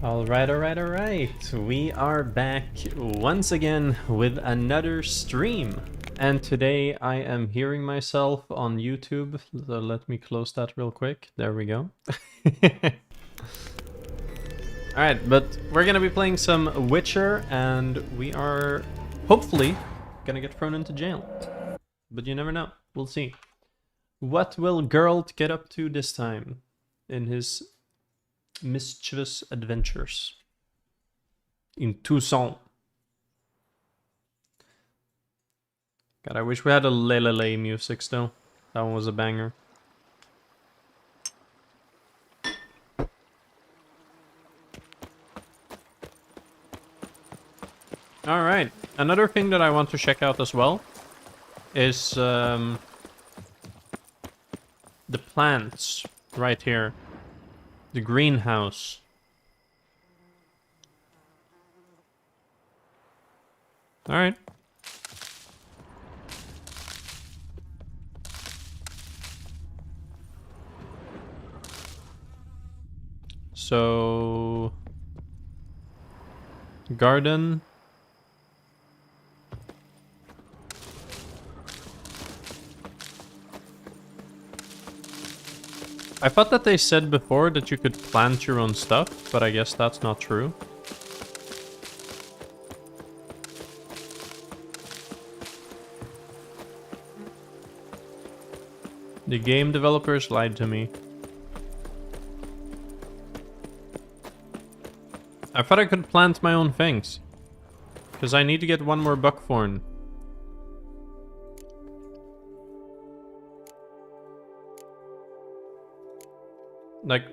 Alright. We are back once again with another stream. And today I am hearing myself on YouTube. So let me close that real quick. There we go. Alright, but we're gonna be playing some Witcher and we are hopefully gonna get thrown into jail. But you never know. We'll see. What will Geralt get up to this time in his mischievous adventures in Toussaint? God, I wish we had a Lelele music still. That one was a banger. Alright, another thing that I want to check out as well is the plants right here. The greenhouse. Alright. So... garden. I thought that they said before that you could plant your own stuff, but I guess that's not true. The game developers lied to me. I thought I could plant my own things. Because I need to get one more buckthorn. Like,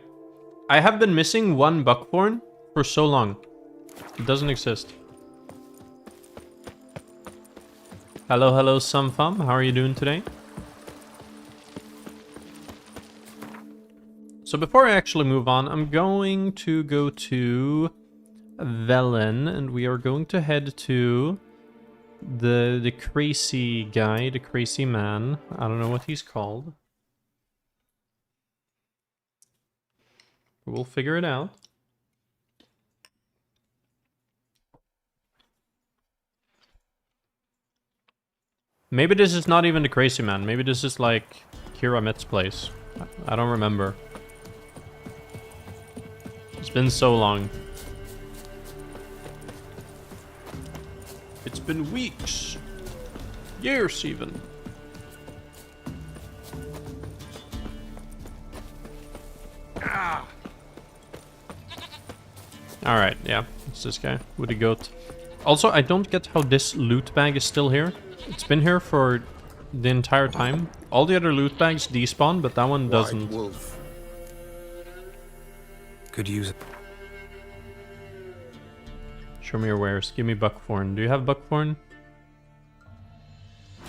I have been missing one buckthorn for so long. It doesn't exist. Hello, Sumfum. How are you doing today? So before I actually move on, I'm going to go to Velen, and we are going to head to the crazy guy, the crazy man. I don't know what he's called. We'll figure it out. Maybe this is not even the crazy man. Maybe this is like Kira Met's place. I don't remember. It's been so long. It's been weeks. Years even. Ah! Alright, yeah, it's this guy with the goat. Also, I don't get how this loot bag is still here. It's been here for the entire time. All the other loot bags despawn, but that one doesn't. White wolf. Could use it. Show me your wares. Give me buckthorn. Do you have buckthorn?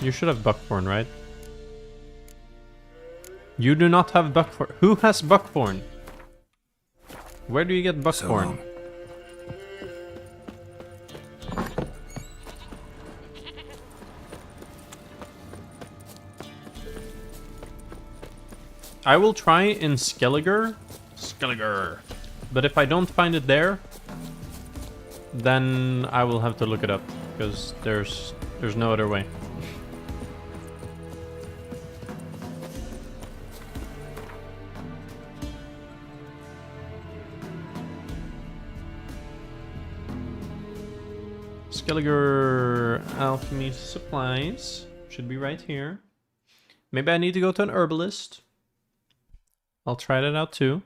You should have buckthorn, right? You do not have buckthorn. Who has buckthorn? Where do you get buckthorn? So I will try in Skelliger. But if I don't find it there, then I will have to look it up, because there's no other way. Skelliger alchemy supplies should be right here. Maybe I need to go to an herbalist. I'll try that out too.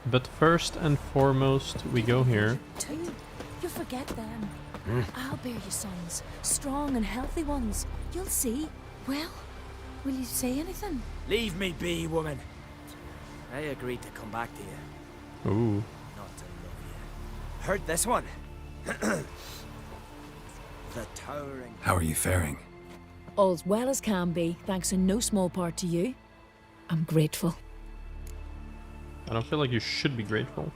But first and foremost, we go here. Two. You forget them. I'll bear you sons. Strong and healthy ones. You'll see. Well, will you say anything? Leave me be, woman. I agreed to come back to you. Ooh. Not to love you. Heard this one? The towering... how are you faring? All's well as can be, thanks in no small part to you. I'm grateful. I don't feel like you should be grateful,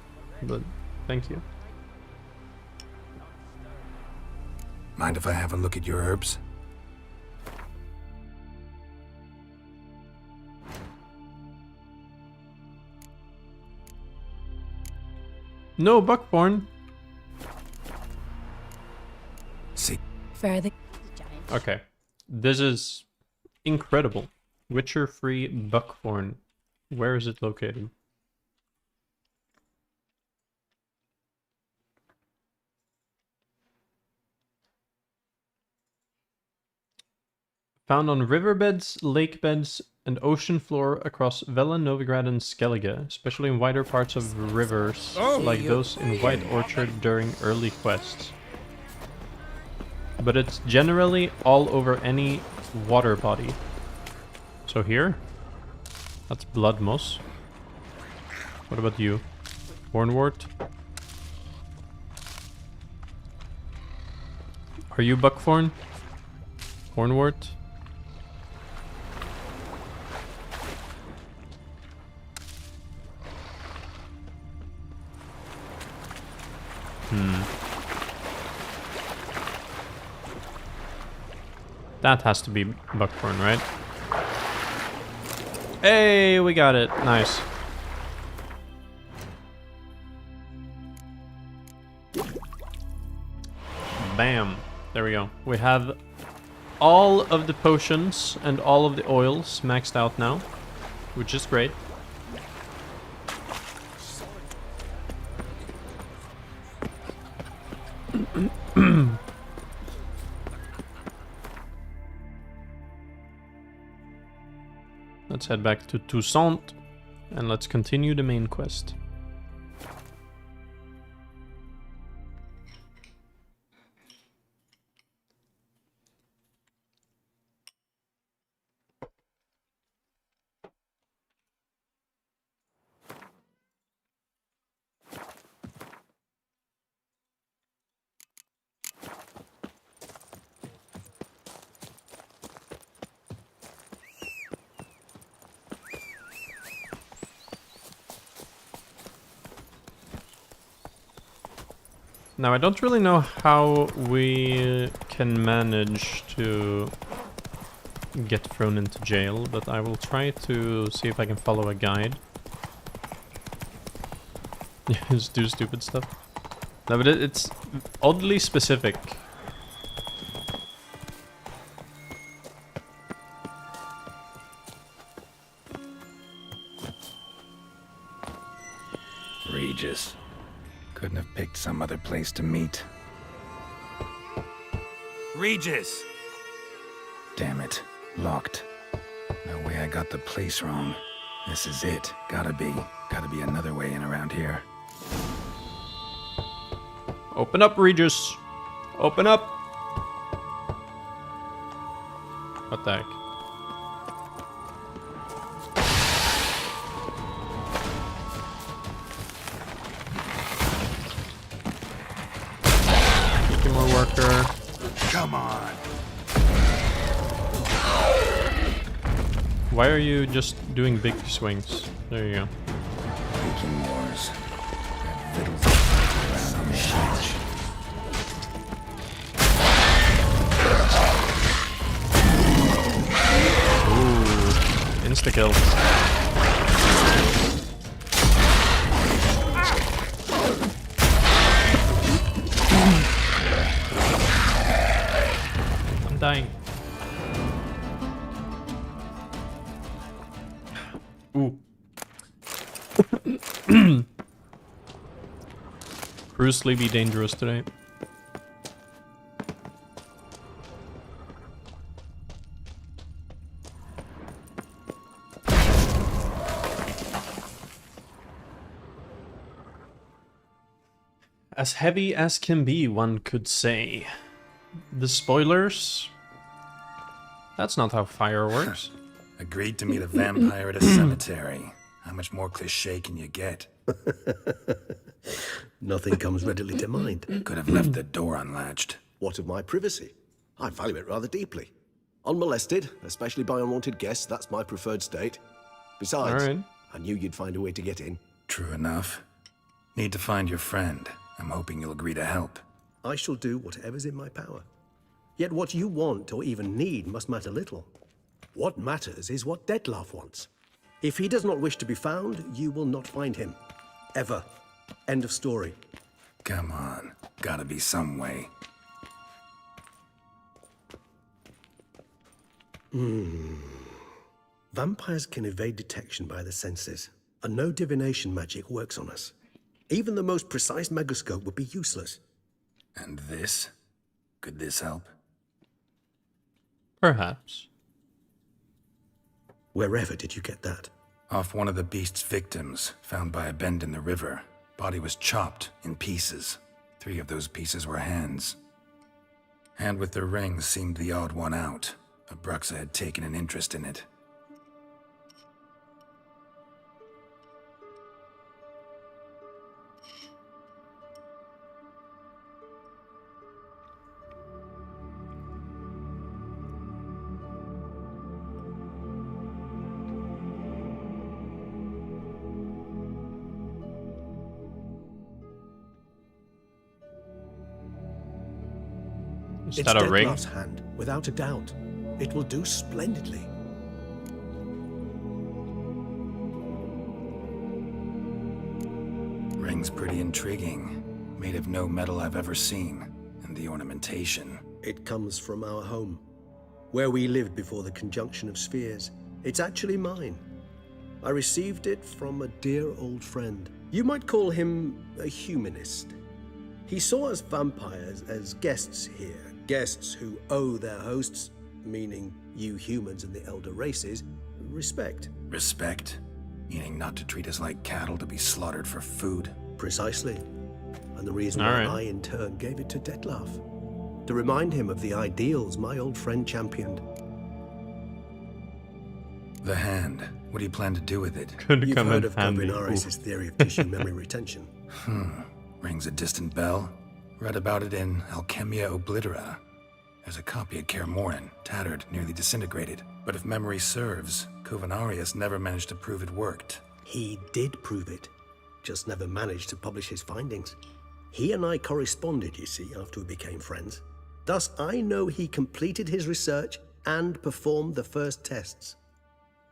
but thank you. Mind if I have a look at your herbs? No buckthorn. See, Further. Okay. This is incredible. Witcher free buckthorn. Where is it located? Found on riverbeds, lake beds, and ocean floor across Velen, Novigrad, and Skellige, especially in wider parts of rivers, like those in White Orchard during early quests. But it's generally all over any water body. So here? That's blood moss. What about you? Hornwort? Are you buckthorn? Hornwort? That has to be buckthorn, right? Hey, we got it. Nice. Bam. There we go. We have all of the potions and all of the oils maxed out now, which is great. Let's head back to Toussaint and let's continue the main quest. Now, I don't really know how we can manage to get thrown into jail, but I will try to see if I can follow a guide. Just do stupid stuff. No, but it's oddly specific. Regis. Couldn't have picked some other place to meet. Regis! Damn it. Locked. No way I got the place wrong. This is it. Gotta be another way in around here. Open up, Regis! Open up! What the heck? More worker. Come on. Why are you just doing big swings? There you go. Making wars. Got fiddles around on the edge. Ooh, insta kill. I'm dying. Ooh. Bruce Lee be dangerous today. As heavy as can be, one could say. The spoilers? That's not how fire works. Agreed to meet a vampire at a cemetery. How much more cliché can you get? Nothing comes readily to mind. Could have left the door unlatched. What of my privacy? I value it rather deeply. Unmolested, especially by unwanted guests, that's my preferred state. Besides, Alright. I knew you'd find a way to get in. True enough. Need to find your friend. I'm hoping you'll agree to help. I shall do whatever's in my power. Yet what you want or even need must matter little. What matters is what Dettlaff wants. If he does not wish to be found, you will not find him. Ever. End of story. Come on. Gotta be some way. Vampires can evade detection by the senses, and no divination magic works on us. Even the most precise megascope would be useless. And this? Could this help? Perhaps. Wherever did you get that? Off one of the beast's victims, found by a bend in the river. Body was chopped in pieces. 3 of those pieces were hands. Hand with the ring seemed the odd one out. Abruxa had taken an interest in it. Is It's that a ring? Deadloff's hand, without a doubt. It will do splendidly. Ring's pretty intriguing. Made of no metal I've ever seen. And the ornamentation. It comes from our home, where we lived before the conjunction of spheres. It's actually mine. I received it from a dear old friend. You might call him a humanist. He saw us vampires as guests here, guests who owe their hosts, meaning you humans and the elder races, respect. Respect? Meaning not to treat us like cattle to be slaughtered for food. Precisely. And the reason All why right. I in turn gave it to Dettlaff. To remind him of the ideals my old friend championed. The hand. What do you plan to do with it? Could You've come heard in of handy. Kovinaris' theory of tissue memory retention. Rings a distant bell. Read about it in Alchemia Oblitera. There's a copy at Kaer Morhen, tattered, nearly disintegrated. But if memory serves, Kovinaris never managed to prove it worked. He did prove it, just never managed to publish his findings. He and I corresponded, you see, after we became friends. Thus, I know he completed his research and performed the first tests.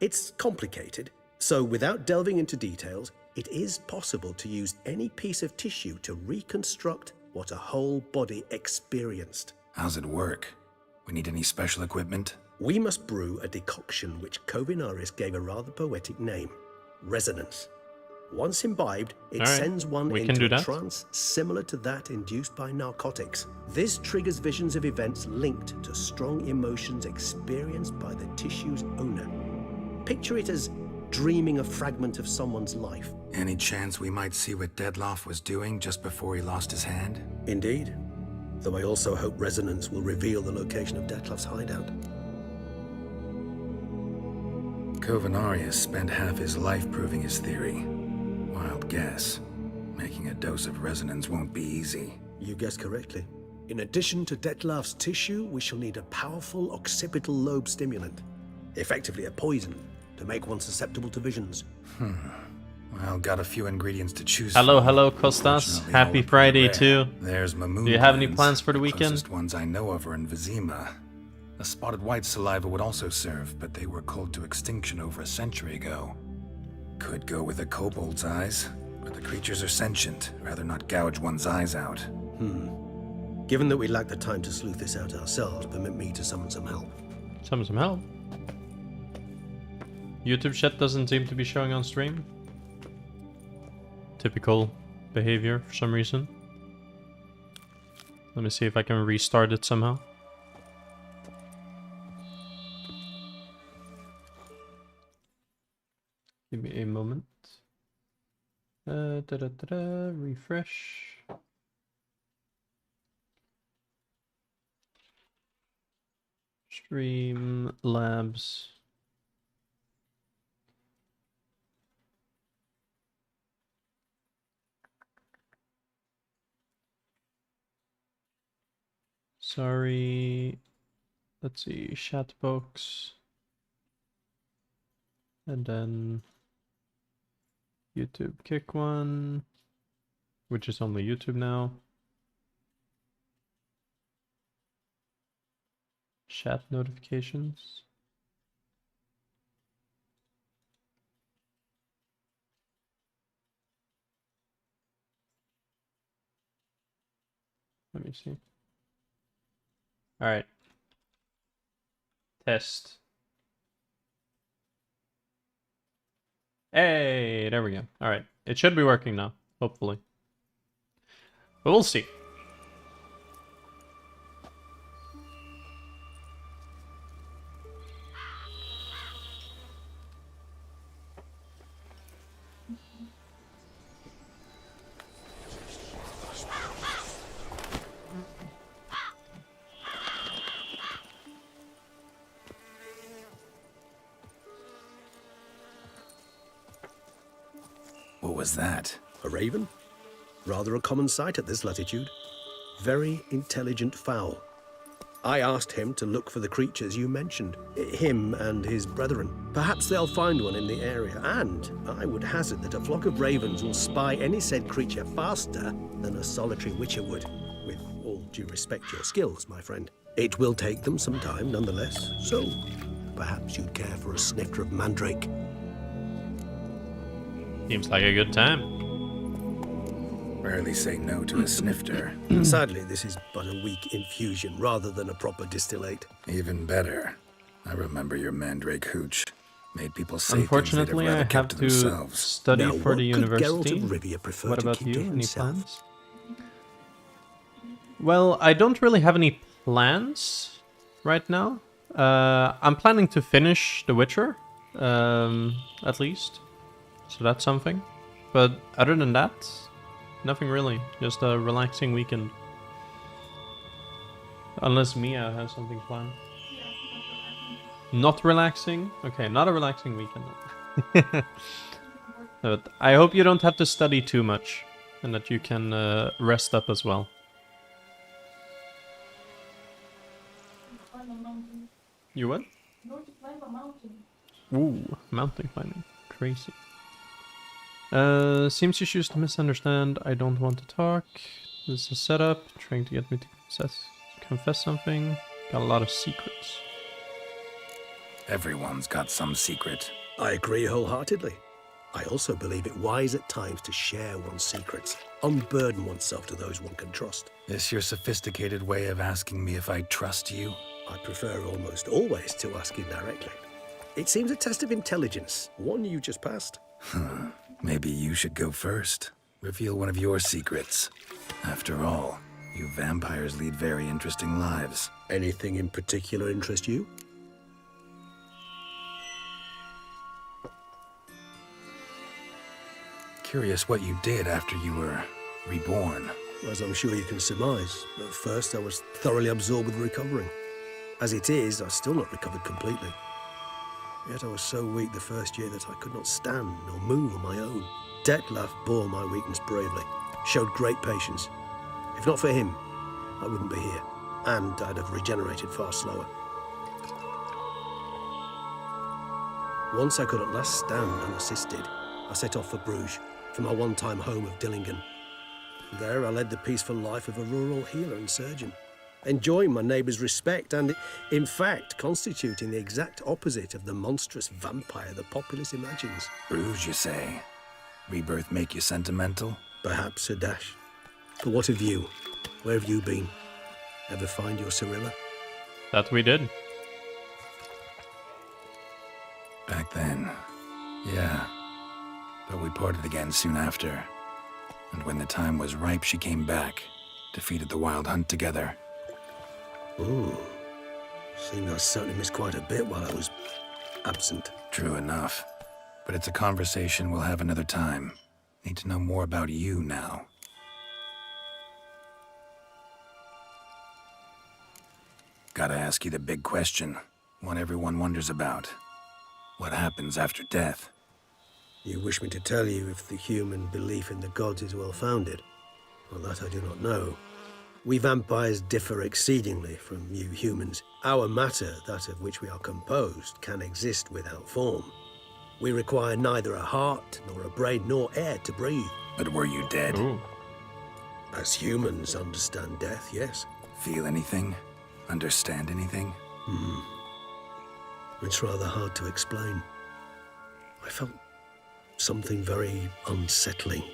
It's complicated, so without delving into details, it is possible to use any piece of tissue to reconstruct what a whole body experienced. How's it work? We need any special equipment? We must brew a decoction which Kovinaris gave a rather poetic name, resonance. Once imbibed, it All right, sends one we can into do a that. trance similar to that induced by narcotics. This triggers visions of events linked to strong emotions experienced by the tissue's owner. Picture it as dreaming a fragment of someone's life. Any chance we might see what Dettlaff was doing just before he lost his hand? Indeed. Though I also hope resonance will reveal the location of Dettlaff's hideout. Kovinaris spent half his life proving his theory. Wild guess. Making a dose of resonance won't be easy. You guessed correctly. In addition to Dettlaff's tissue, we shall need a powerful occipital lobe stimulant. Effectively a poison, to make one susceptible to visions. Well, got a few ingredients to choose Hello, from. hello, Kostas. Fortunately, all Happy are pretty Friday rare. too. There's Mamoon. Do you have any glands. plans for the The weekend? closest ones I know of are in Vizima. A spotted white saliva would also serve, but they were culled to extinction over a century ago. Could go with a kobold's eyes, but the creatures are sentient. Rather not gouge one's eyes out. Given that we lack the time to sleuth this out ourselves, permit me to summon some help. Some help. YouTube chat doesn't seem to be showing on stream. Typical behavior for some reason. Let me see if I can restart it somehow. Give me a moment. Refresh. Stream labs. Sorry. Let's see, chat box. And then YouTube kick one, which is only YouTube now. Chat notifications. me see. Alright. Test. Hey, there we go. Alright. It should be working now, hopefully. But we'll see. What was that? A raven? Rather a common sight at this latitude. Very intelligent fowl. I asked him to look for the creatures you mentioned, him and his brethren. Perhaps they'll find one in the area, and I would hazard that a flock of ravens will spy any said creature faster than a solitary witcher would. With all due respect to your skills, my friend. It will take them some time, nonetheless, so perhaps you'd care for a snifter of mandrake. Seems like a good time. Rarely say no to a snifter. Sadly, this is but a weak infusion rather than a proper distillate. Even better. I remember your mandrake hooch. Made people say Unfortunately, I have to study Now, for the what could Geralt university. of Rivia prefer What to about keep you? to Any himself? plans? Well, I don't really have any plans right now. I'm planning to finish The Witcher, at least. So that's something. But other than that, nothing really. Just a relaxing weekend. Unless Mia has something planned. Not relaxing? Okay, not a relaxing weekend. But I hope you don't have to study too much. And that you can rest up as well. You what? Ooh, mountain climbing. Crazy. Seems you choose to misunderstand. I don't want to talk. This is a setup. Trying to get me to confess something. Got a lot of secrets. Everyone's got some secret. I agree wholeheartedly. I also believe it wise at times to share one's secrets, unburden oneself to those one can trust. This your sophisticated way of asking me if I trust you? I prefer almost always to ask you directly. It seems a test of intelligence, one you just passed. Maybe you should go first. Reveal one of your secrets. After all, you vampires lead very interesting lives. Anything in particular interest you? Curious what you did after you were reborn. As I'm sure you can surmise, at first I was thoroughly absorbed with recovering. As it is, I've still not recovered completely. Yet I was so weak the first year that I could not stand or move on my own. Detlef bore my weakness bravely, showed great patience. If not for him, I wouldn't be here, and I'd have regenerated far slower. Once I could at last stand unassisted, I set off for Bruges, from my one-time home of Dillingen. There I led the peaceful life of a rural healer and surgeon, enjoying my neighbours' respect and, in fact, constituting the exact opposite of the monstrous vampire the populace imagines. Bruges, you say? Rebirth make you sentimental? Perhaps a dash. But what of you? Where have you been? Ever find your Cyrilla? That we did. Back then, yeah. But we parted again soon after. And when the time was ripe, she came back, defeated the Wild Hunt together. Ooh. Seems I certainly missed quite a bit while I was absent. True enough. But it's a conversation we'll have another time. Need to know more about you now. Gotta ask you the big question. One everyone wonders about. What happens after death? You wish me to tell you if the human belief in the gods is well-founded? Well, that I do not know. We vampires differ exceedingly from you humans. Our matter, that of which we are composed, can exist without form. We require neither a heart, nor a brain, nor air to breathe. But were you dead? Ooh. As humans understand death, yes. Feel anything? Understand anything? It's rather hard to explain. I felt something very unsettling.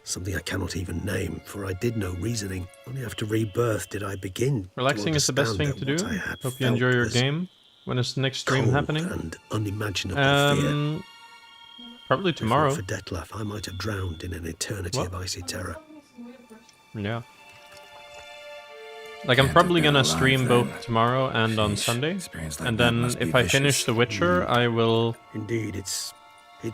something I cannot even name, for I did no reasoning. Only after rebirth did I begin. Relaxing is the best thing to do. Hope you enjoy your game. When is the next stream happening? And unimaginable fear. Probably tomorrow. For Detlef, I might have drowned in an eternity of icy terror. Yeah. Like, I'm probably gonna stream both tomorrow and on Sunday. And then if I finish The Witcher, I will... Indeed, it's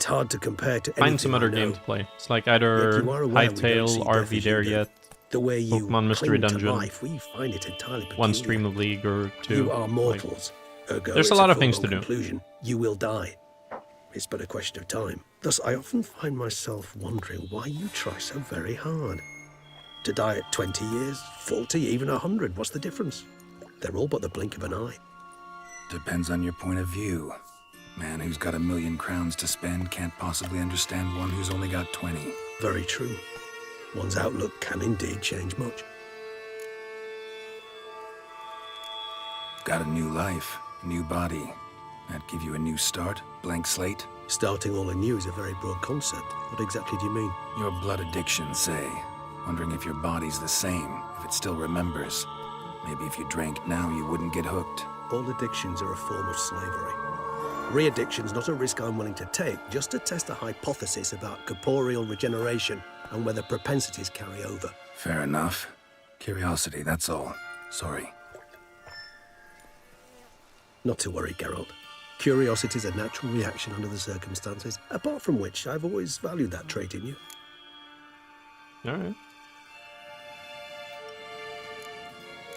hard to compare to find some other game to play. It's like either Hytale, Are We There Yet, the way you Pokemon Mystery Dungeon, life, we find it entirely peculiar. one stream of League or two. You are mortals. Ergo, there's a lot of things to do. Conclusion. You will die. It's but a question of time. Thus, I often find myself wondering why you try so very hard. To die at 20 years, 40, even 100, what's the difference? They're all but the blink of an eye. Depends on your point of view. Man who's got 1,000,000 crowns to spend can't possibly understand one who's only got 20. Very true. One's outlook can indeed change much. Got a new life, a new body. That give you a new start, blank slate? Starting all anew is a very broad concept. What exactly do you mean? Your blood addiction, say. Wondering if your body's the same, if it still remembers. Maybe if you drank now, you wouldn't get hooked. All addictions are a form of slavery. Re-addiction's not a risk I'm willing to take, just to test a hypothesis about corporeal regeneration and whether propensities carry over. Fair enough. Curiosity, that's all. Sorry. Not to worry, Geralt. Curiosity is a natural reaction under the circumstances, apart from which I've always valued that trait in you. Alright.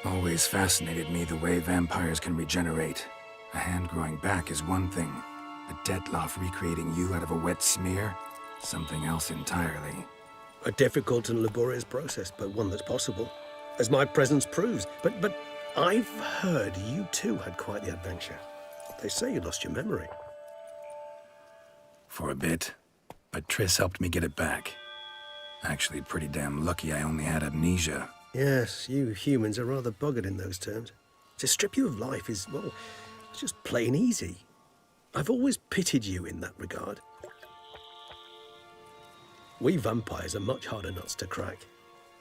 Always fascinated me the way vampires can regenerate. A hand growing back is one thing, but Detloff recreating you out of a wet smear? Something else entirely. A difficult and laborious process, but one that's possible, as my presence proves. But I've heard you too had quite the adventure. They say you lost your memory. For a bit, but Triss helped me get it back. Actually, pretty damn lucky I only had amnesia. Yes, you humans are rather buggered in those terms. To strip you of life is, well, it's just plain easy. I've always pitied you in that regard. We vampires are much harder nuts to crack.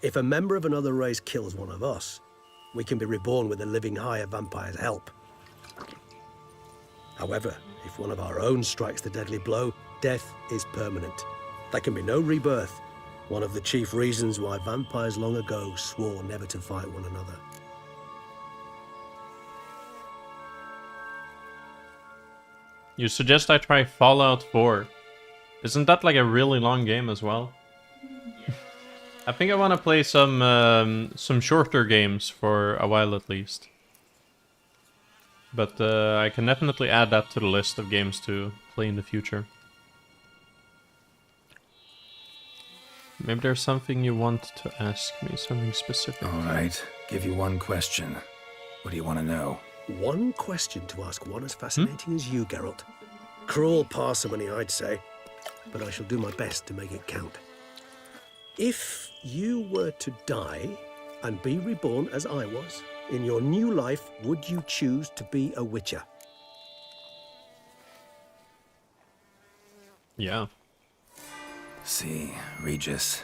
If a member of another race kills one of us, we can be reborn with a living higher vampire's help. However, if one of our own strikes the deadly blow, death is permanent. There can be no rebirth. One of the chief reasons why vampires long ago swore never to fight one another. You suggest I try Fallout 4. Isn't that like a really long game as well? I think I want to play some shorter games for a while at least. But I can definitely add that to the list of games to play in the future. Maybe there's something you want to ask me, something specific. All right, give you one question. What do you want to know? One question to ask one as fascinating as you, Geralt. Cruel parsimony, I'd say, but I shall do my best to make it count. If you were to die and be reborn as I was, in your new life, would you choose to be a Witcher? Yeah. See, Regis.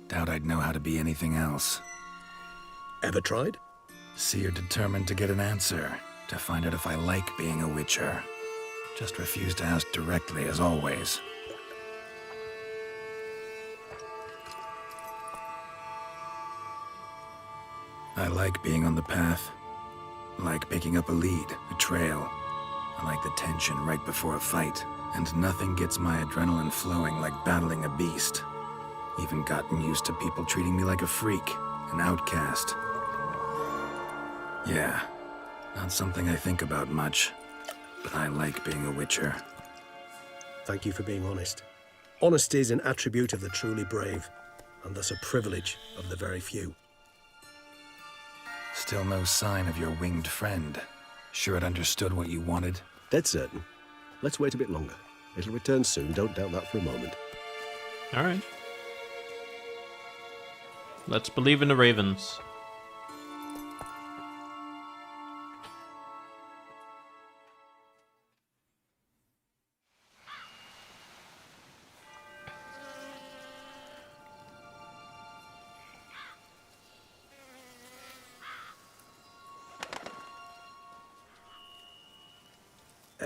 Doubt I'd know how to be anything else. Ever tried? See, you're determined to get an answer, to find out if I like being a Witcher. Just refuse to ask directly, as always. I like being on the path. I like picking up a lead, a trail. I like the tension right before a fight. And nothing gets my adrenaline flowing like battling a beast. Even gotten used to people treating me like a freak, an outcast. Yeah, not something I think about much, but I like being a Witcher. Thank you for being honest. Honesty is an attribute of the truly brave, and thus a privilege of the very few. Still no sign of your winged friend. Sure it understood what you wanted? Dead certain. Let's wait a bit longer. It'll return soon, don't doubt that for a moment. Alright. Let's believe in the ravens.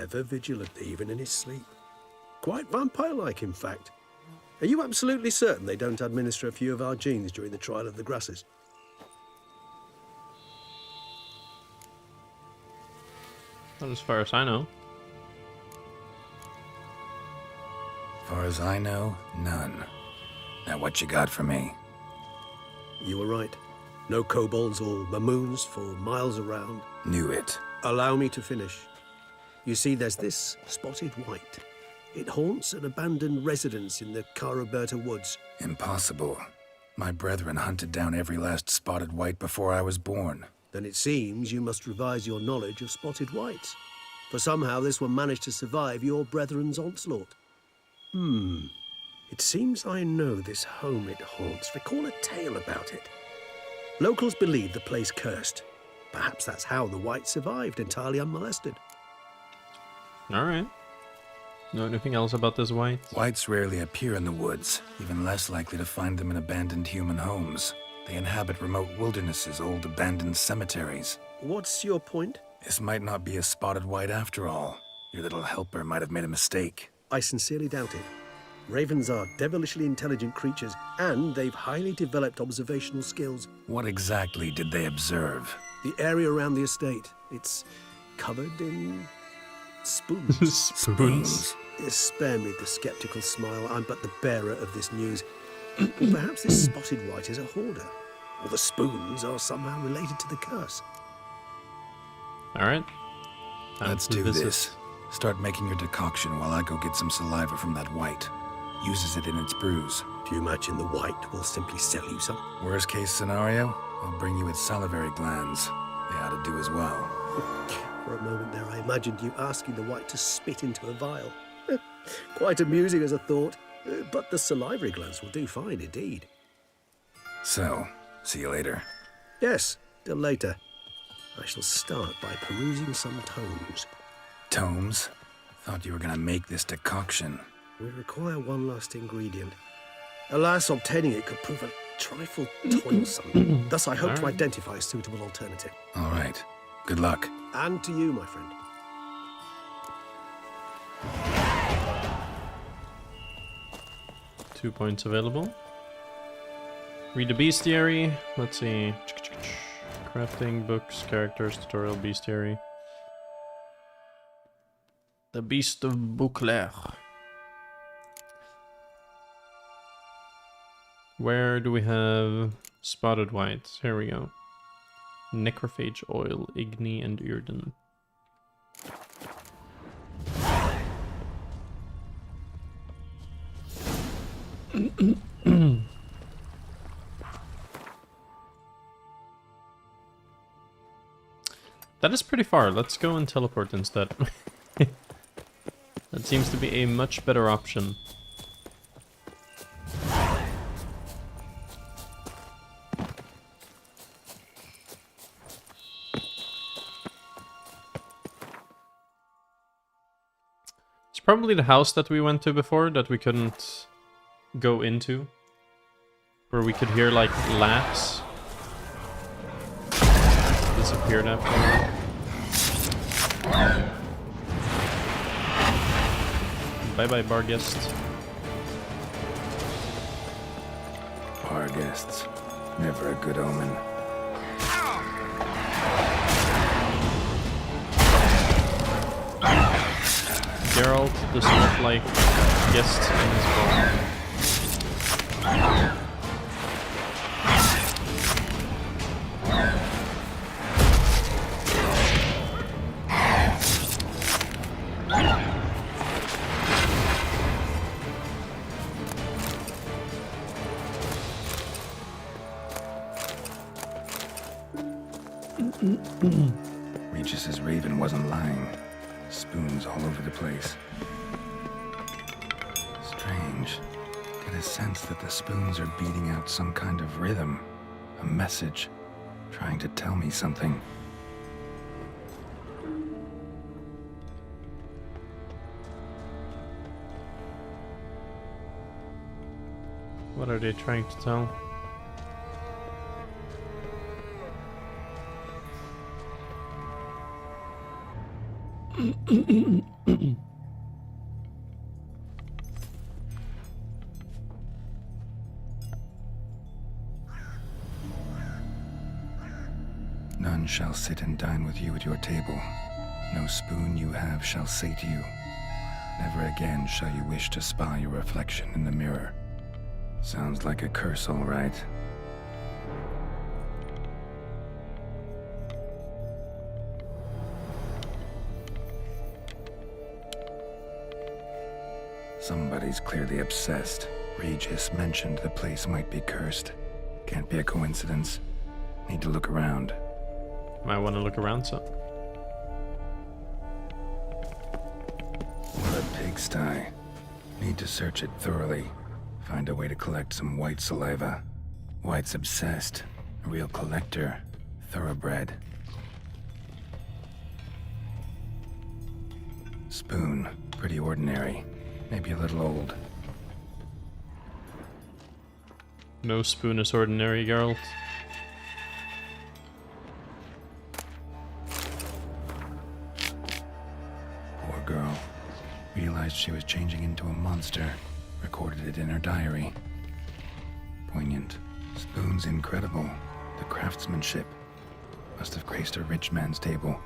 Ever vigilant, even in his sleep. Quite vampire-like, in fact. Are you absolutely certain they don't administer a few of our genes during the trial of the grasses? Not as far as I know. Far as I know, none. Now what you got for me? You were right. No kobolds or mamoons for miles around. Knew it. Allow me to finish. You see, there's this spotted white. It haunts an abandoned residence in the Caraberta woods. Impossible. My brethren hunted down every last spotted white before I was born. Then it seems you must revise your knowledge of spotted whites. For somehow this one managed to survive your brethren's onslaught. It seems I know this home it haunts. Recall a tale about it. Locals believe the place cursed. Perhaps that's how the white survived entirely unmolested. Alright. Know anything else about this white? Whites rarely appear in the woods, even less likely to find them in abandoned human homes. They inhabit remote wildernesses, old abandoned cemeteries. What's your point? This might not be a spotted white after all. Your little helper might have made a mistake. I sincerely doubt it. Ravens are devilishly intelligent creatures, and they've highly developed observational skills. What exactly did they observe? The area around the estate, it's covered in spoons. Spoons. Spare me the skeptical smile. I'm but the bearer of this news. Perhaps this spotted white is a hoarder, or the spoons are somehow related to the curse. Alright. Let's do this. Start making your decoction while I go get some saliva from that white. Uses it in its brews. Do you imagine the white will simply sell you some? Worst case scenario, I'll bring you its salivary glands. They ought to do as well. For a moment there, I imagined you asking the white to spit into a vial. Quite amusing as a thought, but the salivary glands will do fine indeed. So, see you later. Yes, till later. I shall start by perusing some tomes. Tomes? Thought you were gonna make this decoction. We require one last ingredient. Alas, obtaining it could prove a trifle toilsome. Thus, I hope to identify a suitable alternative. All right. Good luck. And to you, my friend. 2 points available. Read the bestiary. Let's see. Crafting, books, characters, tutorial, bestiary. The Beast of Beauclair. Where do we have spotted whites? Here we go. Necrophage oil, Igni, and Yrden. That is pretty far. Let's go and teleport instead. That seems to be a much better option. It's probably the house that we went to before that we couldn't go into. Where we could hear like laughs. Disappeared after. Bye bye, bar guests. Bar guests. Never a good omen. Geralt does not like guests in his bar. Regis's raven wasn't lying. Spoons all over the place. Strange. Get a sense that the spoons are beating out some kind of rhythm. A message. Trying to tell me something. What are they trying to tell? None shall sit and dine with you at your table. No spoon you have shall say to you, never again shall you wish to spy your reflection in the mirror. Sounds like a curse, all right. Somebody's clearly obsessed. Regis mentioned the place might be cursed. Can't be a coincidence. Need to look around. Might want to look around some. What a pigsty. Need to search it thoroughly. Find a way to collect some white saliva. White's obsessed. A real collector. Thoroughbred. Spoon. Pretty ordinary. Maybe a little old. No spoon is ordinary, Geralt. Poor girl. Realized she was changing into a monster. Recorded it in her diary. Poignant. Spoon's incredible. The craftsmanship. Must have graced a rich man's table.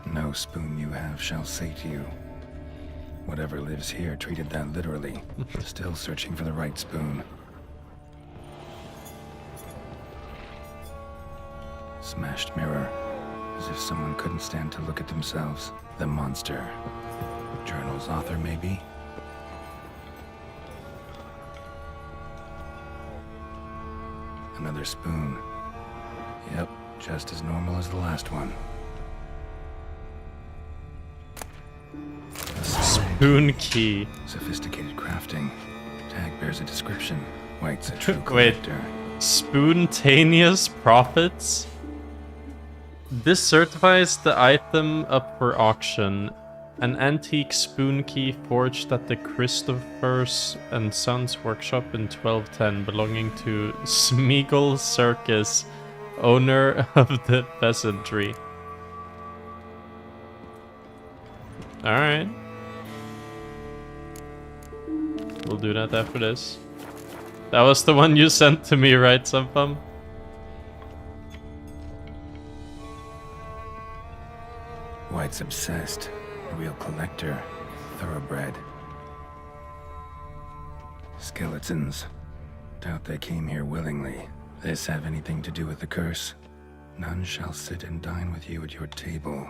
No spoon you have shall say to you. Whatever lives here treated that literally. Still searching for the right spoon. Smashed mirror. As if someone couldn't stand to look at themselves. The monster. Journal's author, maybe? Another spoon. Yep, just as normal as the last one. Spoon key. Sophisticated crafting. Tag bears a description. White's a true Wait. collector. Spontaneous profits? This certifies the item up for auction. An antique spoon key forged at the Christopher's and Sons workshop in 1210, belonging to Smeagol Circus, owner of the peasantry. Alright. We'll do that after this. That was the one you sent to me, right, Sampam? White's obsessed. A real collector. Thoroughbred. Skeletons. Doubt they came here willingly. This have anything to do with the curse? None shall sit and dine with you at your table.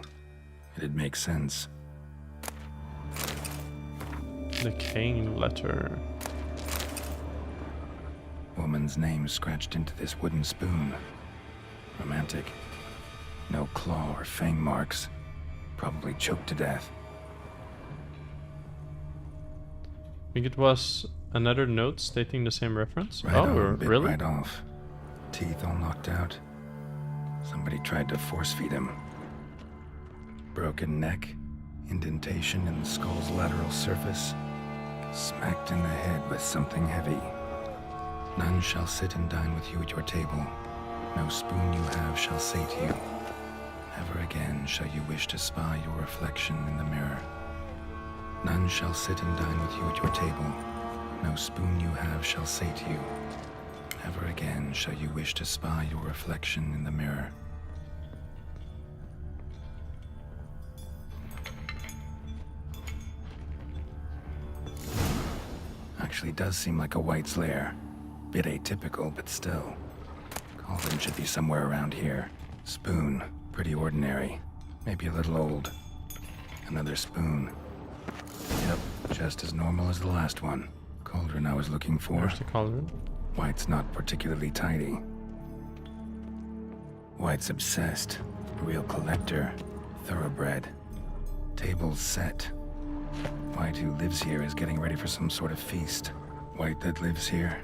It'd make sense. The Kane letter. Woman's name scratched into this wooden spoon. Romantic. No claw or fang marks. Probably choked to death. I think it was another note stating the same reference. Right oh, on, bit really? right off. Teeth all knocked out. Somebody tried to force feed him. Broken neck. Indentation in the skull's lateral surface. Smacked in the head with something heavy. None shall sit and dine with you at your table. No spoon you have shall say to you, never again shall you wish to spy your reflection in the mirror. None shall sit and dine with you at your table. No spoon you have shall say to you, never again shall you wish to spy your reflection in the mirror. Actually does seem like a White's lair. Bit atypical, but still. Cauldron should be somewhere around here. Spoon, pretty ordinary. Maybe a little old. Another spoon. Yep, just as normal as the last one. Cauldron I was looking for. Where's the cauldron? White's not particularly tidy. White's obsessed. A real collector. Thoroughbred. Tables set. White who lives here is getting ready for some sort of feast. White that lives here,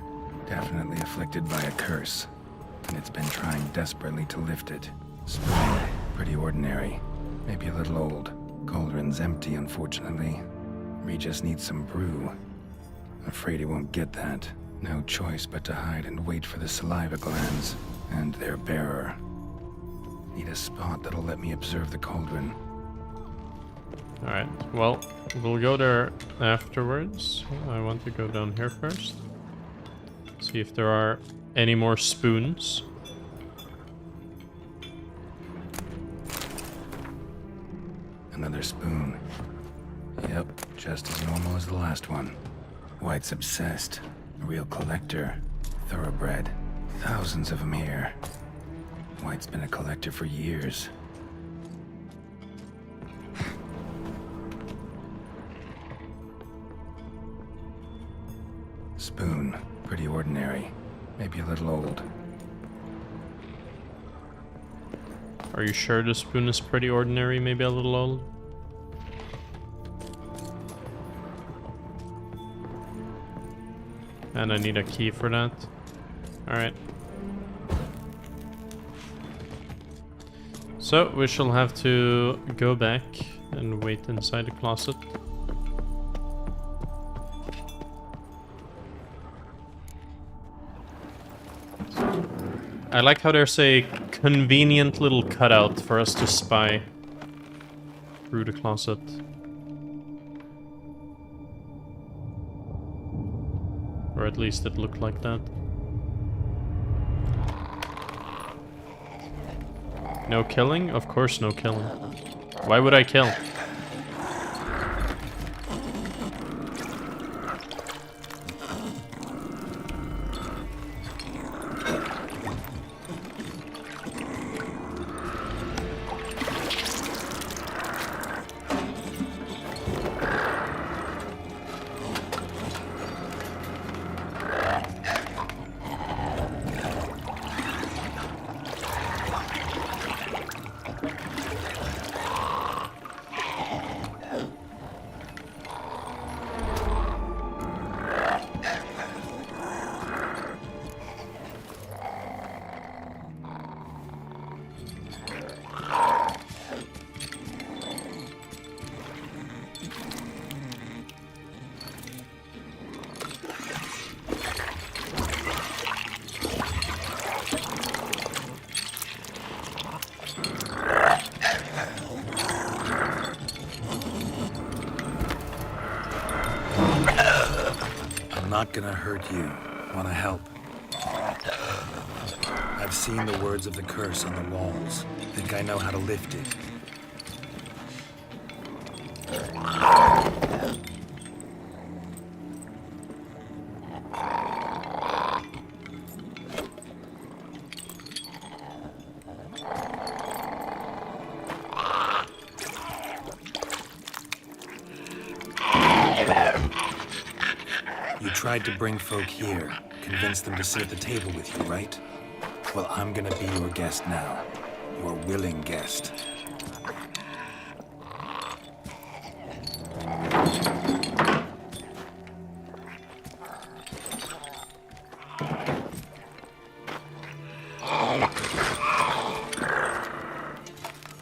definitely afflicted by a curse. And it's been trying desperately to lift it. Spoon, pretty ordinary. Maybe a little old. Cauldron's empty, unfortunately. Regis needs some brew. Afraid he won't get that. No choice but to hide and wait for the saliva glands and their bearer. Need a spot that'll let me observe the cauldron. Alright, well, we'll go there afterwards. I want to go down here first. See if there are any more spoons. Another spoon. Yep, just as normal as the last one. White's obsessed. A real collector. Thoroughbred. Thousands of them here. White's been a collector for years. Spoon. Pretty ordinary. Maybe a little old. Are you sure the spoon is pretty ordinary, maybe a little old? And I need a key for that. Alright. So, we shall have to go back and wait inside the closet. I like how there's a convenient little cutout for us to spy through the closet. Or at least it looked like that. No killing? Of course no killing. Why would I kill? I'm not gonna hurt you. Wanna help? I've seen the words of the curse on the walls. Think I know how to lift it. You tried to bring folk here, convince them to sit at the table with you, right? Well, I'm gonna be your guest now. Your willing guest.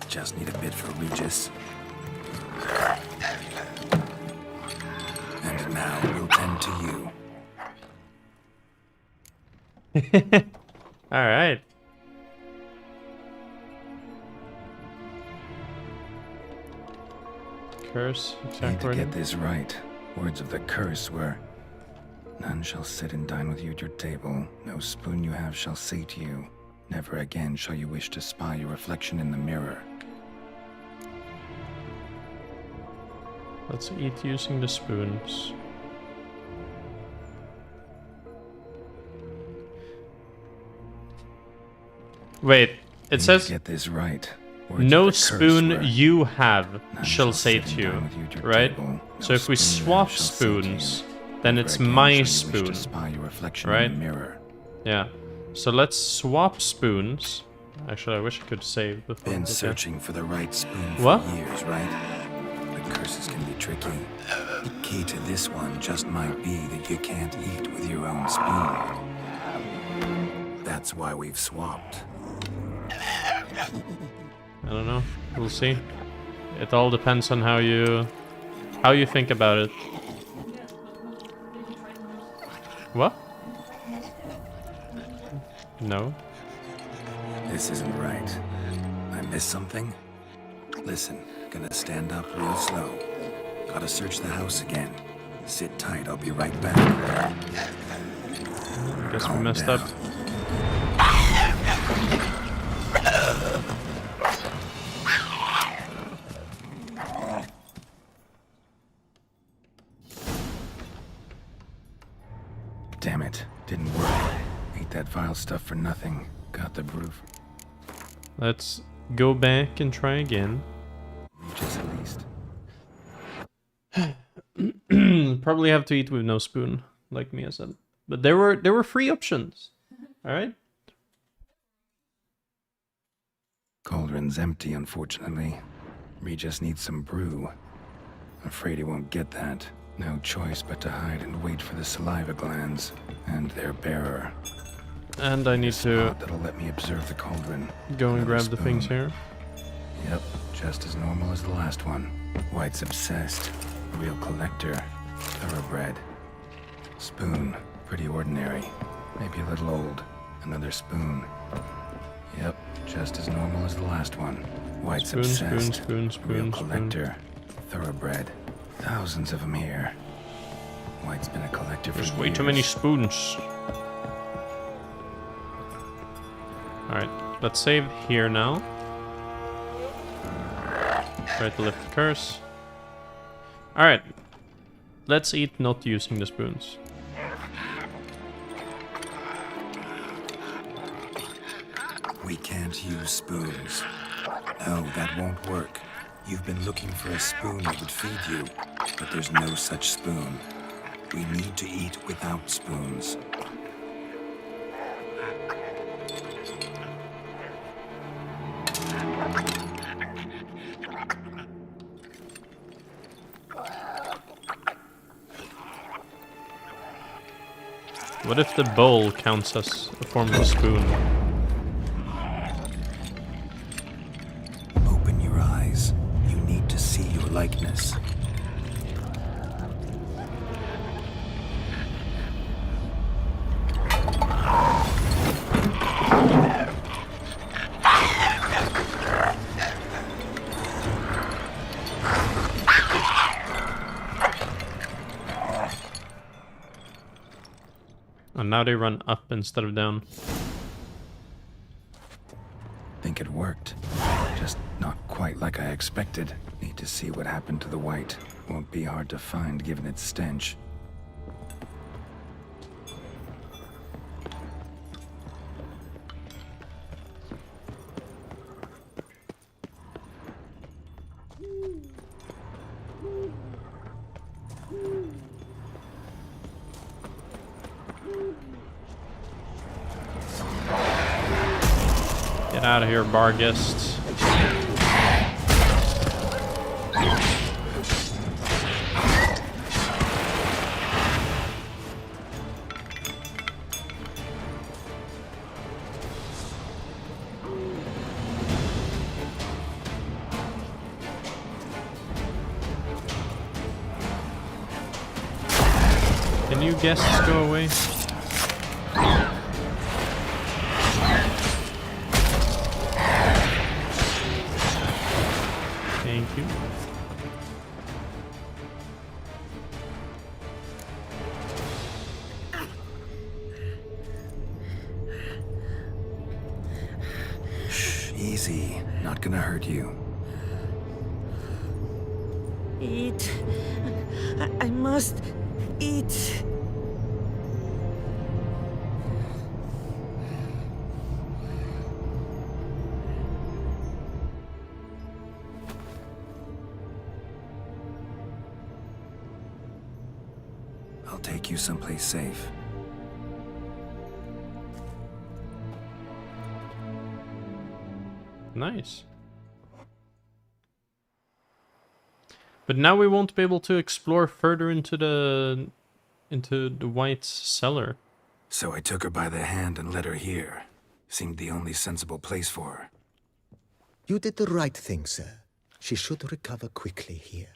Just need a bit for Regis. And now we'll tend to you. All right. Curse, Need to exactly. get this right. Words of the curse were, none shall sit and dine with you at your table. No spoon you have shall sate you. Never again shall you wish to spy your reflection in the mirror. Let's eat using the spoons. Wait, it Need says to get this right. Words no of the curse spoon were, you have none shall sit sate and you, dine with at your right? table. So No if we spoon you swap have shall sate you. spoons, then Never it's again my shall you wish spoon, to spy your reflection right? in the mirror. Yeah. So let's swap spoons. Actually, I wish I could save before. Been but yeah. searching for the right spoon What? for years, right? The curses can be tricky. Key to this one just might be that you can't eat with your own spoon. That's why we've swapped. I don't know. We'll see. It all depends on how you think about it. What? No. This isn't right. I missed something? Listen, gonna stand up real slow. Gotta search the house again. Sit tight, I'll be right back. Guess we Calm messed down. up. Damn it, didn't work. Ate that vile stuff for nothing. Got the brew. Let's go back and try again. Just at least. Probably have to eat with no spoon, like Mia said. But there were free options. Alright? Cauldron's empty, unfortunately. We just need some brew. Afraid he won't get that. No choice but to hide and wait for the saliva glands and their bearer. And I need to Spot that'll let me observe the cauldron. go and Another grab the things spoon. here. Yep, just as normal as the last one. White's obsessed. A real collector. Thoroughbred. Spoon. Pretty ordinary. Maybe a little old. Another spoon. Yep, just as normal as the last one. White's Spoon, obsessed. spoon, spoon, Real spoon, spoon. collector. Thoroughbred. Thousands of them here. White's been a collector for There's years. way too many spoons. Alright, let's save here now. Try to lift the curse. Alright. Let's eat not using the spoons. We can't use spoons. No, that won't work. You've been looking for a spoon that would feed you, but there's no such spoon. We need to eat without spoons. What if the bowl counts as a form of a spoon? Open your eyes. You need to see your likeness. And now they run up instead of down. Think it worked. Just not quite like I expected. Need to see what happened to the white. Won't be hard to find given its stench. Get out of here, bar guests. Can you guests go away? Thank you. Shh, easy. Not gonna hurt you. Eat. I must eat. I'll take you someplace safe. Nice. But now we won't be able to explore further into the white's cellar. So I took her by the hand and led her here. Seemed the only sensible place for her. You did the right thing, sir. She should recover quickly here.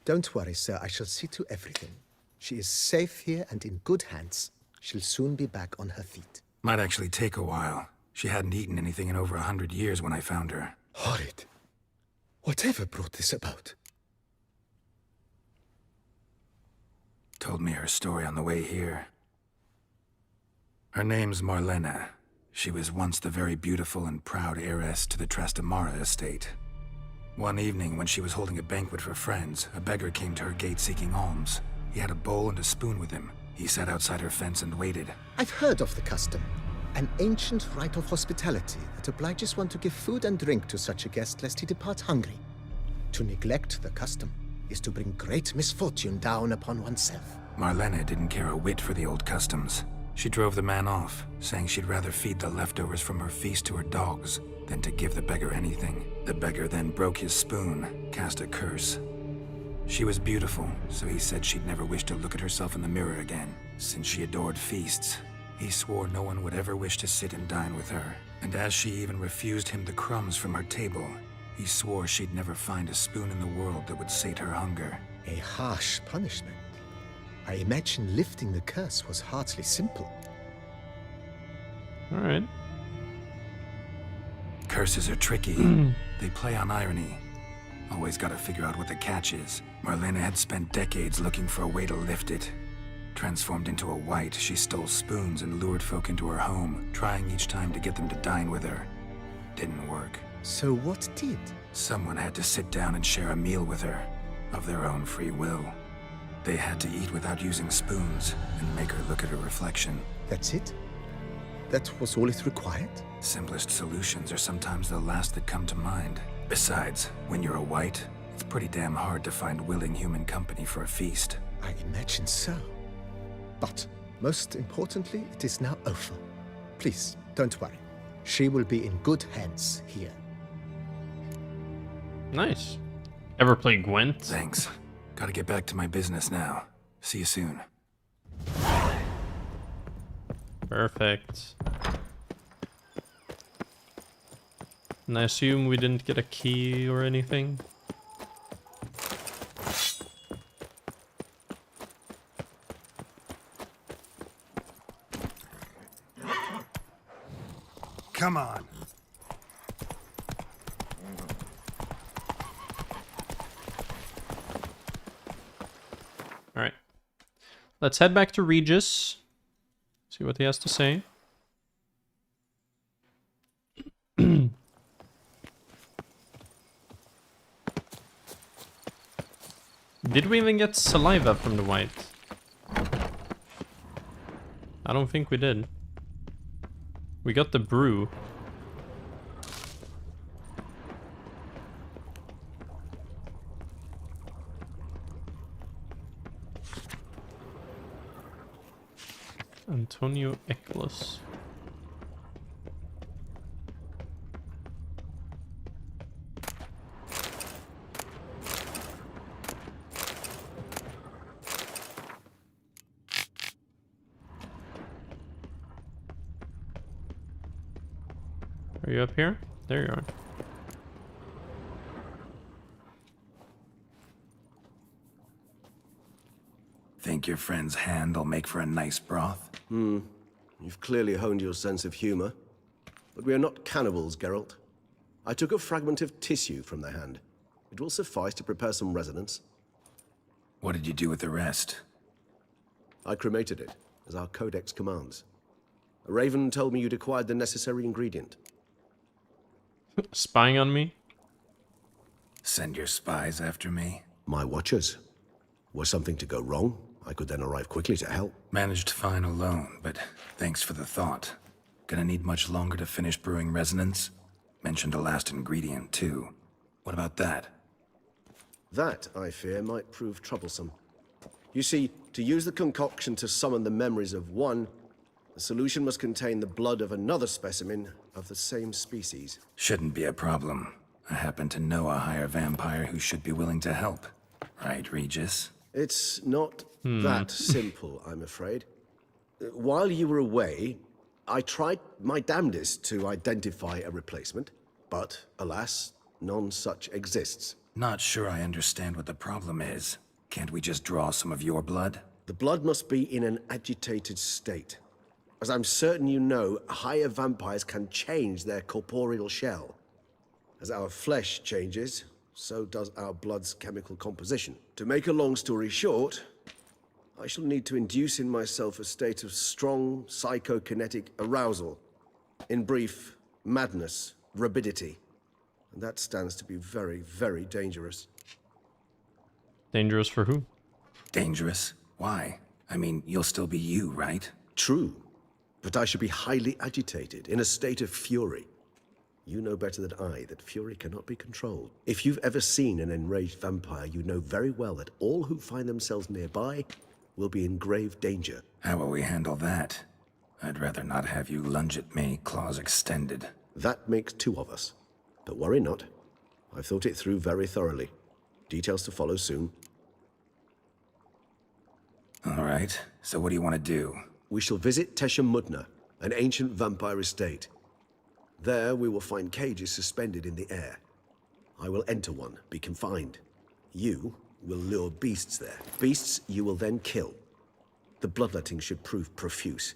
Don't worry, sir. I shall see to everything. She is safe here and in good hands. She'll soon be back on her feet. Might actually take a while. She hadn't eaten anything in over 100 years when I found her. Horrid. Whatever brought this about? Told me her story on the way here. Her name's Marlena. She was once the very beautiful and proud heiress to the Trastamara estate. One evening, when she was holding a banquet for friends, a beggar came to her gate seeking alms. He had a bowl and a spoon with him. He sat outside her fence and waited. I've heard of the custom. An ancient rite of hospitality that obliges one to give food and drink to such a guest lest he depart hungry. To neglect the custom is to bring great misfortune down upon oneself. Marlena didn't care a whit for the old customs. She drove the man off, saying she'd rather feed the leftovers from her feast to her dogs than to give the beggar anything. The beggar then broke his spoon, cast a curse. She was beautiful, so he said she'd never wish to look at herself in the mirror again. Since she adored feasts, he swore no one would ever wish to sit and dine with her. And as she even refused him the crumbs from her table, he swore she'd never find a spoon in the world that would sate her hunger. A harsh punishment. I imagine lifting the curse was hardly simple. Alright. Curses are tricky. They play on irony. Always gotta figure out what the catch is. Marlena had spent decades looking for a way to lift it. Transformed into a wight, she stole spoons and lured folk into her home, trying each time to get them to dine with her. Didn't work. So what did? Someone had to sit down and share a meal with her, of their own free will. They had to eat without using spoons, and make her look at her reflection. That's it? That was all it required? Simplest solutions are sometimes the last that come to mind. Besides, when you're a wight, it's pretty damn hard to find willing human company for a feast. I imagine so. But, most importantly, it is now over. Please, don't worry. She will be in good hands here. Nice. Ever play Gwent? Thanks. Gotta get back to my business now. See you soon. Perfect. And I assume we didn't get a key or anything? Come on. Alright. Let's head back to Regis. See what he has to say. Did we even get saliva from the white? I don't think we did. We got the brew. Antonio Eccles. Are you up here? There you are. Think your friend's hand'll make for a nice broth? You've clearly honed your sense of humor. But we are not cannibals, Geralt. I took a fragment of tissue from their hand. It will suffice to prepare some resonance. What did you do with the rest? I cremated it, as our codex commands. A raven told me you'd acquired the necessary ingredient. Spying on me? Send your spies after me? My watchers. Were something to go wrong, I could then arrive quickly to help. Managed fine alone, but thanks for the thought. Gonna need much longer to finish brewing resonance? Mentioned a last ingredient, too. What about that? That, I fear, might prove troublesome. You see, to use the concoction to summon the memories of one, the solution must contain the blood of another specimen of the same species. Shouldn't be a problem. I happen to know a higher vampire who should be willing to help. Right, Regis? It's not that simple, I'm afraid. While you were away, I tried my damnedest to identify a replacement, but alas, none such exists. Not sure I understand what the problem is. Can't we just draw some of your blood? The blood must be in an agitated state. As I'm certain you know, higher vampires can change their corporeal shell. As our flesh changes, so does our blood's chemical composition. To make a long story short, I shall need to induce in myself a state of strong psychokinetic arousal. In brief, madness, rabidity. And that stands to be very, very dangerous. Dangerous for who? Dangerous? Why? I mean, you'll still be you, right? True, but I should be highly agitated, in a state of fury. You know better than I that fury cannot be controlled. If you've ever seen an enraged vampire, you know very well that all who find themselves nearby will be in grave danger. How will we handle that? I'd rather not have you lunge at me, claws extended. That makes two of us. But worry not. I've thought it through very thoroughly. Details to follow soon. All right, so what do you want to do? We shall visit Toussaint, an ancient vampire estate. There we will find cages suspended in the air. I will enter one, be confined. You will lure beasts there. Beasts you will then kill. The bloodletting should prove profuse.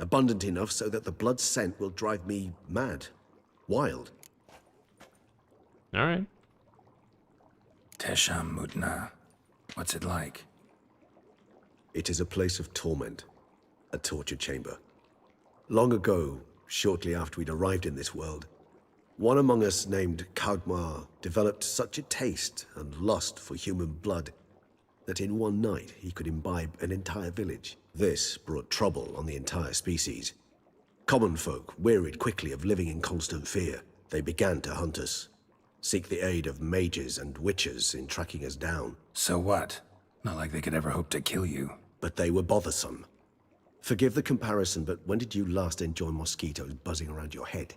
Abundant enough so that the blood scent will drive me mad. Wild. Alright. Toussaint. What's it like? It is a place of torment. A torture chamber. Long ago, shortly after we'd arrived in this world, one among us named Kagmar developed such a taste and lust for human blood that in one night he could imbibe an entire village. This brought trouble on the entire species. Common folk wearied quickly of living in constant fear. They began to hunt us, seek the aid of mages and witches in tracking us down. So what? Not like they could ever hope to kill you. But they were bothersome. Forgive the comparison, but when did you last enjoy mosquitoes buzzing around your head?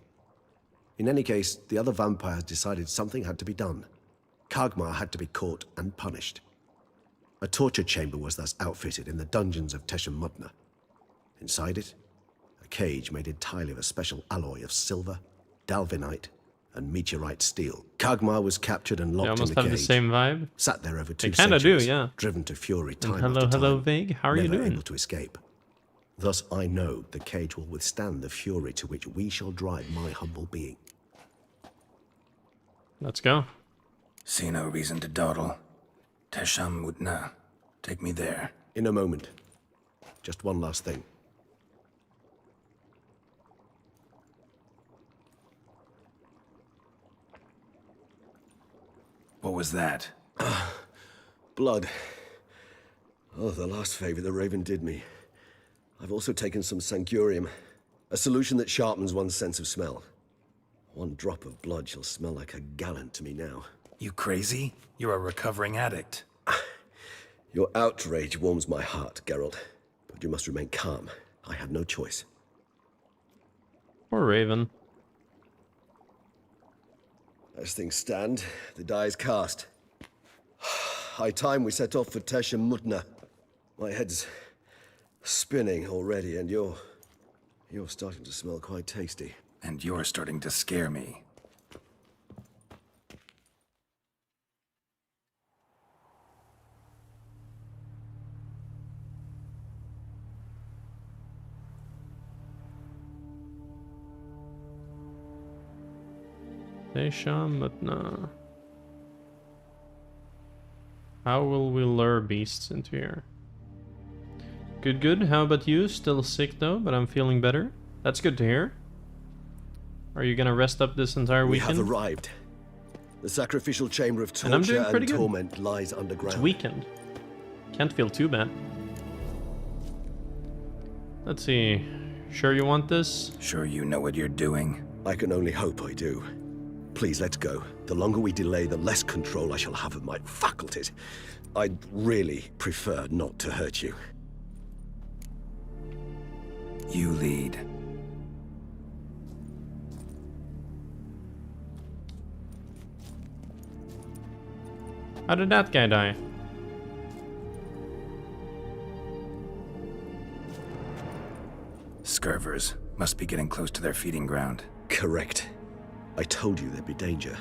In any case, the other vampires decided something had to be done. Kagmar had to be caught and punished. A torture chamber was thus outfitted in the dungeons of Toussaint. Inside it, a cage made entirely of a special alloy of silver, dalvinite, and meteorite steel. Kagmar was captured and They locked in almost the have cage. the same vibe. Sat there over They 2 kinda do, centuries, yeah. driven to fury time hello, after time. hello, Vig. How are you never doing? able to escape. Thus I know the cage will withstand the fury to which we shall drive my humble being. Let's go. See no reason to dawdle. Toussaint. Take me there. In a moment. Just one last thing. What was that? Blood. Oh, the last favor the Raven did me. I've also taken some Sancurium, a solution that sharpens one's sense of smell. One drop of blood shall smell like a gallon to me now. You crazy? You're a recovering addict. Your outrage warms my heart, Geralt. But you must remain calm. I have no choice. Poor Raven. As things stand, the die is cast. High time we set off for Toussaint. My head's spinning already, and you're starting to smell quite tasty. And you're starting to scare me. Toussaint. How will we lure beasts into here? Good, good. How about you? Still sick though, but I'm feeling better. That's good to hear. Are you gonna rest up this entire We weekend? have arrived. The sacrificial chamber of And I'm doing torture pretty and good. torment lies underground. It's weekend. Can't feel too bad. Let's see. Sure you want this? Sure you know what you're doing? I can only hope I do. Please, let's go. The longer we delay, the less control I shall have of my faculties. I'd really prefer not to hurt you. You lead. How did that guy die? Scurvers. Must be getting close to their feeding ground. Correct. I told you there'd be danger.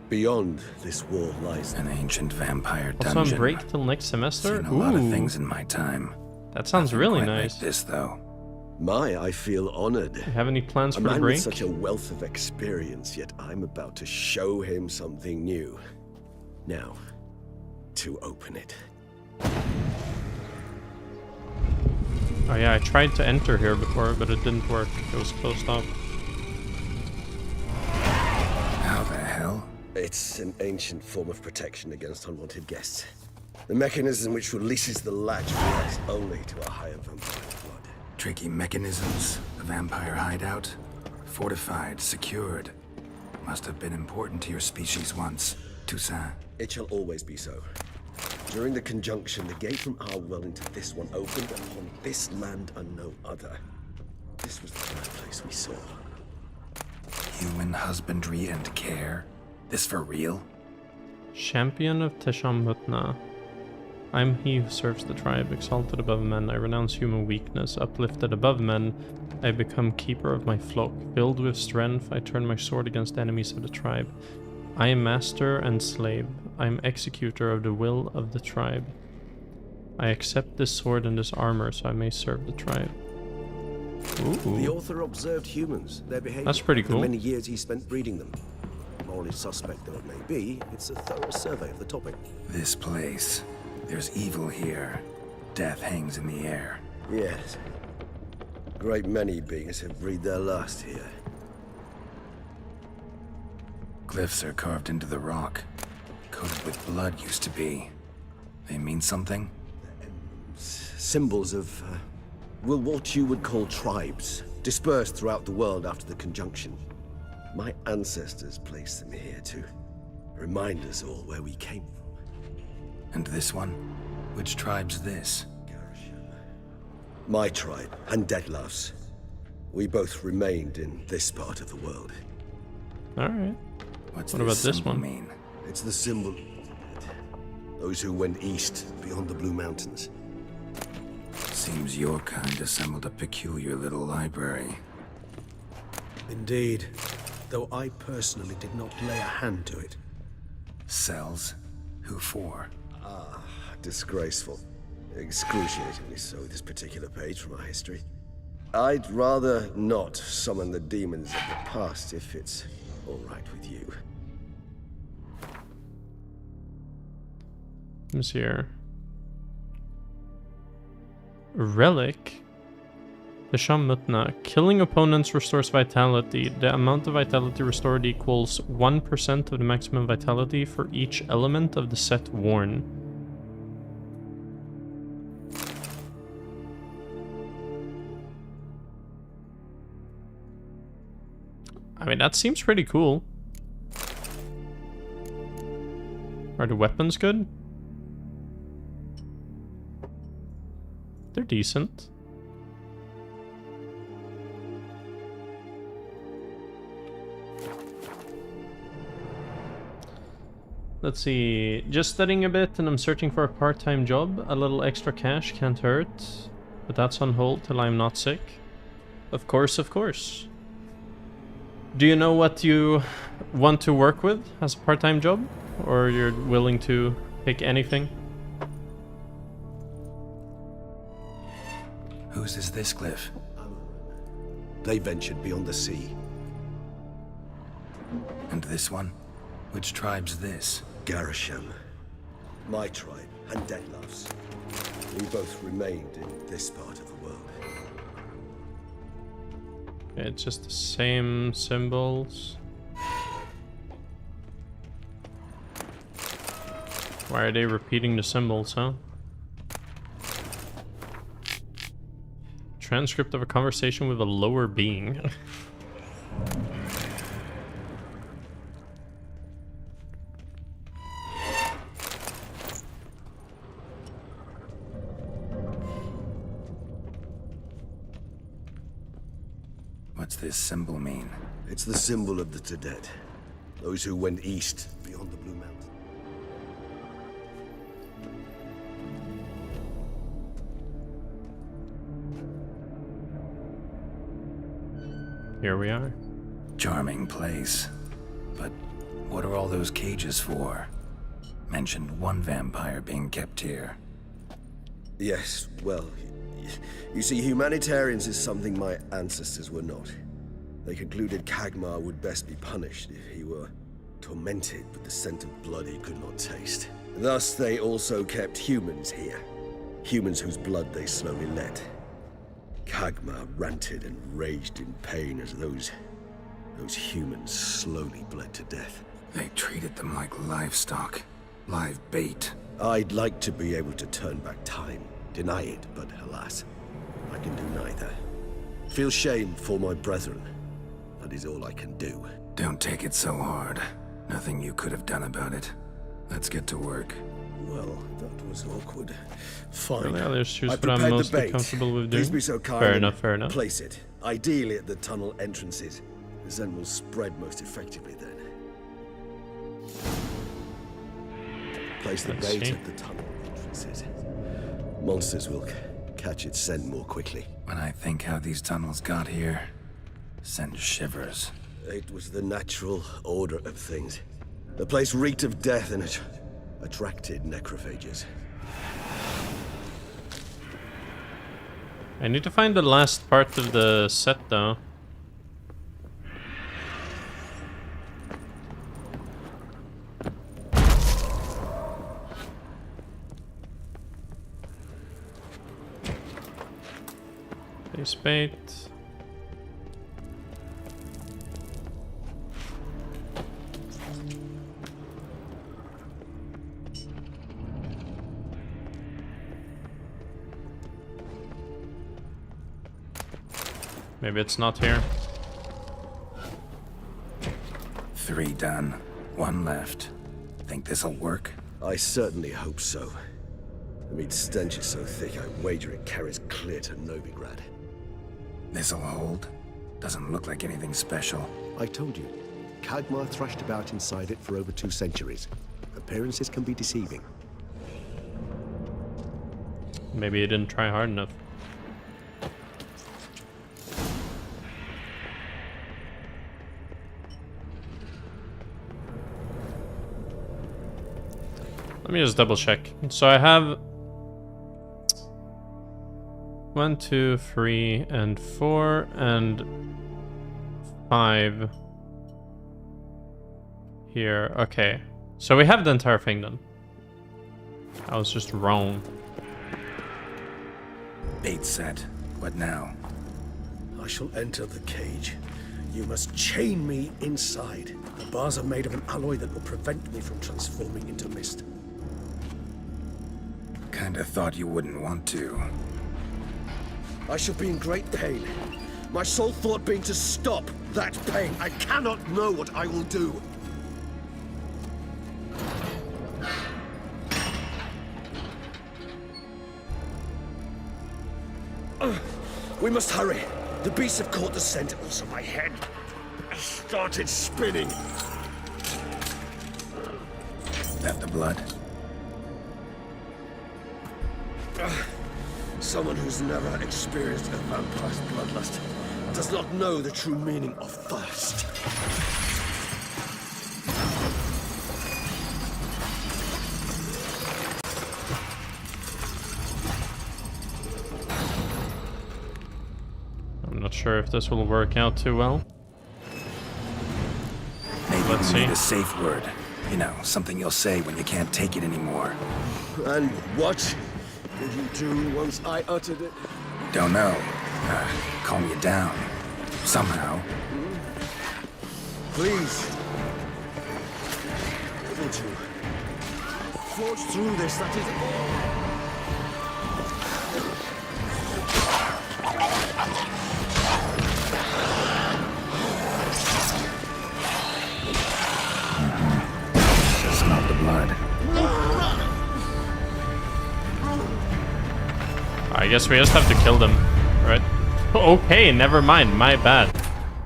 Beyond this wall lies An ancient vampire Also on dungeon. break till next semester? Seen a lot of Ooh, things in my time. that sounds Nothing really quite like nice. this though. I feel honored. You have any plans A for the man break? with such a wealth of experience, yet I'm about to show him something new. Now, to open it. Oh yeah, I tried to enter here before, but it didn't work. It was closed off. How the hell? It's an ancient form of protection against unwanted guests. The mechanism which releases the latch reacts only to a higher vampire blood. Tricky mechanisms, a vampire hideout. Fortified, secured. Must have been important to your species once, Toussaint. It shall always be so. During the conjunction, the gate from our well into this one opened upon this land and no other. This was the first place we saw. Human husbandry and care? This for real? Champion of Toussaint. I'm he who serves the tribe, exalted above men. I renounce human weakness, uplifted above men. I become keeper of my flock. Filled with strength, I turn my sword against enemies of the tribe. I am master and slave. I am executor of the will of the tribe. I accept this sword and this armor so I may serve the tribe. Ooh. The author observed humans, their behavior. That's pretty cool. For many years he spent breeding them. Morally suspect though it may be, it's a thorough survey of the topic. This place. There's evil here. Death hangs in the air. Yes. Great many beings have breathed their last here. Glyphs are carved into the rock. Coated with blood used to be. They mean something? Symbols of, well, what you would call tribes, dispersed throughout the world after the conjunction. My ancestors placed them here to remind us all where we came from. And this one? Which tribe's this? My tribe, and Deadloves. We both remained in this part of the world. Alright. What's What about this symbol one? mean? It's the symbol of the dead. Those who went east, beyond the Blue Mountains. Seems your kind assembled a peculiar little library. Indeed, though I personally did not lay a hand to it. Cells? Who for? Disgraceful. Excruciatingly so, this particular page from our history. I'd rather not summon the demons of the past if it's all right with you. What's here? Relic. Toussaint. Killing opponents restores vitality. The amount of vitality restored equals 1% of the maximum vitality for each element of the set worn. I mean, that seems pretty cool. Are the weapons good? They're decent. Let's see. Just studying a bit and I'm searching for a part-time job. A little extra cash can't hurt. But that's on hold till I'm not sick. Of course, of course. Do you know what you want to work with as a part-time job? Or you're willing to pick anything? Whose is this glyph? They ventured beyond the sea. And this one? Which tribe's this? Garisham. My tribe, and Deadloves. We both remained in this part of the world. It's just the same symbols. Why are they repeating the symbols, huh? Transcript of a conversation with a lower being. What's this symbol mean? It's the symbol of the Toussaint. Those who went east, beyond the Blue Mountains. Here we are. Charming place. But what are all those cages for? Mentioned one vampire being kept here. Yes, well, You see, humanitarians is something my ancestors were not. They concluded Kagmar would best be punished if he were tormented with the scent of blood he could not taste. Thus, they also kept humans here. Humans whose blood they slowly let. Kagmar ranted and raged in pain as those humans slowly bled to death. They treated them like livestock. Live bait. I'd like to be able to turn back time, deny it, but alas, I can do neither. Feel shame for my brethren. That is all I can do. Don't take it so hard. Nothing you could have done about it. Let's get to work. Well, that was awkward. Fine. Really, I'll choose I what I'm prepared the mostly bait. comfortable with doing. Please be so kind. Fair and enough, fair enough. Place it, ideally at the tunnel entrances. The scent will spread most effectively then. Place the Let's bait see. at the tunnel entrances. Monsters will catch its scent more quickly. When I think how these tunnels got here, send shivers. It was the natural order of things. The place reeked of death and it attracted necrophages. I need to find the last part of the set though. Place bait. Maybe it's not here. 3 done. 1 left. Think this'll work? I certainly hope so. The meat stench is so thick, I wager it carries clear to Novigrad. This'll hold? Doesn't look like anything special. I told you, Kagmar thrashed about inside it for over 2 centuries. Appearances can be deceiving. Maybe he didn't try hard enough. Let me just double check. So I have 1, 2, 3, and 4, and 5 here. Okay. So we have the entire thing then. I was just wrong. Bait set. What now? I shall enter the cage. You must chain me inside. The bars are made of an alloy that will prevent me from transforming into mist. Kinda thought you wouldn't want to. I shall be in great pain. My sole thought being to stop that pain. I cannot know what I will do. We must hurry. The beasts have caught the scent. Also, my head started spinning. That the blood? Someone who's never experienced a vampire's bloodlust does not know the true meaning of thirst. I'm not sure if this will work out too well. Maybe Let's we see. need a safe word. You know, something you'll say when you can't take it anymore. And what did you do once I uttered it? Don't know. Calm you down. Somehow. Please. Able to forge through this, that is all. That's not the blood. I guess we just have to kill them, right? Okay, never mind. My bad.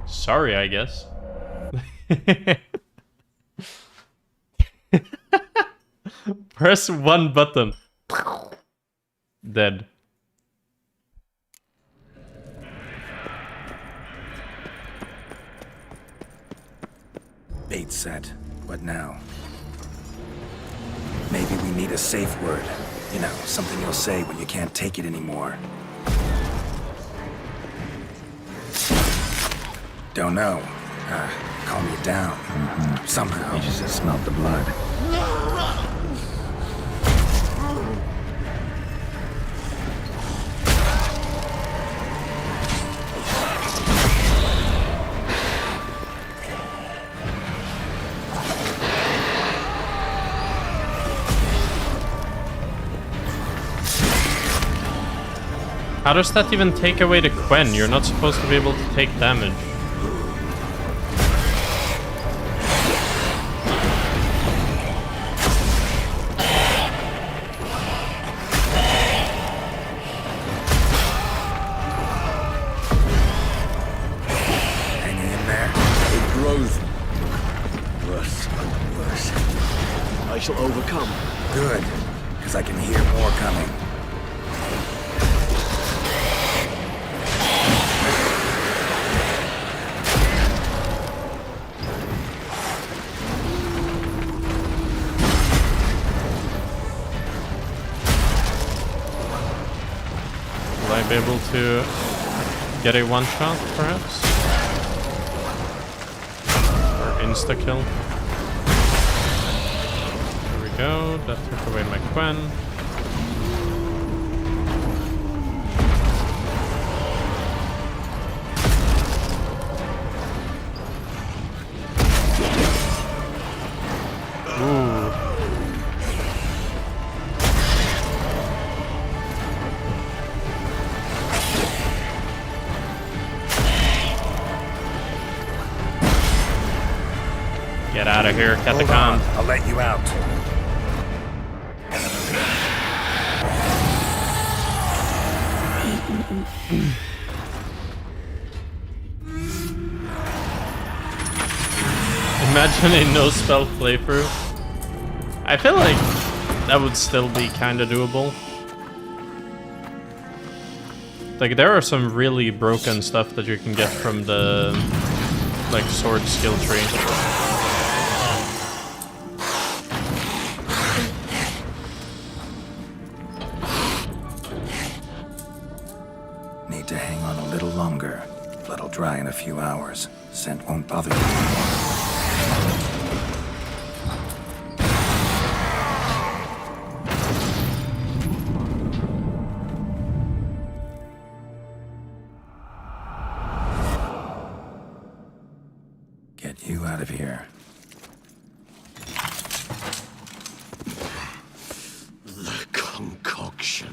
Sorry, I guess. Press 1 button. Dead. Bait set. What now? Maybe we need a safe word. You know, something you'll say when you can't take it anymore. Don't know. Calm you down. Somehow. You just smelled the blood. How does that even take away the Quen? You're not supposed to be able to take damage. Hanging in there. It grows worse and worse. I shall overcome. Good, because I can hear more coming. Will I be able to get a one-shot, perhaps? Or insta-kill? There we go, that took away my Quen. Ooh. Get out of here, Hold on, Catacomb. I'll let you out. Imagine a no spell playthrough. I feel like that would still be kind of doable. Like, there are some really broken stuff that you can get from the, like, sword skill tree. Need to hang on a little longer. Blood'll dry in a few hours. Scent won't bother you anymore. Get you out of here. The concoction.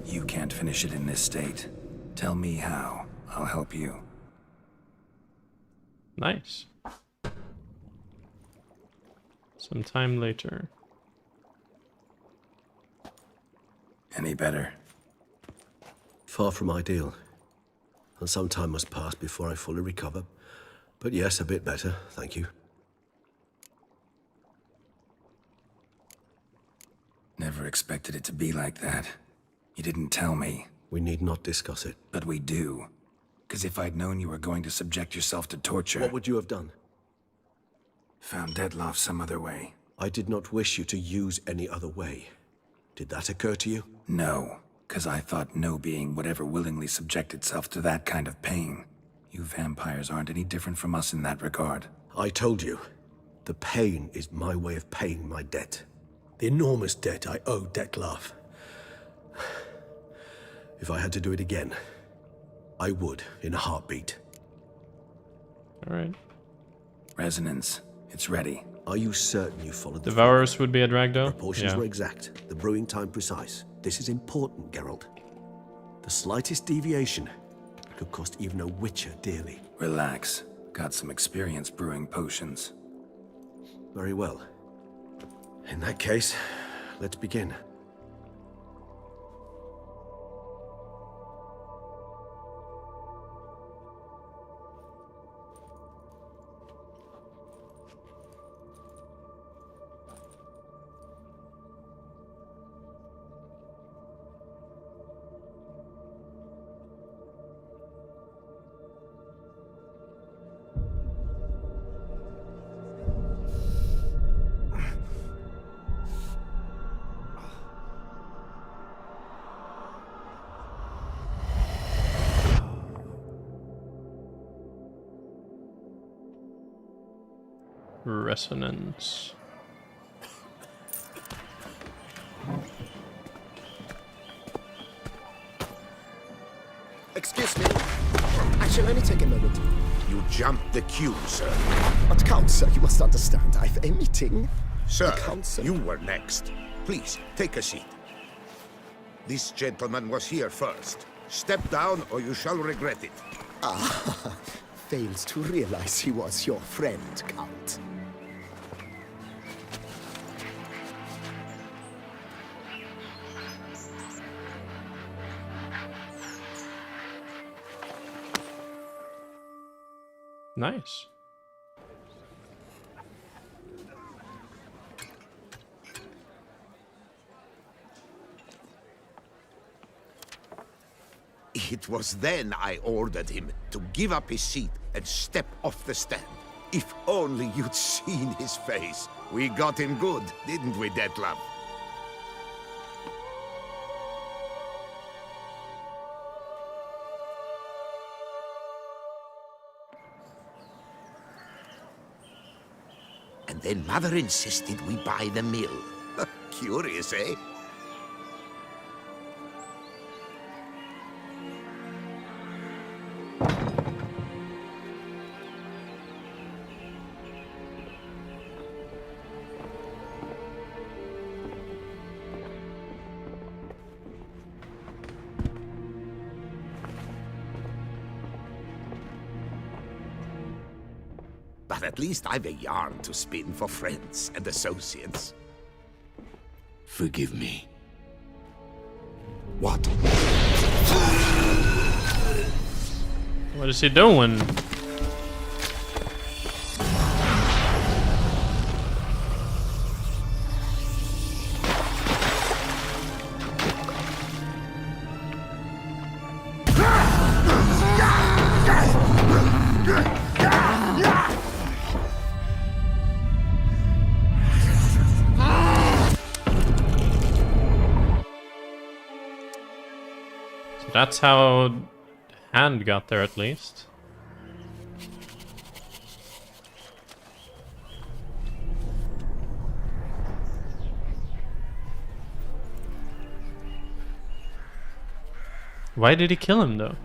You can't finish it in this state. Tell me how. I'll help you. Nice. Some time later. Any better? Far from ideal. And some time must pass before I fully recover. But yes, a bit better, thank you. Never expected it to be like that. You didn't tell me. We need not discuss it. But we do. Because if I'd known you were going to subject yourself to torture... What would you have done? Found Deadloff some other way. I did not wish you to use any other way. Did that occur to you? No, because I thought no being would ever willingly subject itself to that kind of pain. You vampires aren't any different from us in that regard. I told you, the pain is my way of paying my debt. The enormous debt I owe Dettlaff. If I had to do it again, I would, in a heartbeat. Alright. Resonance. It's ready. Are you certain you followed the Devourers would be a drag though? proportions Yeah. were exact, the brewing time precise. This is important, Geralt. The slightest deviation could cost even a witcher dearly. Relax. Got some experience brewing potions. Very well. In that case, let's begin. Resonance. Excuse me. I shall only take a moment. You jumped the queue, sir. But Count, sir, you must understand. I've a meeting. Sir, Count, sir. you were next. Please, take a seat. This gentleman was here first. Step down or you shall regret it. Ah, fails to realize he was your friend, Count. Nice. It was then I ordered him to give up his seat and step off the stand. If only you'd seen his face. We got him good, didn't we, Detlef? And then Mother insisted we buy the mill. Curious, eh? But at least I've a yarn to spin for friends and associates. Forgive me. What? What is he doing? That's how Hand got there, at least. Why did he kill him, though?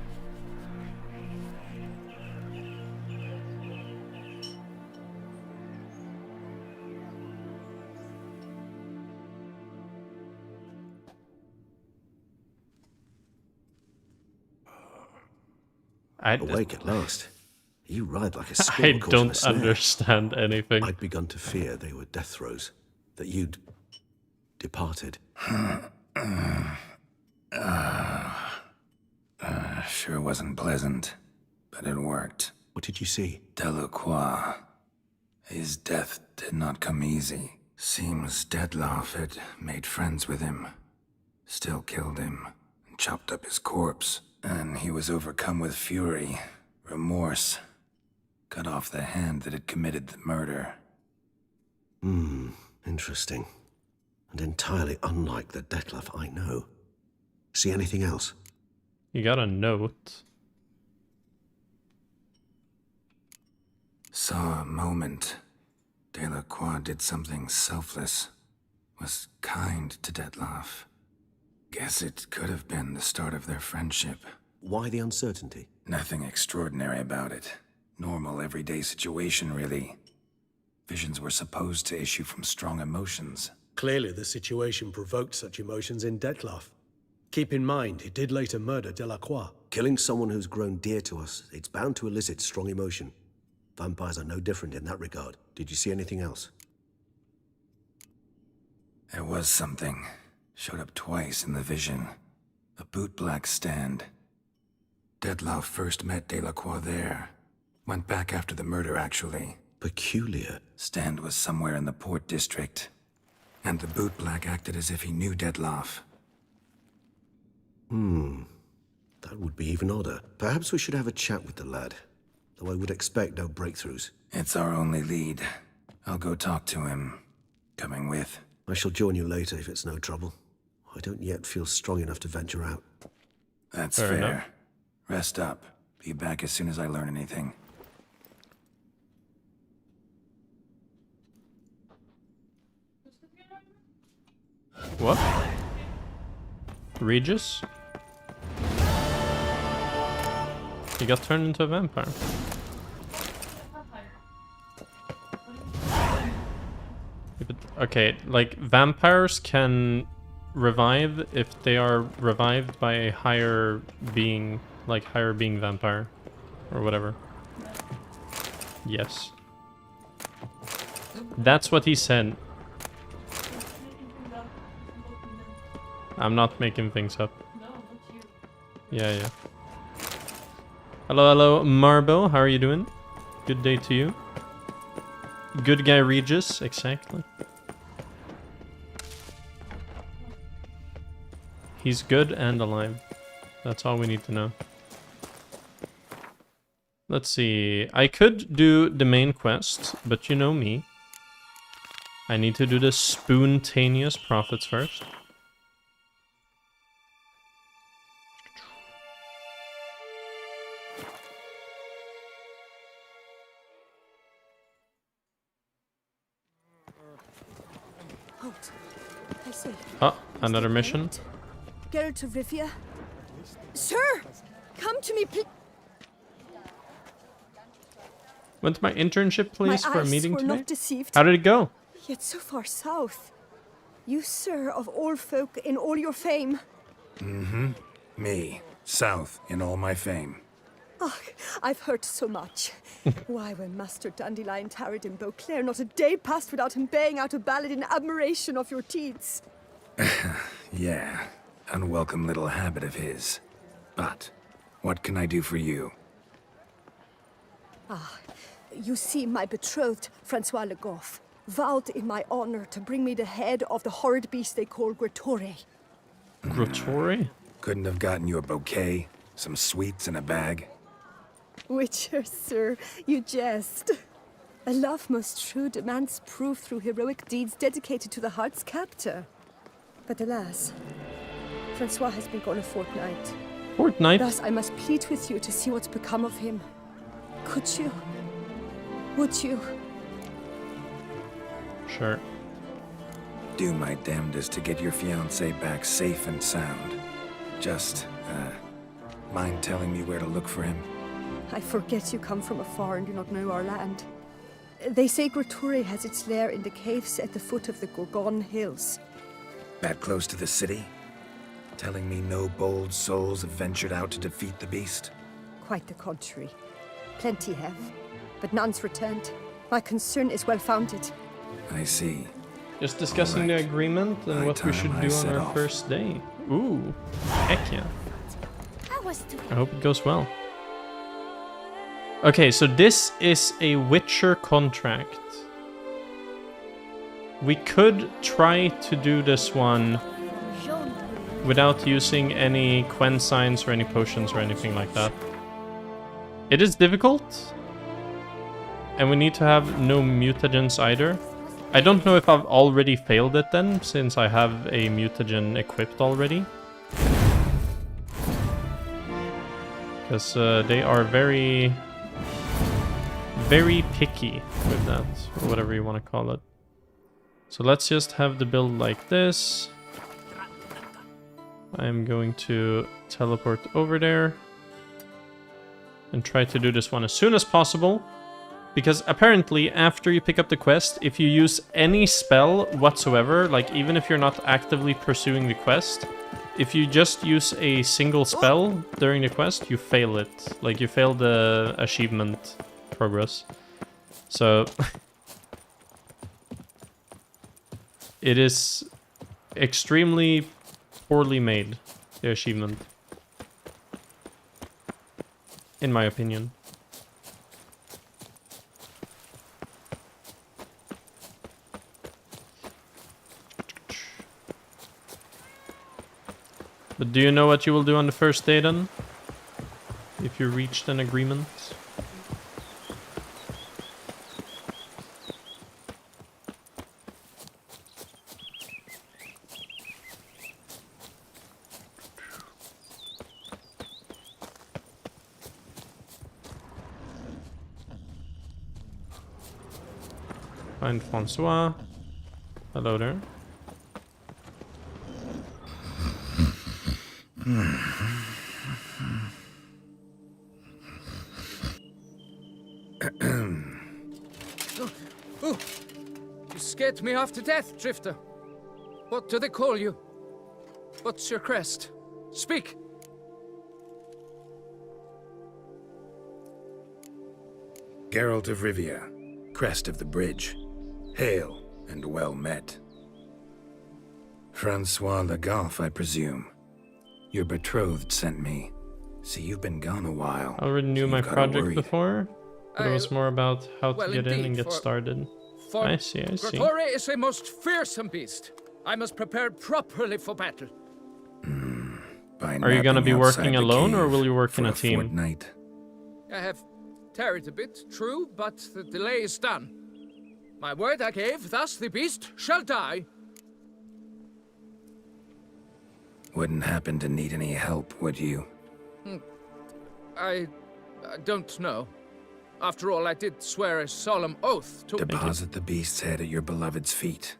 Awake at last. You ride like a I squirrel caught in a don't snare. understand anything. I'd begun to fear they were death throes, that you'd departed. Sure wasn't pleasant, but it worked. What did you see? Delacroix. His death did not come easy. Seems Detlef had made friends with him. Still killed him, and chopped up his corpse. And he was overcome with fury, remorse. Cut off the hand that had committed the murder. Interesting. And entirely unlike the Detlef I know. See anything else? You got a note. Saw a moment. Delacroix did something selfless. Was kind to Detlef. Guess it could have been the start of their friendship. Why the uncertainty? Nothing extraordinary about it. Normal, everyday situation, really. Visions were supposed to issue from strong emotions. Clearly the situation provoked such emotions in Detlef. Keep in mind, he did later murder Delacroix. Killing someone who's grown dear to us, it's bound to elicit strong emotion. Vampires are no different in that regard. Did you see anything else? There was something. Showed up twice in the vision. A bootblack stand. Detlef first met Delacroix there. Went back after the murder, actually. Peculiar. Stand was somewhere in the Port District. And the bootblack acted as if he knew Detlef. That would be even odder. Perhaps we should have a chat with the lad. Though I would expect no breakthroughs. It's our only lead. I'll go talk to him. Coming with. I shall join you later if it's no trouble. I don't yet feel strong enough to venture out. That's Fair fair. enough. Rest up. Be back as soon as I learn anything. What? Regis? He got turned into a vampire. Okay, like vampires can revive if they are revived by a higher being, like higher being vampire or whatever. Yes. That's what he said. I'm not making things up. Yeah, yeah. Hello, hello, Marbo. How are you doing? Good day to you. Good guy Regis, exactly. He's good and alive. That's all we need to know. Let's see. I could do the main quest, but you know me. I need to do the spontaneous profits first. Halt. I say. Oh, another mission. Geralt of Rivia. Sir! Come to me, please. Went to my internship place for a meeting were today? not deceived. How did it go? Yet so far south. You, sir, of all folk in all your fame. Mm-hmm. Me. South in all my fame. Oh, I've heard so much. Why, when Master Dandelion tarried in Beauclair, not a day passed without him baying out a ballad in admiration of your deeds. Yeah, unwelcome little habit of his. But, what can I do for you? Ah, you see, my betrothed, Francois Le Goff, vowed in my honor to bring me the head of the horrid beast they call Gretore. Gretore? Couldn't have gotten you a bouquet, some sweets in a bag? Witcher, sir, you jest. A love most true demands proof through heroic deeds dedicated to the heart's captor. But alas, Francois has been gone a fortnight. Fortnight? Thus I must plead with you to see what's become of him. Could you? Would you? Sure. Do my damnedest to get your fiancé back safe and sound. Just, mind telling me where to look for him? I forget you come from afar and do not know our land. They say Gretore has its lair in the caves at the foot of the Gorgon Hills. That close to the city? Telling me no bold souls have ventured out to defeat the beast? Quite the contrary. Plenty have, but none's returned. My concern is well founded. I see. Just discussing the agreement and what we should do on our first day. Ooh, heck yeah. I hope it goes well. Okay, so this is a Witcher contract. We could try to do this one without using any Quen signs or any potions or anything like that. It is difficult, and we need to have no mutagens either. I don't know if I've already failed it then, since I have a mutagen equipped already. Because they are very picky with that, or whatever you want to call it. So let's just have the build like this. I'm going to teleport over there and try to do this one as soon as possible. Because apparently, after you pick up the quest, if you use any spell whatsoever, like even if you're not actively pursuing the quest, if you just use a single spell during the quest, you fail it. Like, you fail the achievement progress. So, it is extremely poorly made, the achievement. In my opinion. But do you know what you will do on the first day then? If you reached an agreement? Find Francois. Hello there. Oh, you scared me half to death, Drifter. What do they call you? What's your crest? Speak! Geralt of Rivia, crest of the bridge. Hail and well met. Francois Legoff, I presume. Your betrothed sent me. See, you've been gone a while. I already knew so my you've gotta project worry. before, but it was more about how to well, get in and indeed, get started. For I see. Grotore is a most fearsome beast. I must prepare properly for battle. Are you gonna be working alone, or will you work in a team? Fortnight. I have tarried a bit, true, but the delay is done. My word I gave, thus the beast shall die. Wouldn't happen to need any help, would you? I don't know. After all, I did swear a solemn oath to... Deposit the beast's head at your beloved's feet.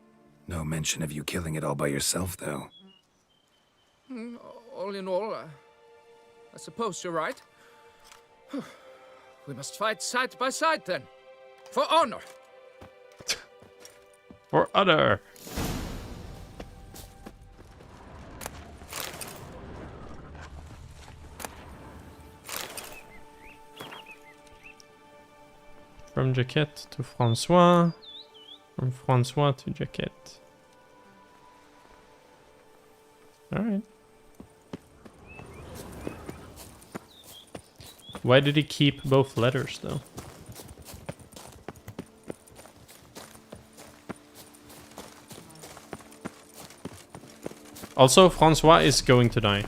No mention of you killing it all by yourself, though. All in all, I suppose you're right. We must fight side by side, then. For honor! For honor! From Jaquette to Francois. From Francois to Jaquette. Alright. Why did he keep both letters, though? Also, Francois is going to die.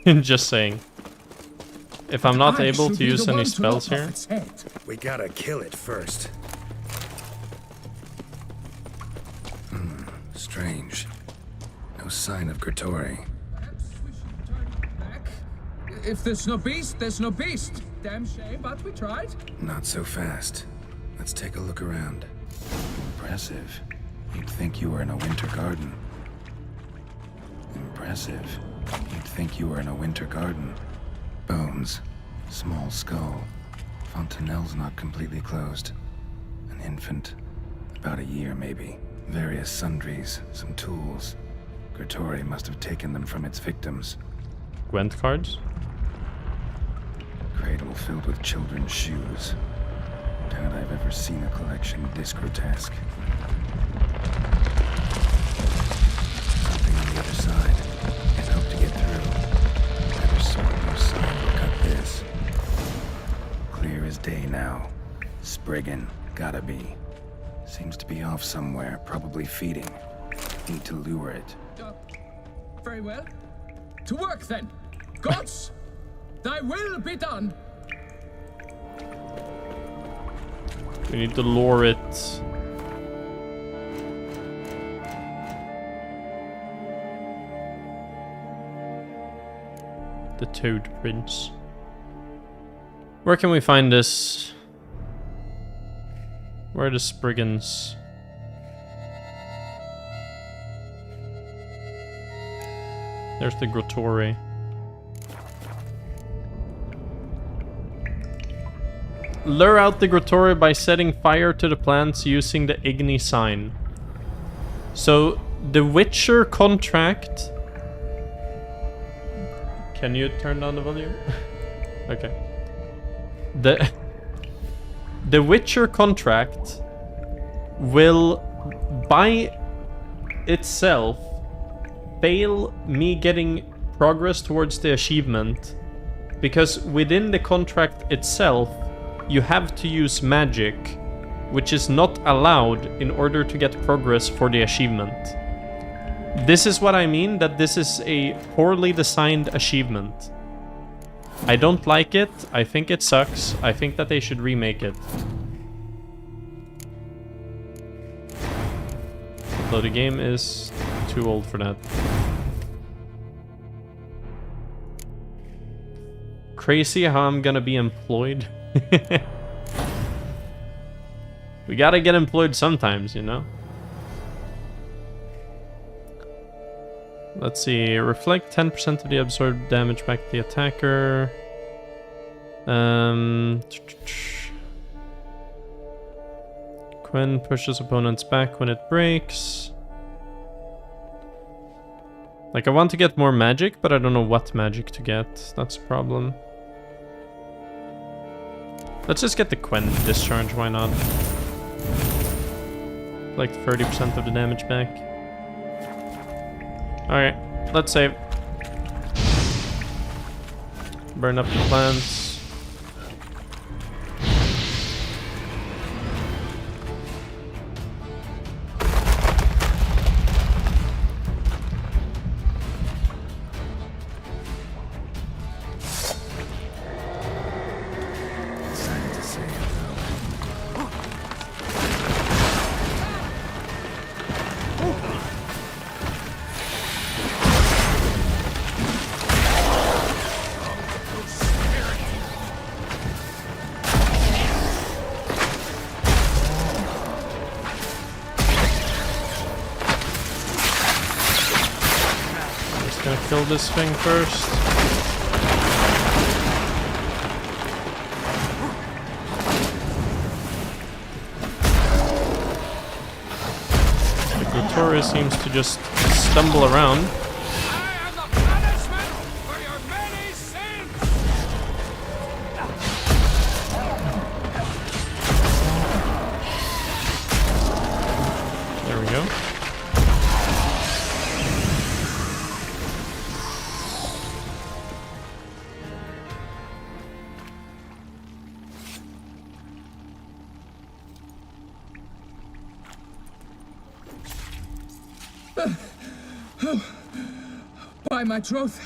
Just saying. If I'm not able to use any spells here... We gotta kill it first. Strange. No sign of Grotore. Perhaps we should turn back. If there's no beast, there's no beast. Damn shame, but we tried. Not so fast. Let's take a look around. Impressive. You'd think you were in a winter garden. Impressive. You'd think you were in a winter garden. Bones. Small skull. Fontanelle's not completely closed. An infant. About a year, maybe. Various sundries. Some tools. Grotore must have taken them from its victims. Gwent cards? Cradle filled with children's shoes. Doubt I've ever seen a collection this grotesque. Something on the other side. Let's hope to get through. Better sort no sign will cut this. Clear as day now. Spriggan, gotta be. Seems to be off somewhere, probably feeding. Need to lure it. Very well. To work, then. Gods, thy will be done. We need to lure it. The Toad Prince. Where can we find this? Where are the Spriggans? There's the Grotore. Lure out the Grotore by setting fire to the plants using the Igni sign. So, the Witcher contract... Can you turn down the volume? Okay. The Witcher contract will, by itself, fail me getting progress towards the achievement, because within the contract itself, you have to use magic, which is not allowed in order to get progress for the achievement. This is what I mean, that this is a poorly designed achievement. I don't like it, I think it sucks, I think that they should remake it. Though the game is too old for that. Crazy how I'm gonna be employed. We gotta get employed sometimes, you know? Let's see. Reflect 10% of the absorbed damage back to the attacker. Quen pushes opponents back when it breaks. Like, I want to get more magic, but I don't know what magic to get. That's a problem. Let's just get the Quen discharge, why not? Like 30% of the damage back. Alright, let's save. Burn up the plants. Kill this thing first. The Glitoria seems to just stumble around. There we go. By my troth,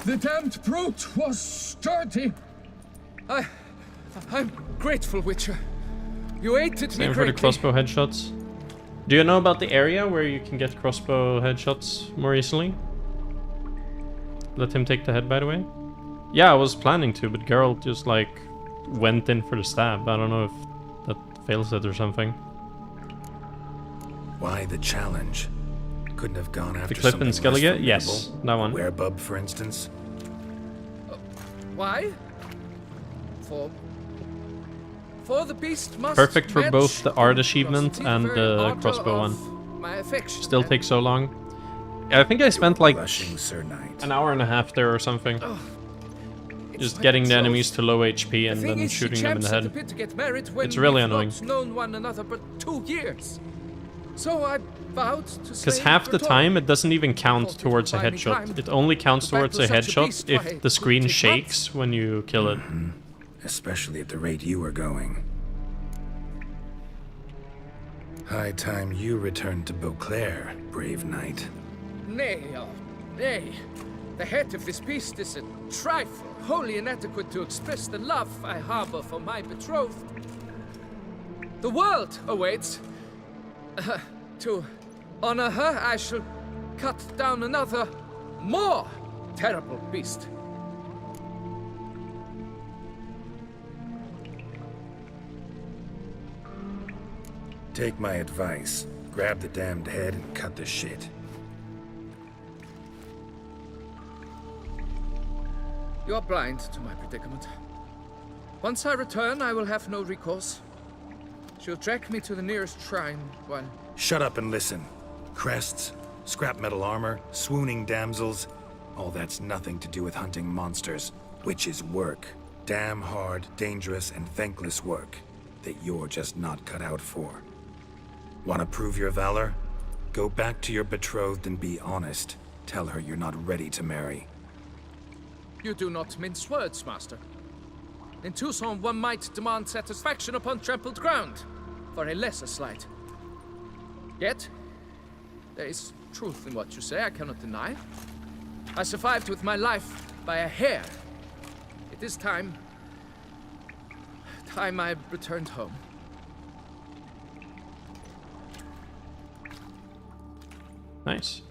the damned brute was sturdy. I'm grateful, Witcher. You aided me Same for greatly. the crossbow headshots. Do you know about the area where you can get crossbow headshots more easily? Let him take the head, by the way. Yeah, I was planning to, but Geralt just like went in for the stab. I don't know if that fails it or something. Why the challenge? Couldn't have gone after The clip something in less Skellige? Yes, formidable? that one. Werebub, for instance. Why? For the beast must Perfect for match both the art achievement the and very the ardor crossbow of one. My affection. Still takes so long. I think I spent like Blushing Sir Knight. an hour and a half there or something. It's Just my getting the betrothed. enemies to low HP The and thing then is, she shooting them in the champs at head. pit to get married when It's really we've annoying. not known one another but 2 years. So I vowed to Because slay half the Berthold. time it doesn't even count Thought it towards a would buy me time headshot. It only counts to towards a battle such a headshot beast. if Why, the it screen could take shakes when you kill it. Especially at the rate you were going. High time you returned to Beauclair, brave knight. Nay, oh, nay. The head of this beast is a trifle, wholly inadequate to express the love I harbor for my betrothed. The world awaits. To honor her, I shall cut down another, more terrible beast. Take my advice. Grab the damned head and cut the shit. You're blind to my predicament. Once I return, I will have no recourse. She'll track me to the nearest shrine while... Shut up and listen. Crests, scrap metal armor, swooning damsels. All that's nothing to do with hunting monsters, which is work. Damn hard, dangerous, and thankless work that you're just not cut out for. Want to prove your valor? Go back to your betrothed and be honest. Tell her you're not ready to marry. You do not mince words, master. In Toussaint, one might demand satisfaction upon trampled ground for a lesser slight. Yet, there is truth in what you say, I cannot deny. I survived with my life by a hair. It is time I returned home. Nice.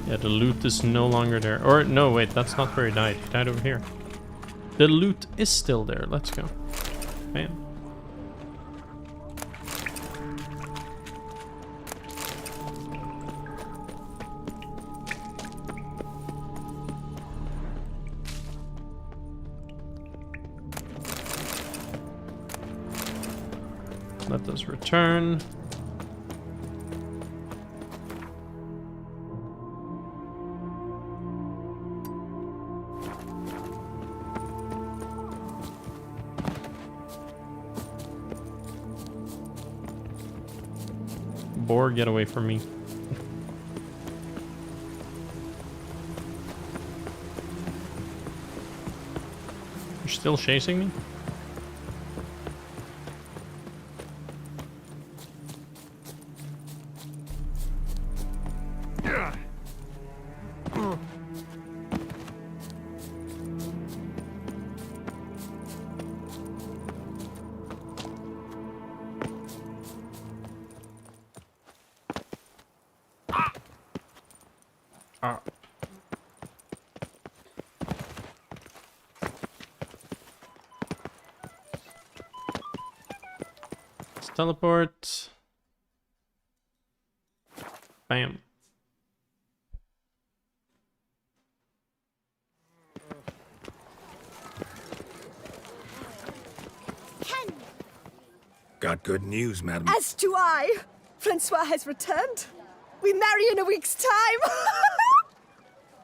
Yeah, the loot is no longer there. Or, no, wait, that's not where he died. He died over here. The loot is still there. Let's go. Bam. Let us return. Boar, get away from me. You're still chasing me? Teleport. Bam. Got good news, madam. As do I. Francois has returned. We marry in a week's time.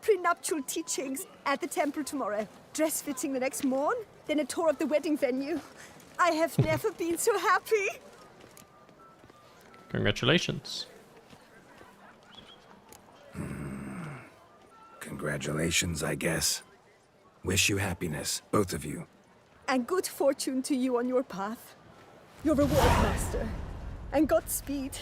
Prenuptial teachings at the temple tomorrow. Dress fitting the next morn. Then a tour of the wedding venue. I have never been so happy. Congratulations. Congratulations, I guess. Wish you happiness, both of you. And good fortune to you on your path. Your reward, master. And Godspeed.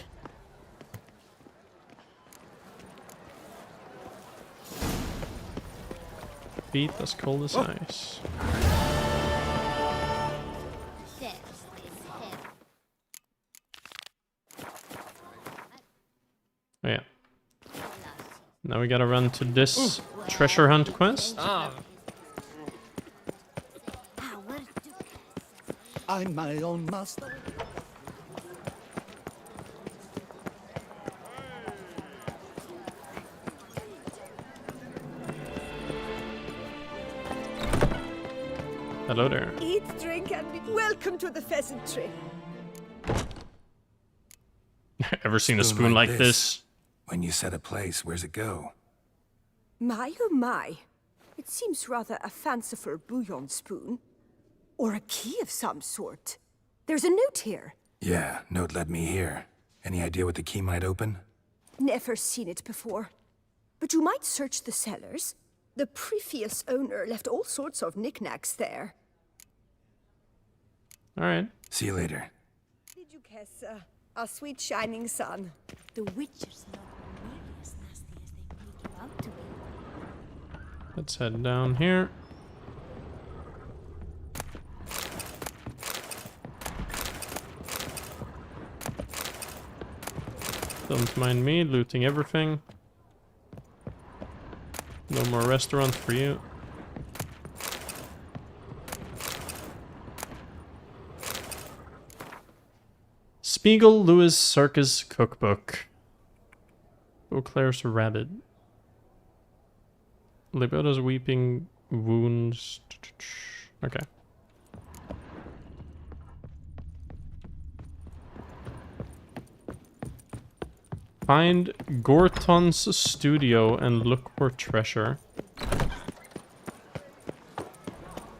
Feet as cold as ice. Oh yeah. Now we gotta run to this treasure hunt quest. I'm my own master. Hello there. Eat, drink, and be welcome to the pheasantry. Ever seen a spoon like this? When you set a place, where's it go? My oh my. It seems rather a fanciful bouillon spoon. Or a key of some sort. There's a note here. Yeah, note led me here. Any idea what the key might open? Never seen it before. But you might search the cellars. The previous owner left all sorts of knickknacks there. Alright. See you later. Did you guess, our sweet shining sun? The Witcher's not nearly as nasty as they make you out to be. Let's head down here. Don't mind me looting everything. No more restaurant for you. Spiegel Lewis Circus Cookbook. Beauclair's Rabbit. Liboda's Weeping Wounds. Okay. Find Gorton's studio and look for treasure.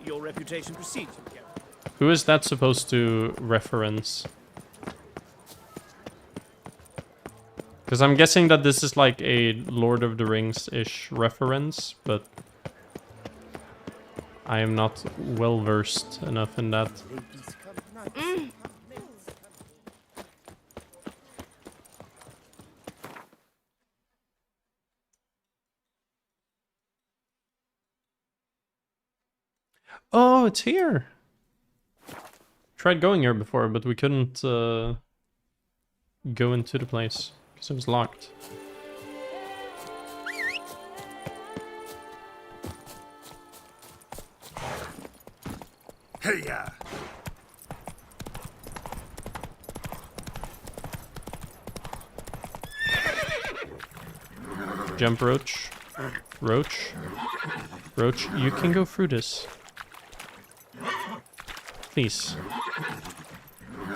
Your reputation precedes you, Garrett. Who is that supposed to reference? Because I'm guessing that this is like a Lord of the Rings-ish reference, but I am not well versed enough in that. Oh, it's here. Tried going here before, but we couldn't go into the place because it was locked. Hey-ya! Jump, Roach. Roach. Roach, you can go through this. Please.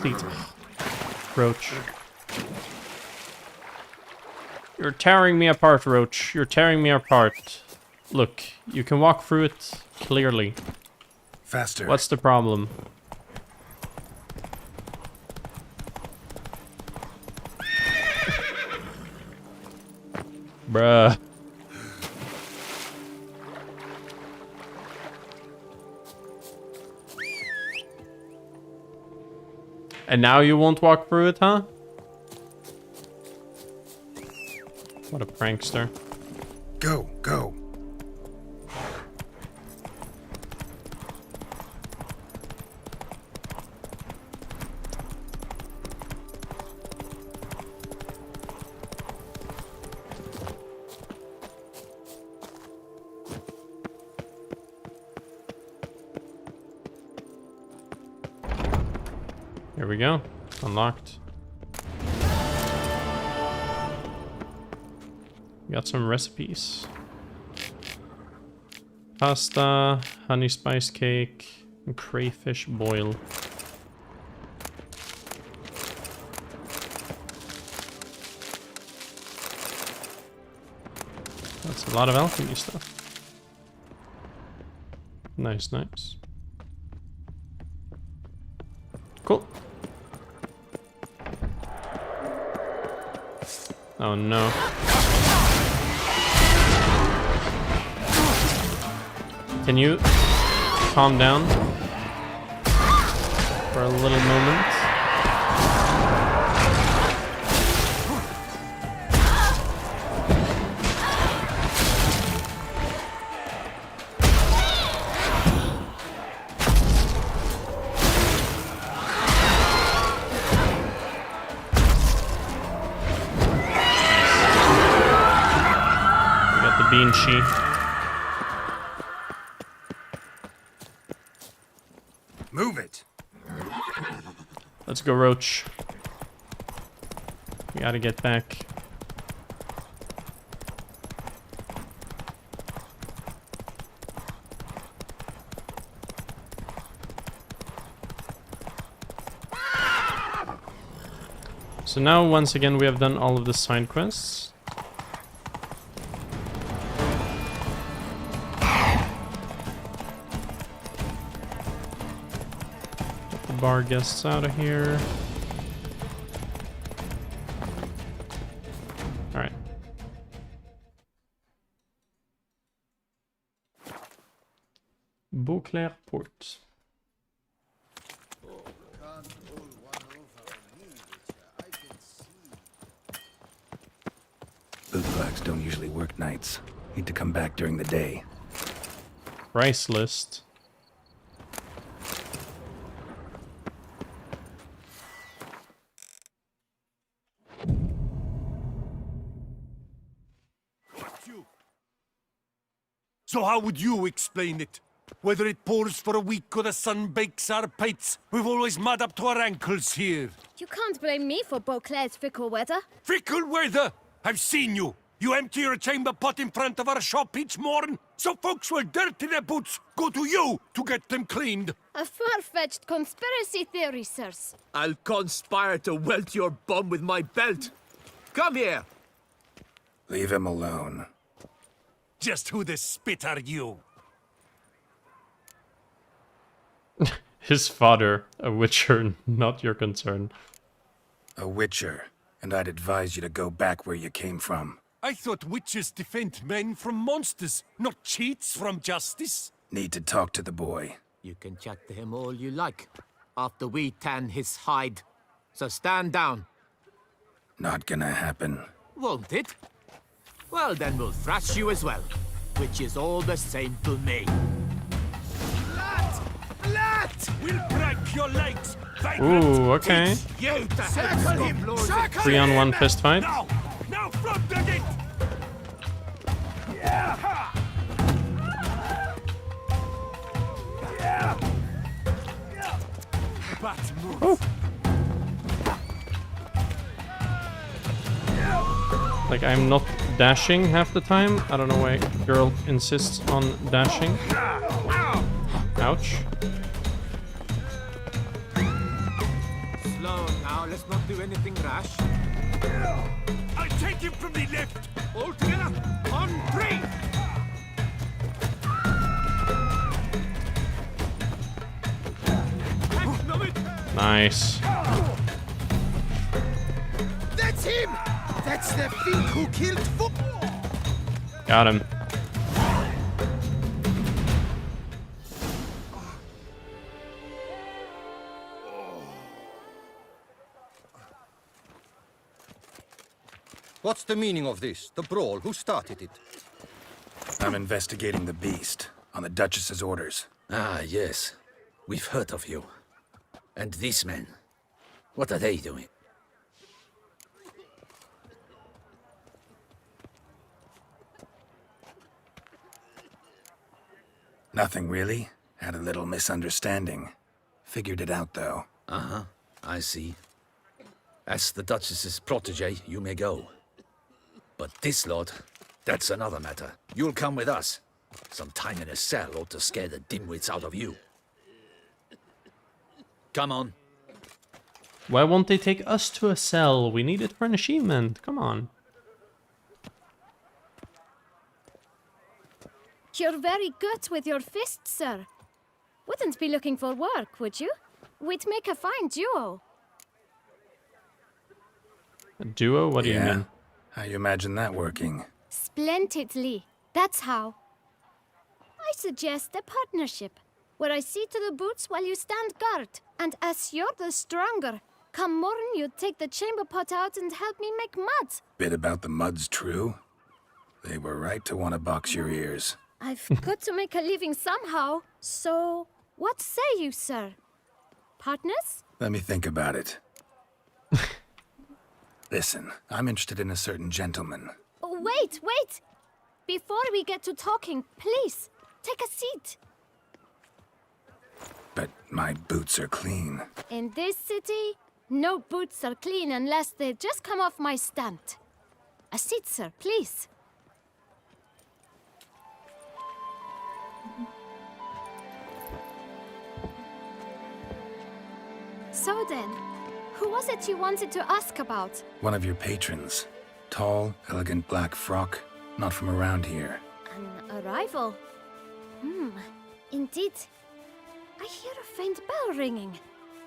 Please. Roach. You're tearing me apart, Roach. You're tearing me apart. Look, you can walk through it clearly. Faster. What's the problem? Bruh. And now you won't walk through it, huh? What a prankster. Go, go. Here we go. Unlocked. Got some recipes. Pasta, honey spice cake, and crayfish boil. That's a lot of alchemy stuff. Nice, nice. Cool. Oh no. Can you calm down for a little moment? We got the bean sheath. Move it. Let's go, Roach. We gotta get back. So now, once again, we have done all of the side quests. Bar guests out of here. All right. Beauclair Port. Bootblacks don't usually work nights. Need to come back during the day. Price list. So how would you explain it? Whether it pours for a week or the sun bakes our pates, we've always mud up to our ankles here. You can't blame me for Beauclair's fickle weather. Fickle weather! I've seen you. You empty your chamber pot in front of our shop each morn, so folks will dirty their boots, go to you to get them cleaned. A far-fetched conspiracy theory, sirs. I'll conspire to welt your bum with my belt. Come here. Leave him alone. Just who the spit are you? His father, a witcher, not your concern. A witcher, and I'd advise you to go back where you came from. I thought witches defend men from monsters, not cheats from justice. Need to talk to the boy. You can chat to him all you like, after we tan his hide. So stand down. Not gonna happen. Won't it? Well, then we'll thrash you as well, which is all the same to me. Blood! We'll break your legs! Ooh, okay. You to circle him! 3-on-1 fist fight. Now! Now from the gate! Yeah! Yeah! But move. Oh. Like, I'm not dashing half the time. I don't know why girl insists on dashing. Ouch. Slow now, Now let's not do anything rash. I'll take him from the left. All together, on 3! Nice. That's him! That's the thief who killed Fu. Got him. What's the meaning of this? The brawl? Who started it? I'm investigating the beast, on the Duchess's orders. Ah, yes. We've heard of you. And these men, what are they doing? Nothing really. Had a little misunderstanding. Figured it out, though. Uh-huh, I see. As the Duchess's protege, you may go. But this lot, that's another matter. You'll come with us. Some time in a cell ought to scare the dimwits out of you. Come on. Why won't they take us to a cell? We need it for an achievement. Come on. You're very good with your fists, sir. Wouldn't be looking for work, would you? We'd make a fine duo. A duo? What do you mean? How you imagine that working? Splendidly. That's how. I suggest a partnership, where I see to the boots while you stand guard. And as you're the stronger, come morn you take the chamber pot out and help me make mud. Bit about the mud's true? They were right to want to box your ears. I've got to make a living somehow. So, what say you, sir? Partners? Let me think about it. Listen, I'm interested in a certain gentleman. Oh, wait! Before we get to talking, please, take a seat. But my boots are clean. In this city, no boots are clean unless they just come off my stand. A seat, sir, please. So then, who was it you wanted to ask about? One of your patrons. Tall, elegant black frock. Not from around here. An arrival? Indeed. I hear a faint bell ringing.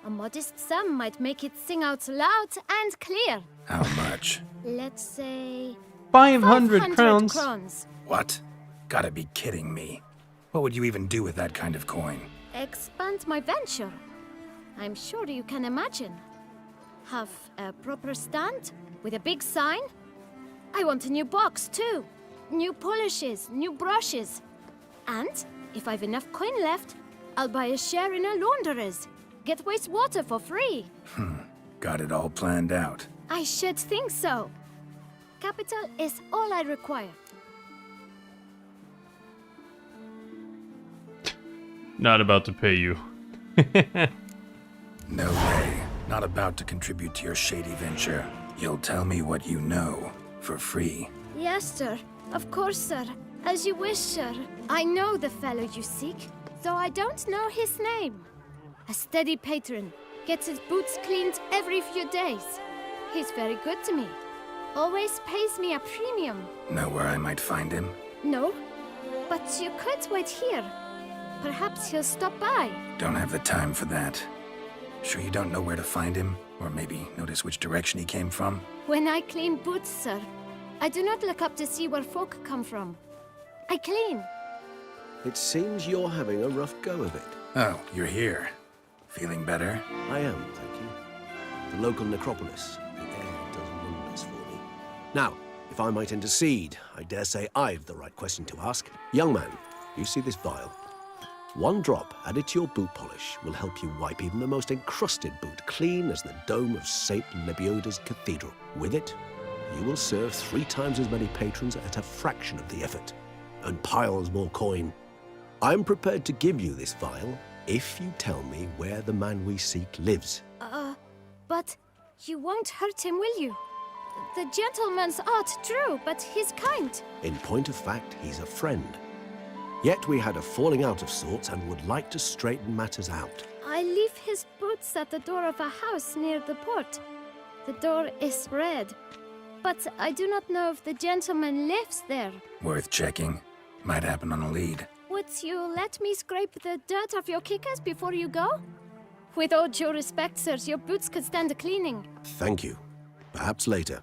A modest sum might make it sing out loud and clear. How much? Let's say... 500 crowns. crowns. What? Gotta be kidding me. What would you even do with that kind of coin? Expand my venture. I'm sure you can imagine. Have a proper stand with a big sign. I want a new box too. New polishes, new brushes. And if I've enough coin left, I'll buy a share in a launderer's. Get wastewater for free. Got it all planned out. I should think so. Capital is all I require. Not about to pay you. No way. Not about to contribute to your shady venture. You'll tell me what you know, for free. Yes, sir. Of course, sir. As you wish, sir. I know the fellow you seek, though I don't know his name. A steady patron. Gets his boots cleaned every few days. He's very good to me. Always pays me a premium. Know where I might find him? No, but you could wait here. Perhaps he'll stop by. Don't have the time for that. Sure you don't know where to find him? Or maybe notice which direction he came from? When I clean boots, sir, I do not look up to see where folk come from. I clean. It seems you're having a rough go of it. Oh, you're here. Feeling better? I am, thank you. The local necropolis. The air does wonders for me. Now, if I might intercede, I dare say I've the right question to ask. Young man, you see this vial? One drop added to your boot polish will help you wipe even the most encrusted boot clean as the dome of St. Lebioda's cathedral. With it, you will serve 3 times as many patrons at a fraction of the effort, and piles more coin. I'm prepared to give you this vial if you tell me where the man we seek lives. But you won't hurt him, will you? The gentleman's art, true, but he's kind. In point of fact, he's a friend. Yet we had a falling out of sorts and would like to straighten matters out. I leave his boots at the door of a house near the port. The door is red, but I do not know if the gentleman lives there. Worth checking. Might happen on a lead. Would you let me scrape the dirt off your kickers before you go? With all due respect, sirs, your boots could stand a cleaning. Thank you. Perhaps later.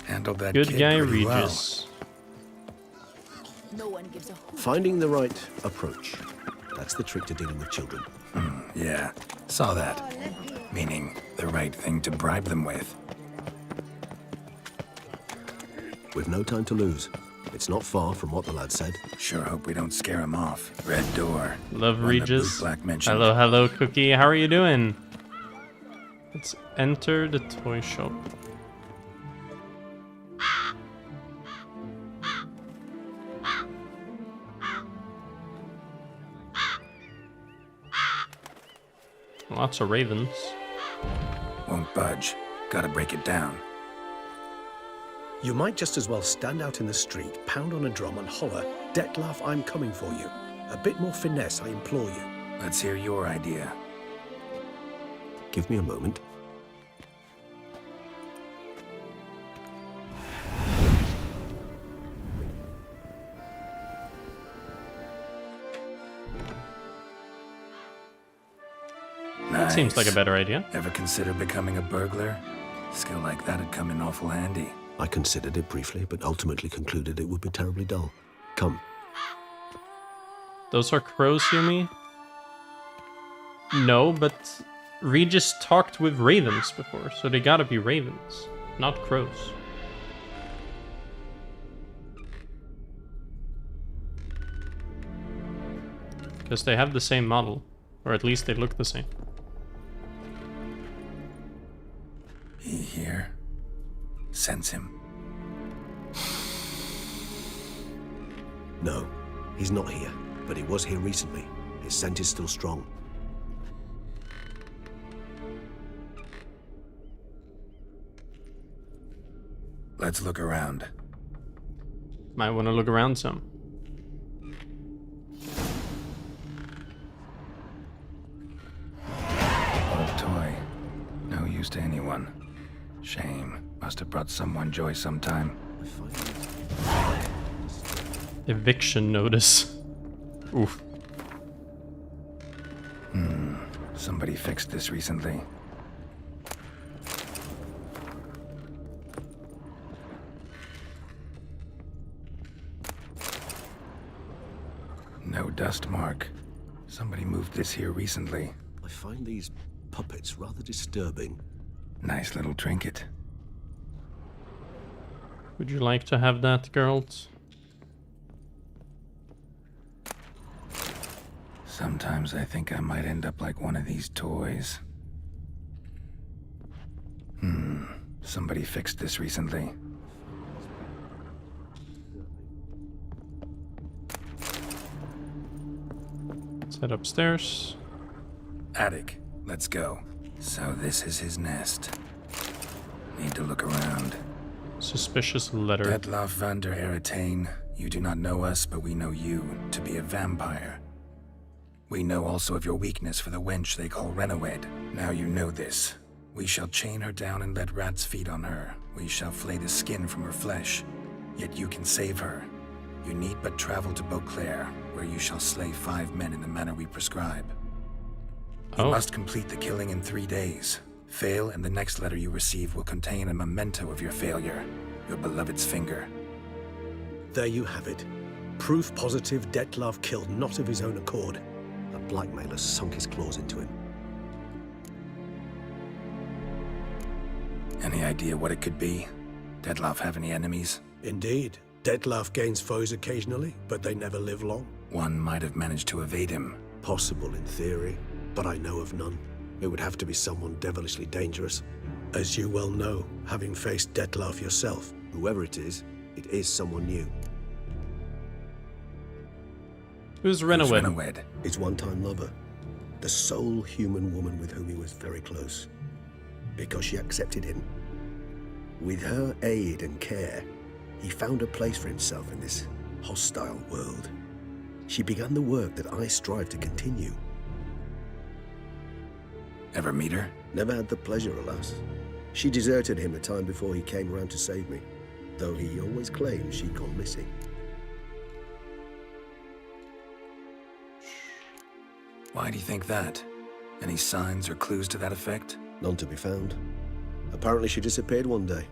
Handled that Good kid guy, pretty Regis. No one gives a hoot. Finding the right approach. That's the trick to dealing with children. Yeah, saw that. Meaning, the right thing to bribe them with. We've no time to lose. It's not far from what the lad said. Sure hope we don't scare him off. Red door. Love One that Regis. Blue Black mentioned. Hello, hello, Cookie. How are you doing? Let's enter the toy shop. Lots of ravens. Won't budge. Gotta break it down. You might just as well stand out in the street, pound on a drum and holler, "Detlef, I'm coming for you." A bit more finesse, I implore you. Let's hear your idea. Give me a moment. That seems like a better idea. Ever consider becoming a burglar? Skill like that'd come in awful handy. I considered it briefly, but ultimately concluded it would be terribly dull. Come. Those are crows, Yumi? No, but Regis talked with ravens before, so they gotta be ravens, not crows. Because they have the same model, or at least they look the same. He here? Sense him. No, he's not here, but he was here recently. His scent is still strong. Let's look around. Might want to look around some. Old toy. No use to anyone. Shame. Must have brought someone joy sometime. Eviction notice. Oof. Somebody fixed this recently. No dust mark. Somebody moved this here recently. I find these puppets rather disturbing. Nice little trinket. Would you like to have that, girls? Sometimes I think I might end up like one of these toys. Somebody fixed this recently. Let's head upstairs. Attic. Let's go. So this is his nest. Need to look around. Suspicious letter. Detlef van der Eretain, you do not know us, but we know you to be a vampire. We know also of your weakness for the wench they call Renowed. Now you know this. We shall chain her down and let rats feed on her. We shall flay the skin from her flesh. Yet you can save her. You need but travel to Beauclair, where you shall slay 5 men in the manner we prescribe. You must complete the killing in 3 days. Fail, and the next letter you receive will contain a memento of your failure. Your beloved's finger. There you have it. Proof positive Detlef killed not of his own accord. A blackmailer sunk his claws into him. Any idea what it could be? Detlef have any enemies? Indeed. Detlef gains foes occasionally, but they never live long. One might have managed to evade him. Possible in theory, but I know of none. It would have to be someone devilishly dangerous. As you well know, having faced Detlef yourself, whoever it is someone new. Who's Renowed? Renowed? His one-time lover. The sole human woman with whom he was very close. Because she accepted him. With her aid and care, he found a place for himself in this hostile world. She began the work that I strive to continue. Ever meet her? Never had the pleasure, alas. She deserted him a time before he came around to save me, though he always claimed she'd gone missing. Why do you think that? Any signs or clues to that effect? None to be found. Apparently she disappeared one day.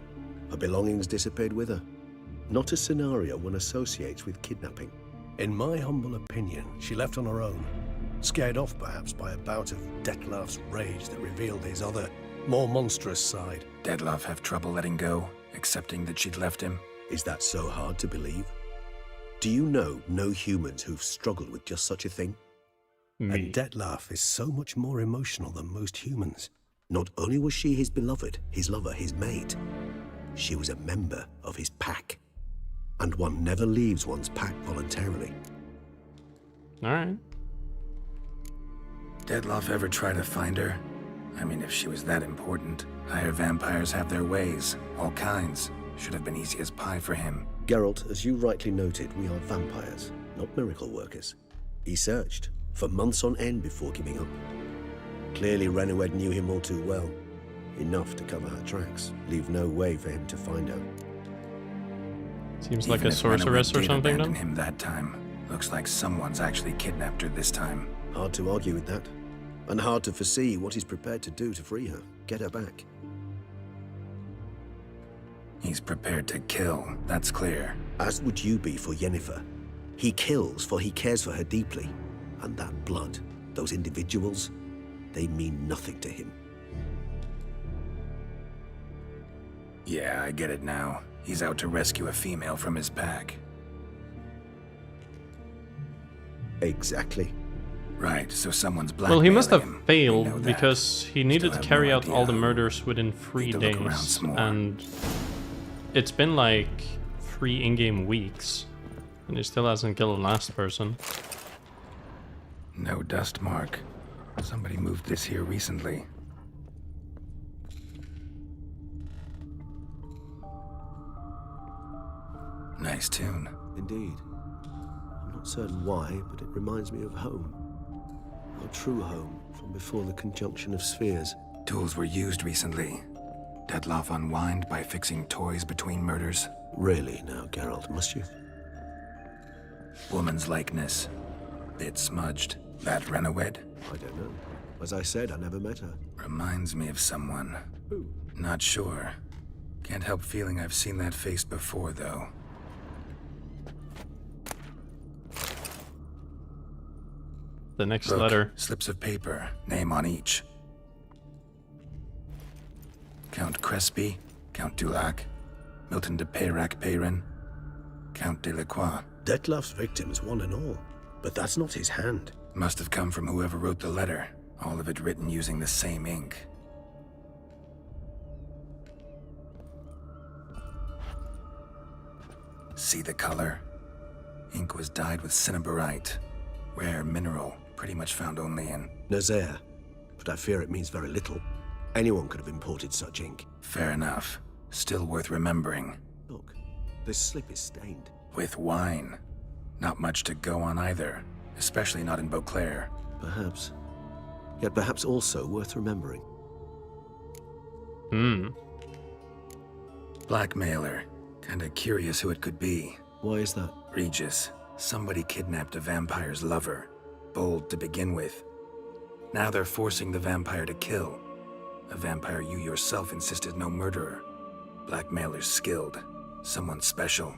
Her belongings disappeared with her. Not a scenario one associates with kidnapping. In my humble opinion, she left on her own. Scared off, perhaps, by a bout of Detlef's rage that revealed his other, more monstrous side. Detlef have trouble letting go, accepting that she'd left him? Is that so hard to believe? Do you know no humans who've struggled with just such a thing? And Detlef is so much more emotional than most humans. Not only was she his beloved, his lover, his mate, she was a member of his pack. And one never leaves one's pack voluntarily. Alright. Detlef ever try to find her? I mean, if she was that important. Higher vampires have their ways, all kinds. Should have been easy as pie for him. Geralt, as you rightly noted, we are vampires, not miracle workers. He searched for months on end before giving up. Clearly Renowed knew him all too well. Enough to cover her tracks, leave no way for him to find her. Seems like a sorceress or something, then? Him that time. Looks like someone's actually kidnapped her this time. Hard to argue with that. And hard to foresee what he's prepared to do to free her, get her back. He's prepared to kill, that's clear. As would you be for Yennefer. He kills for he cares for her deeply. And that blood, those individuals, they mean nothing to him. Yeah, I get it now. He's out to rescue a female from his pack. Exactly. Right, so someone's blackmailing Well, he must have him. failed because he needed to carry out all the idea. murders within 3 Need to look around days, some more. and it's been like 3 in-game weeks, and he still hasn't killed the last person. No dust mark. Somebody moved this here recently. Nice tune. Indeed. I'm not certain why, but it reminds me of home. Our true home, from before the conjunction of spheres. Tools were used recently. Detlef unwind by fixing toys between murders. Really now, Geralt, must you? Woman's likeness. Bit smudged. That Renowed? I don't know. As I said, I never met her. Reminds me of someone. Who? Not sure. Can't help feeling I've seen that face before, though. The next Look, letter. Slips of paper, name on each. Count Crespi, Count Dulac, Milton de Peyrac-Peyrin, Count Delacroix. Detlef's victims, one and all. But that's not his hand. Must have come from whoever wrote the letter. All of it written using the same ink. See the color? Ink was dyed with cinnabarite. Rare mineral, pretty much found only in Nazaire. But I fear it means very little. Anyone could have imported such ink. Fair enough. Still worth remembering. Look, this slip is stained. With wine. Not much to go on either. Especially not in Beauclair. Perhaps. Yet perhaps also worth remembering. Blackmailer. Kinda curious who it could be. Why is that? Regis. Somebody kidnapped a vampire's lover. Bold to begin with. Now they're forcing the vampire to kill. A vampire you yourself insisted no murderer. Blackmailer's skilled. Someone special.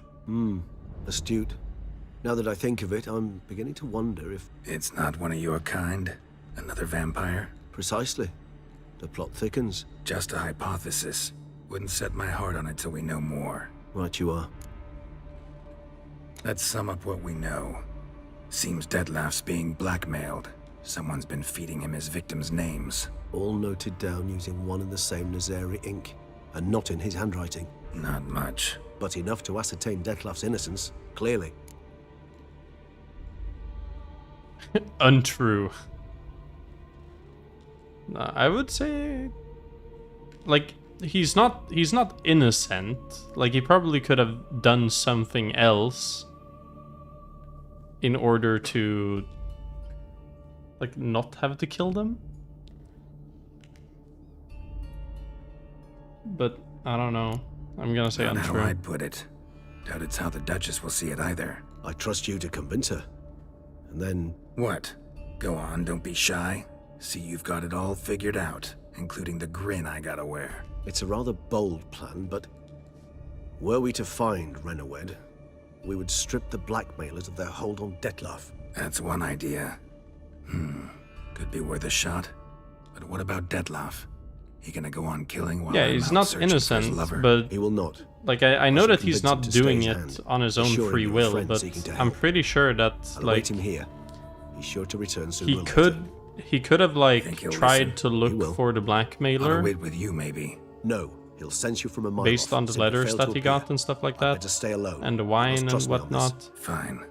Astute. Now that I think of it, I'm beginning to wonder if... It's not one of your kind? Another vampire? Precisely. The plot thickens. Just a hypothesis. Wouldn't set my heart on it till we know more. Right you are. Let's sum up what we know. Seems Detlef's being blackmailed. Someone's been feeding him his victims' names. All noted down using one and the same Nazari ink. And not in his handwriting. Not much. But enough to ascertain Detlef's innocence, clearly. Untrue. I would say... Like, he's not innocent. Like, he probably could have done something else in order to, like, not have to kill them. But I don't know. I'm gonna say Not untrue. how I'd put it. Doubt it's how the Duchess will see it either. I trust you to convince her. And then... What? Go on, don't be shy. See, you've got it all figured out, including the grin I gotta wear. It's a rather bold plan, but were we to find Renawed, we would strip the blackmailers of their hold on Detlef. That's one idea. Could be worth a shot. But what about Detlef? He gonna go on killing while Yeah, I'm he's out not searching for his innocent, lover? but he will not. Like, I know shall that he's convince him not to stay doing his it hand, on his own assuring free him of a will, friend but seeking to I'm help. pretty sure that, I'll like, await him here. He's sure to return sooner he or could later. he could have, like, he'll tried listen? to look for the I'll blackmailer wait with you, maybe. No, he'll sense you from a mile based off. on the Simply letters fail that to he appear. got and stuff like I'd that, better stay alone. and the You wine must and trust me on this. whatnot. Fine.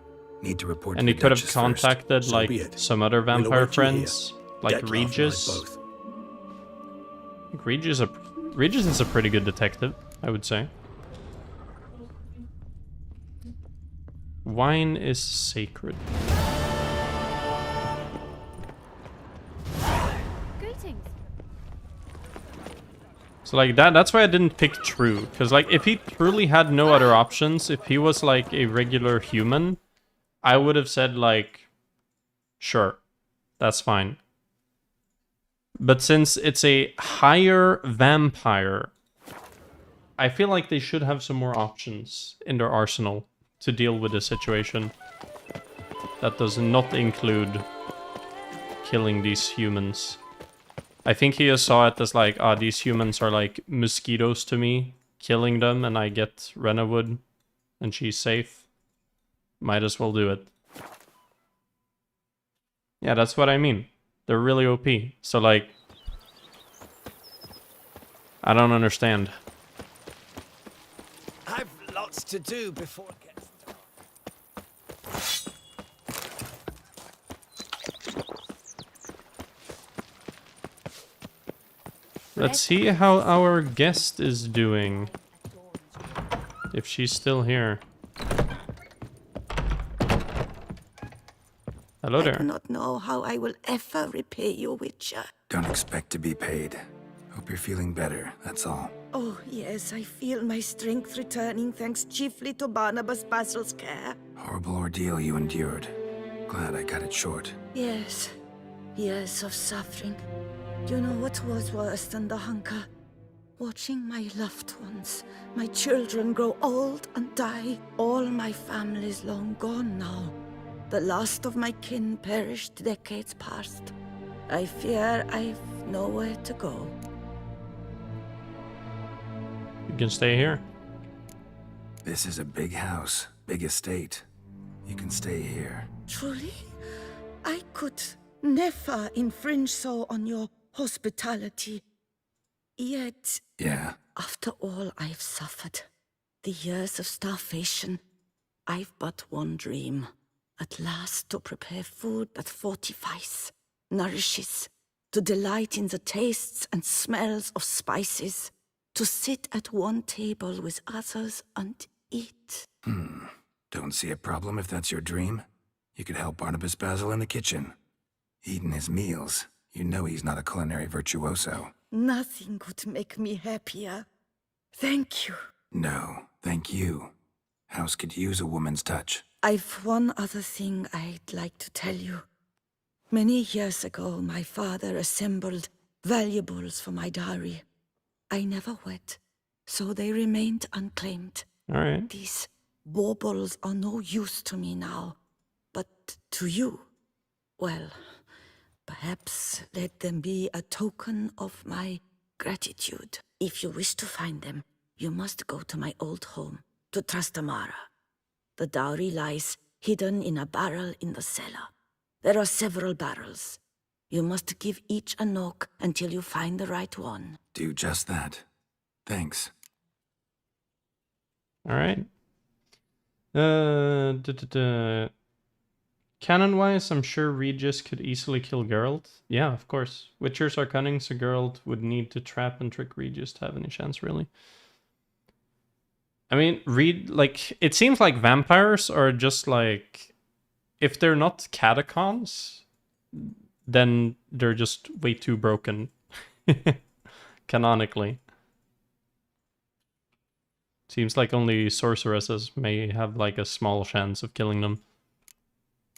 Need to report And to he the could have Duchess contacted, So like, be it. some other We'll vampire await you here. friends, like Detlef and I Regis. both. I think Regis is a pretty good detective, I would say. Wine is sacred. Greetings. So, like, that's why I didn't pick true. Because, like, if he truly had no other options, if he was, like, a regular human, I would have said, like, sure, that's fine. But since it's a higher vampire, I feel like they should have some more options in their arsenal to deal with the situation. That does not include killing these humans. I think he just saw it as like, these humans are like mosquitoes to me. Killing them and I get Rennawood and she's safe. Might as well do it. Yeah, that's what I mean. They're really OP. So, like, I don't understand. I've lots to do before it gets Let's see how our guest is doing. If she's still here. Hello I there. do not know how I will ever repay you, Witcher. Don't expect to be paid. Hope you're feeling better, that's all. Oh, yes, I feel my strength returning thanks chiefly to Barnabas Basil's care. Horrible ordeal you endured. Glad I cut it short. Yes, years of suffering. Do you know what was worse than the hunger? Watching my loved ones, my children grow old and die. All my family's long gone now. The last of my kin perished decades past. I fear I've nowhere to go. You can stay here. This is a big house, big estate. You can stay here. Truly? I could never infringe so on your hospitality. Yet, Yeah. after all I've suffered, the years of starvation, I've but one dream. At last to prepare food that fortifies, nourishes, to delight in the tastes and smells of spices, to sit at one table with others and eat. Don't see a problem if that's your dream. You could help Barnabas Basil in the kitchen. Eating his meals. You know he's not a culinary virtuoso. Nothing could make me happier. Thank you. No, thank you. House could use a woman's touch. I've one other thing I'd like to tell you. Many years ago, my father assembled valuables for my dowry. I never wed, so they remained unclaimed. All right. These baubles are no use to me now, but to you, well, perhaps let them be a token of my gratitude. If you wish to find them, you must go to my old home, to Trastamara. The dowry lies hidden in a barrel in the cellar. There are several barrels. You must give each a knock until you find the right one. Do just that. Thanks. All right. Canon-wise, I'm sure Regis could easily kill Geralt. Yeah, of course. Witchers are cunning, so Geralt would need to trap and trick Regis to have any chance, really. I mean, it seems like vampires are just like, if they're not catacombs, then they're just way too broken, canonically. Seems like only sorceresses may have like a small chance of killing them.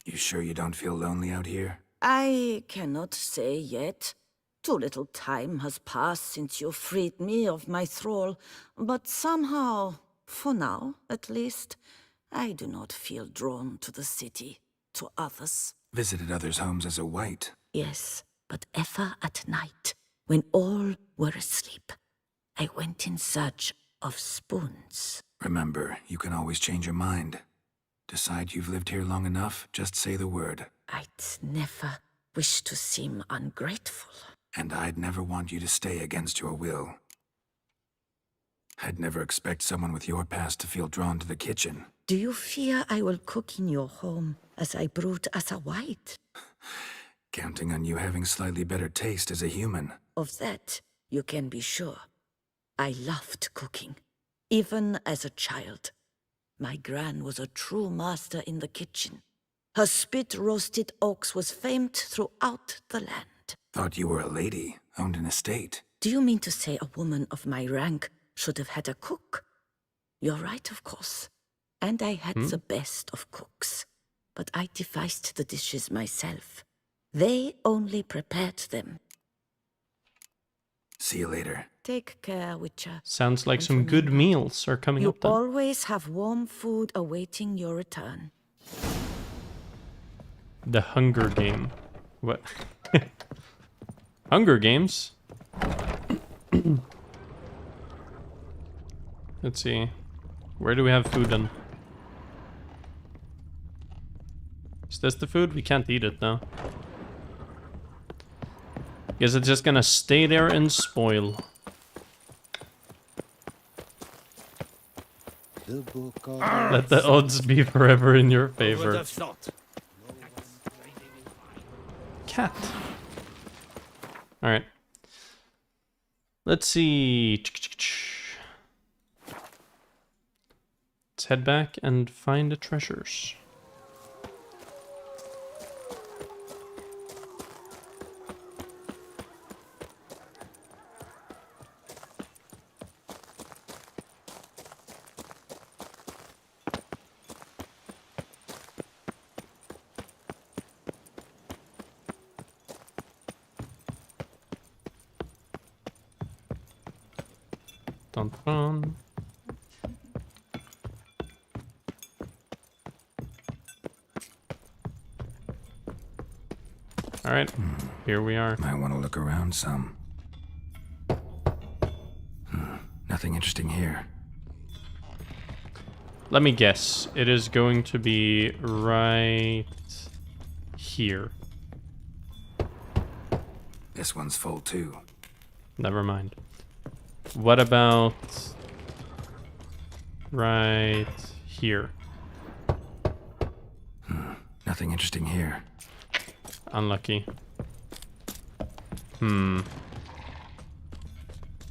You sure you don't feel lonely out here? I cannot say yet. Too little time has passed since you freed me of my thrall, but somehow, for now at least, I do not feel drawn to the city, to others. Visited others' homes as a white. Yes, but ever at night, when all were asleep, I went in search of spoons. Remember, you can always change your mind. Decide you've lived here long enough, just say the word. I'd never wish to seem ungrateful. And I'd never want you to stay against your will. I'd never expect someone with your past to feel drawn to the kitchen. Do you fear I will cook in your home as I brewed as a white? Counting on you having slightly better taste as a human. Of that, you can be sure. I loved cooking, even as a child. My gran was a true master in the kitchen. Her spit-roasted ox was famed throughout the land. Thought you were a lady, owned an estate. Do you mean to say a woman of my rank should have had a cook? You're right, of course. And I had the best of cooks. But I devised the dishes myself. They only prepared them. See you later. Take care, Witcher. Sounds like some good meals are coming You up then. always have warm food awaiting your return. The Hunger Game. What? Hunger Games? Let's see. Where do we have food then? Is this the food? We can't eat it now. Guess it's just gonna stay there and spoil. Let the odds be forever in your favor. Cat. Alright. Let's see. Let's head back and find the treasures. Dun, dun. All right, here we are. Might want to look around some. Nothing interesting here. Let me guess. It is going to be right here. This one's full too. Never mind. What about right here? Nothing interesting here. Unlucky.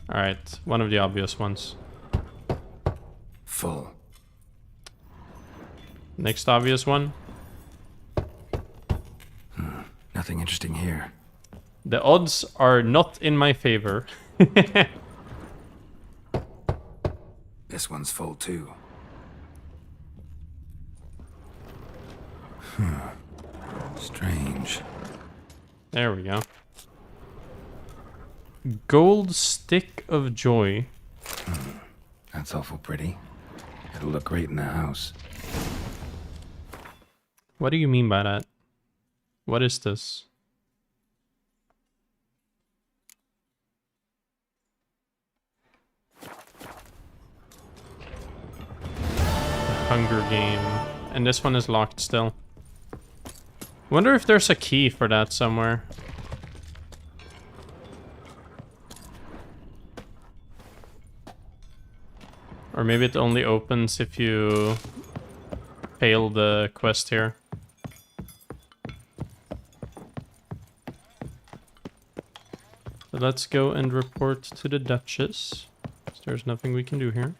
Alright, one of the obvious ones. Full. Next obvious one. Nothing interesting here. The odds are not in my favor. This one's full too. Strange. There we go. Gold stick of joy. That's awful pretty. It'll look great in the house. What do you mean by that? What is this? Hunger Game. And this one is locked still. Wonder if there's a key for that somewhere. Or maybe it only opens if you fail the quest here. But let's go and report to the Duchess. There's nothing we can do here.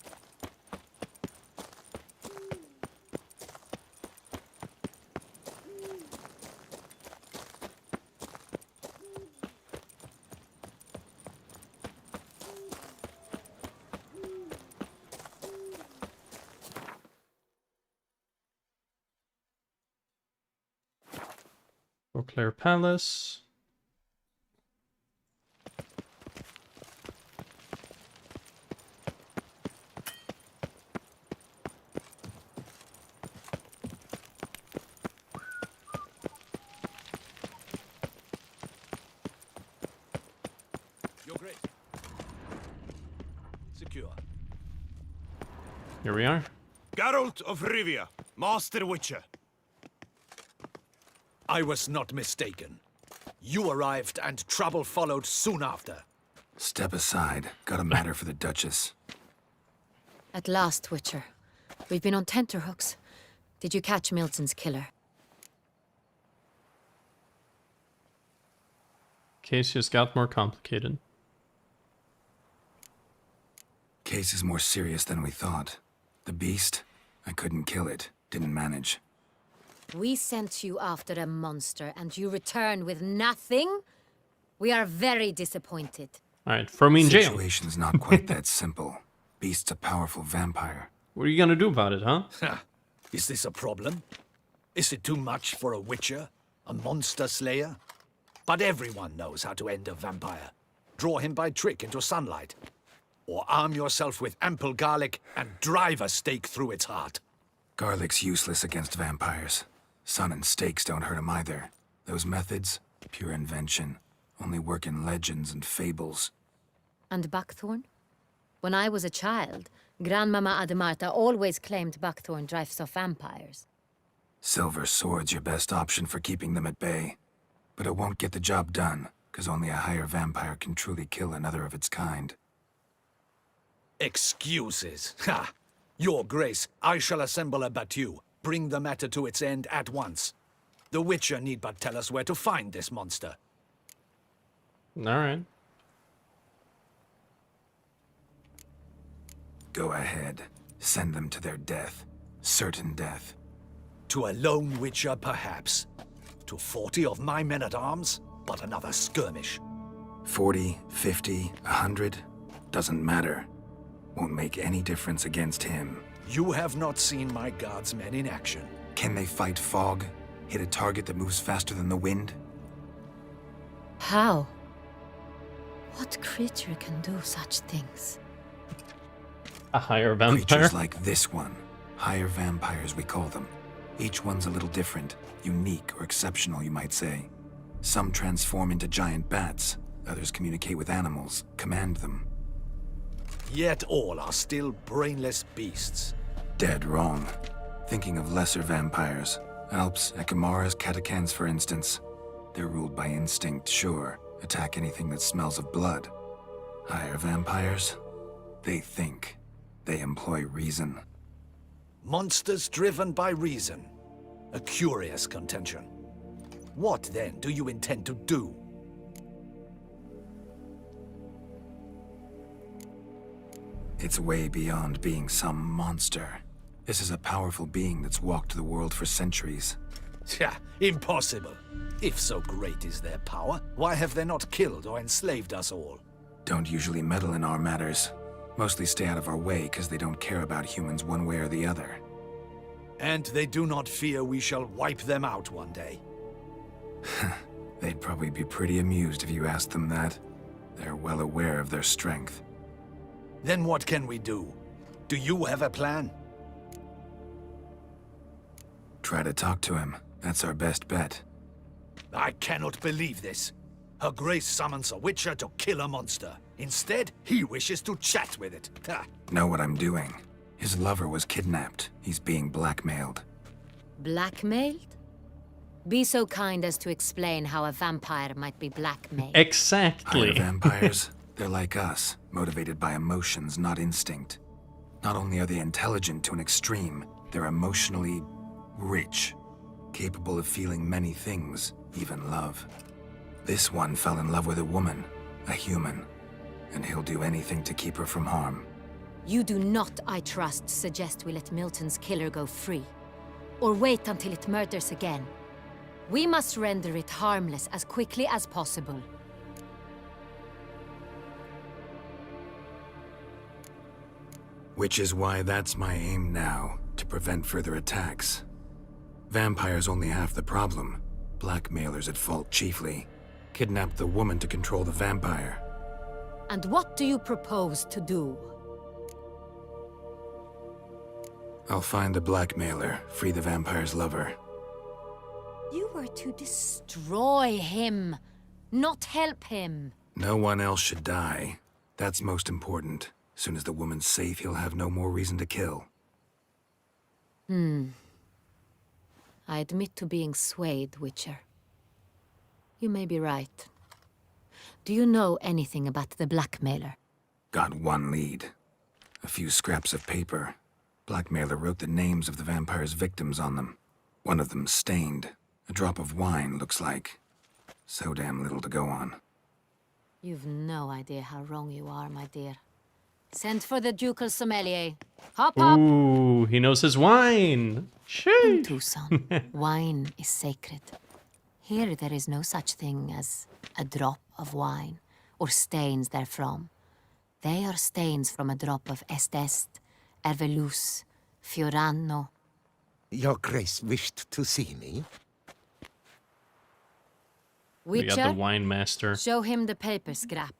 Beauclair Palace. Your Grace. Secure. Here we are. Geralt of Rivia, Master Witcher. I was not mistaken. You arrived and trouble followed soon after. Step aside. Got a matter for the Duchess. At last, Witcher. We've been on tenterhooks. Did you catch Milton's killer? Case just got more complicated. Case is more serious than we thought. The beast? I couldn't kill it. Didn't manage. We sent you after a monster, and you return with nothing? We are very disappointed. Alright, throw me in jail. Situation's not quite that simple. Beast's a powerful vampire. What are you gonna do about it, huh? Is this a problem? Is it too much for a Witcher? A monster slayer? But everyone knows how to end a vampire. Draw him by trick into sunlight. Or arm yourself with ample garlic and drive a stake through its heart. Garlic's useless against vampires. Sun and stakes don't hurt him either. Those methods, pure invention. Only work in legends and fables. And buckthorn? When I was a child, Grandmama Ademarta always claimed buckthorn drives off vampires. Silver sword's your best option for keeping them at bay. But it won't get the job done, because only a higher vampire can truly kill another of its kind. Excuses. Ha! Your Grace, I shall assemble a battue. Bring the matter to its end at once. The Witcher need but tell us where to find this monster. Alright. Go ahead. Send them to their death. Certain death. To a lone Witcher, perhaps. To 40 of my men-at-arms, but another skirmish. 40, 50, 100, doesn't matter. Won't make any difference against him. You have not seen my guardsmen in action. Can they fight fog? Hit a target that moves faster than the wind? How? What creature can do such things? A higher vampire? Creatures like this one. Higher vampires, we call them. Each one's a little different. Unique or exceptional, you might say. Some transform into giant bats. Others communicate with animals, command them. Yet all are still brainless beasts. Dead wrong. Thinking of lesser vampires. Alps, Ekamaras, Catacans, for instance. They're ruled by instinct, sure. Attack anything that smells of blood. Higher vampires? They think. They employ reason. Monsters driven by reason. A curious contention. What, then, do you intend to do? It's way beyond being some monster. This is a powerful being that's walked the world for centuries. Tja, impossible. If so great is their power, why have they not killed or enslaved us all? Don't usually meddle in our matters. Mostly stay out of our way because they don't care about humans one way or the other. And they do not fear we shall wipe them out one day. They'd probably be pretty amused if you asked them that. They're well aware of their strength. Then what can we do? Do you have a plan? Try to talk to him. That's our best bet. I cannot believe this. Her Grace summons a Witcher to kill a monster. Instead, he wishes to chat with it. Ha. Know what I'm doing. His lover was kidnapped. He's being blackmailed. Blackmailed? Be so kind as to explain how a vampire might be blackmailed. Exactly. Higher vampires, they're like us, motivated by emotions, not instinct. Not only are they intelligent to an extreme, they're emotionally rich, capable of feeling many things, even love. This one fell in love with a woman, A human. And he'll do anything to keep her from harm. You do not, I trust, suggest we let Milton's killer go free. Or wait until it murders again. We must render it harmless as quickly as possible. Which is why that's my aim now, to prevent further attacks. Vampires only half the problem. Blackmailers at fault chiefly. Kidnapped the woman to control the vampire. And what do you propose to do? I'll find the blackmailer, free the vampire's lover. You were to destroy him, not help him. No one else should die. That's most important. As soon as the woman's safe, he'll have no more reason to kill. I admit to being swayed, Witcher. You may be right. Do you know anything about the blackmailer? Got one lead. A few scraps of paper. Blackmailer wrote the names of the vampire's victims on them. One of them stained. A drop of wine, looks like. So damn little to go on. You've no idea how wrong you are, my dear. Send for the ducal sommelier. Hop, hop! Ooh, he knows his wine. In Toussaint, wine is sacred. Here there is no such thing as a drop of wine, or stains therefrom. They are stains from a drop of Est, Ervelus, Fiorano. Your Grace wished to see me? We got Witcher, the wine master. show him the paper scrap.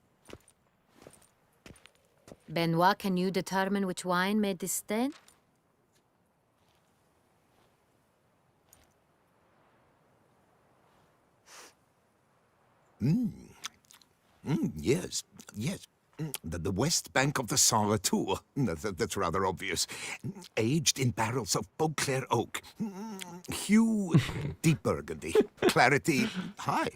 Benoit, can you determine which wine made this stain? Yes, yes. The west bank of the Saint Retour. That's rather obvious. Aged in barrels of Beauclair oak. Hue, deep burgundy. Clarity, high.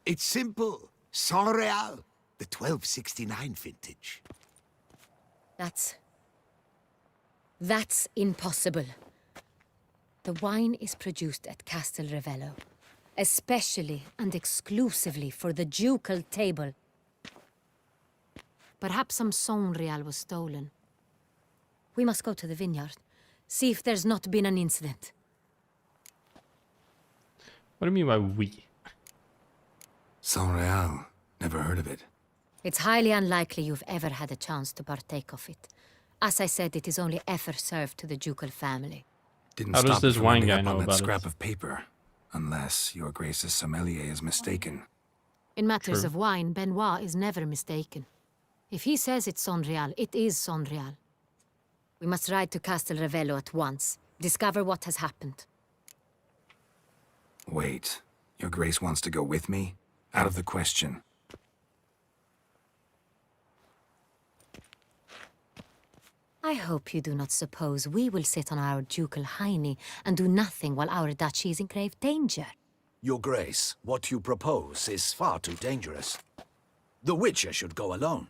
It's simple. Saint Real, the 1269 vintage. That's impossible. The wine is produced at Castel Ravello, especially and exclusively for the ducal table. Perhaps some Saint-Real was stolen. We must go to the vineyard, see if there's not been an incident. What do you mean by we? Saint Real. Never heard of it. It's highly unlikely you've ever had a chance to partake of it. As I said, it is only ever served to the ducal family. Didn't How does stop this from wine ending guy up know on that about scrap it? of paper. Unless your Grace's sommelier is mistaken. In matters True. of wine, Benoit is never mistaken. If he says it's Saint-Real, it is Saint-Real. We must ride to Castel Ravello at once, discover what has happened. Wait. Your Grace wants to go with me? Out of the question. I hope you do not suppose we will sit on our ducal hiney and do nothing while our duchy is in grave danger. Your Grace, what you propose is far too dangerous. The Witcher should go alone.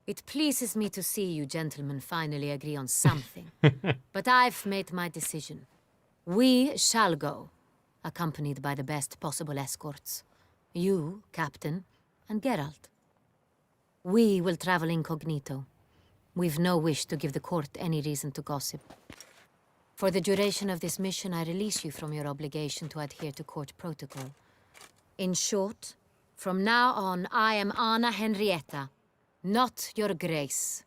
It pleases me to see you gentlemen finally agree on something. But I've made my decision. We shall go, accompanied by the best possible escorts. You, Captain, and Geralt. We will travel incognito. We've no wish to give the court any reason to gossip. For the duration of this mission, I release you from your obligation to adhere to court protocol. In short, from now on, I am Anna Henrietta, not your Grace.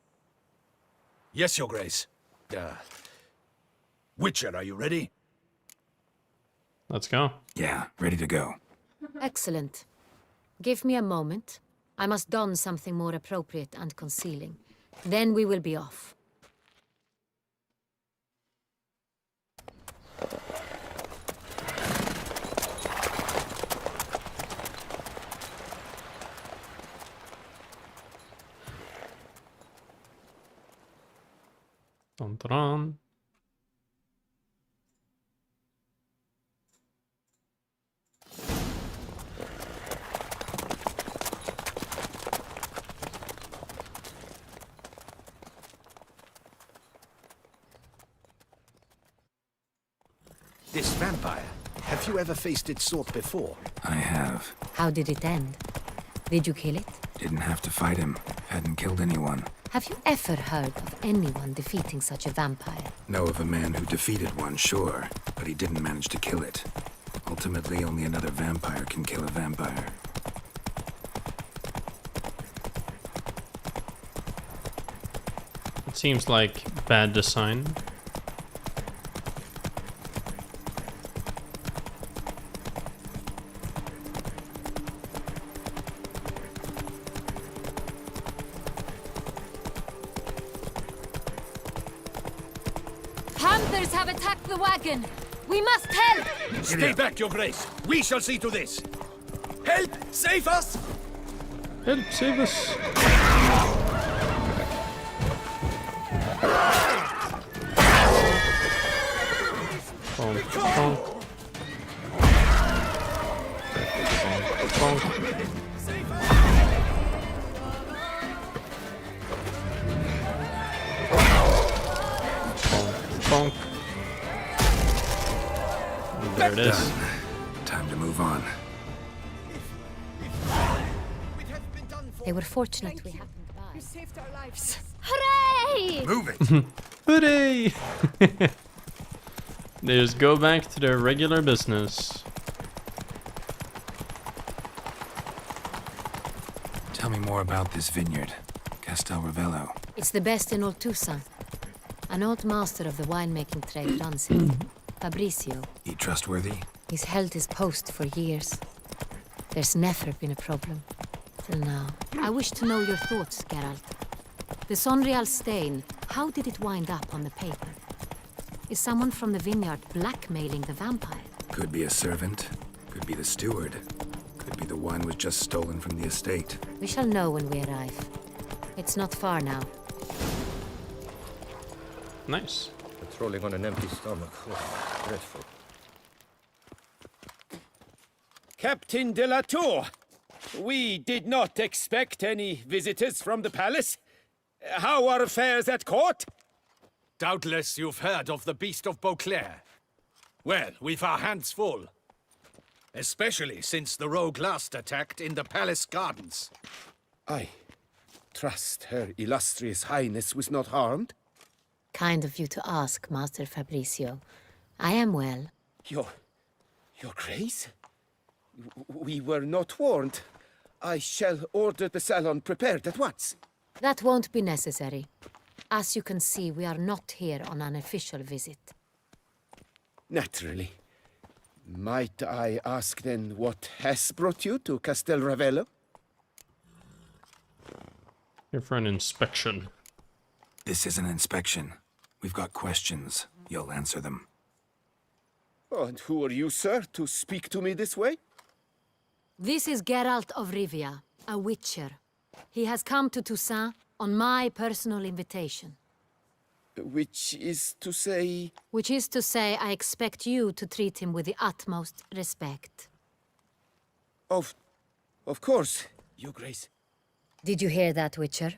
Yes, Your Grace. Witcher, are you ready? Let's go. Yeah, ready to go. Excellent. Give me a moment. I must don something more appropriate and concealing. Then we will be off. Dun, dun, dun. This vampire, have you ever faced its sort before? I have. How did it end? Did you kill it? Didn't have to fight him. Hadn't killed anyone. Have you ever heard of anyone defeating such a vampire? Know of a man who defeated one, sure, but he didn't manage to kill it. Ultimately, only another vampire can kill a vampire. It seems like bad design. Hunters have attacked the wagon! We must help! Stay back, Your Grace. We shall see to this. Help! Save us! Help, save us! Bonk, bonk. Bonk, bonk. Bonk. There it is. Done. Time to move on. They were fortunate we happened by. You saved our lives. Hooray! Move it! Hooray! They just go back to their regular business. Tell me more about this vineyard. Castel Ravello. It's the best in all Toussaint. An old master of the winemaking trade runs it. Fabrizio. He trustworthy? He's held his post for years. There's never been a problem. Till now. I wish to know your thoughts, Geralt. The Sonreal stain, how did it wind up on the paper? Is someone from the vineyard blackmailing the vampire? Could be a servant. Could be the steward. Could be the wine was just stolen from the estate. We shall know when we arrive. It's not far now. Nice. Patrolling on an empty stomach. Oh, dreadful. Captain de la Tour! We did not expect any visitors from the palace. How are affairs at court? Doubtless you've heard of the Beast of Beauclair. Well, we've our hands full. Especially since the rogue last attacked in the palace gardens. I trust Her Illustrious Highness was not harmed? Kind of you to ask, Master Fabrizio. I am well. Your Grace? We were not warned. I shall order the salon prepared at once. That won't be necessary. As you can see, we are not here on an official visit. Naturally. Might I ask then what has brought you to Castel Ravello? Here for an inspection. This is an inspection. We've got questions. You'll answer them. Oh, and who are you, sir, to speak to me this way? This is Geralt of Rivia, a witcher. He has come to Toussaint on my personal invitation. Which is to say... Which is to say, I expect you to treat him with the utmost respect. Of course, Your Grace. Did you hear that, Witcher?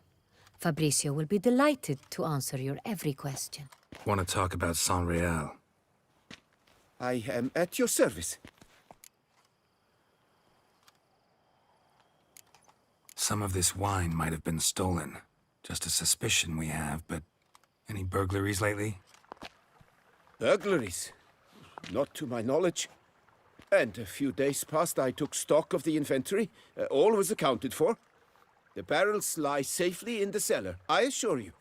Fabrizio will be delighted to answer your every question. Want to talk about Saint-Réal? I am at your service. Some of this wine might have been stolen. Just a suspicion we have, but any burglaries lately? Burglaries? Not to my knowledge. And a few days past I took stock of the inventory. All was accounted for. The barrels lie safely in the cellar, I assure you.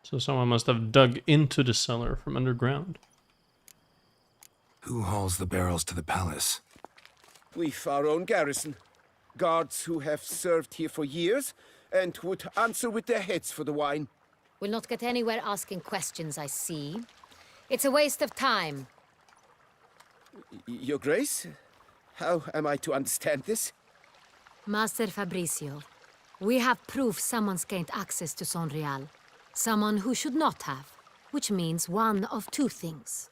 So someone must have dug into the cellar from underground. Who hauls the barrels to the palace? We've our own garrison. Guards who have served here for years and would answer with their heads for the wine. We'll not get anywhere asking questions, I see. It's a waste of time. Your Grace? How am I to understand this? Master Fabrizio, we have proof someone's gained access to Saint-Réal. Someone who should not have. Which means one of two things.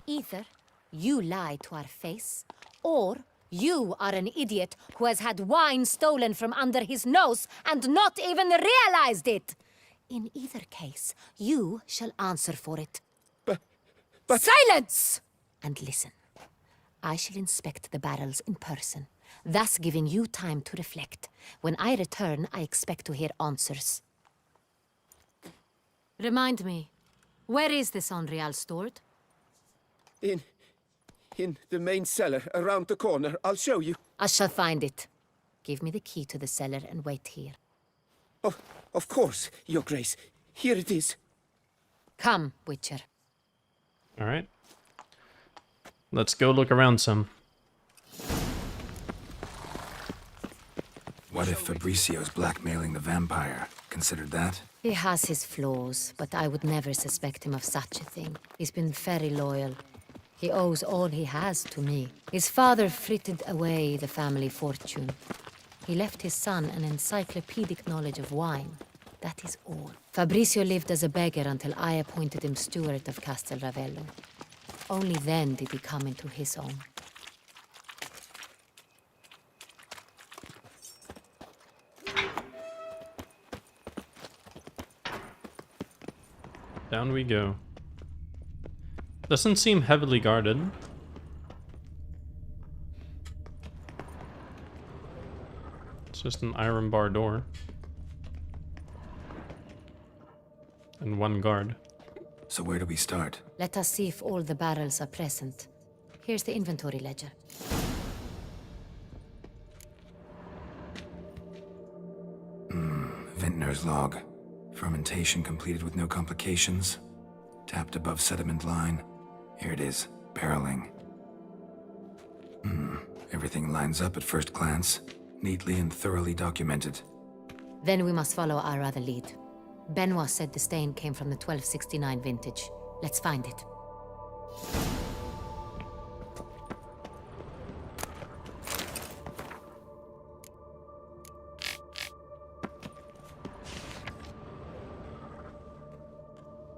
Either you lie to our face, or you are an idiot who has had wine stolen from under his nose and not even realized it. In either case, you shall answer for it. But... Silence! And listen. I shall inspect the barrels in person, thus giving you time to reflect. When I return, I expect to hear answers. Remind me, where is this Unreal stored? In the main cellar, around the corner. I'll show you. I shall find it. Give me the key to the cellar and wait here. Oh, of course, Your Grace. Here it is. Come, Witcher. Alright. Let's go look around some. What if Fabricio's blackmailing the vampire? Considered that? He has his flaws, but I would never suspect him of such a thing. He's been very loyal. He owes all he has to me. His father frittered away the family fortune. He left his son an encyclopedic knowledge of wine. That is all. Fabricio lived as a beggar until I appointed him steward of Castel Ravello. Only then did he come into his own. Down we go. Doesn't seem heavily guarded. It's just an iron bar door. And one guard. So where do we start? Let us see if all the barrels are present. Here's the inventory ledger. Vintner's log. Fermentation completed with no complications. Tapped above sediment line. Here it is. Barreling. Everything lines up at first glance. Neatly and thoroughly documented. Then we must follow our other lead. Benoit said the stain came from the 1269 vintage. Let's find it.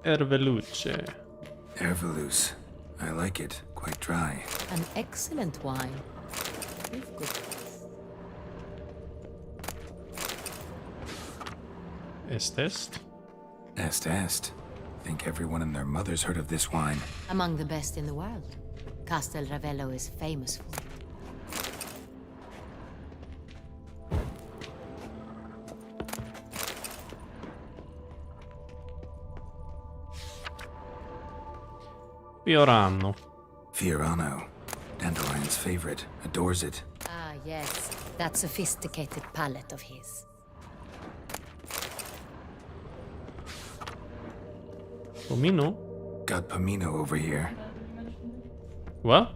Erveluce. Erveluce. I like it. Quite dry. An excellent wine. With good. Est. Est. Think everyone and their mother's heard of this wine. Among the best in the world. Castel Ravello is famous for it. Fiorano. Fiorano. Dandelion's favorite. Adores it. Ah, yes. That sophisticated palate of his. Pomino? Got Pomino over here. What?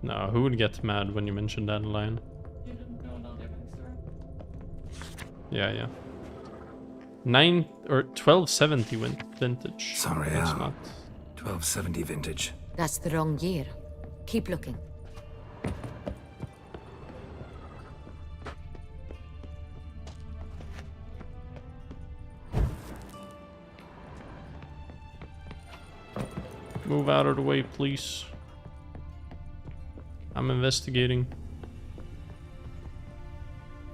No, who would get mad when you mention Dandelion? Yeah. 1270 vintage. Sorry, That's not. 1270 vintage. That's the wrong year. Keep looking. Move out of the way, please. I'm investigating.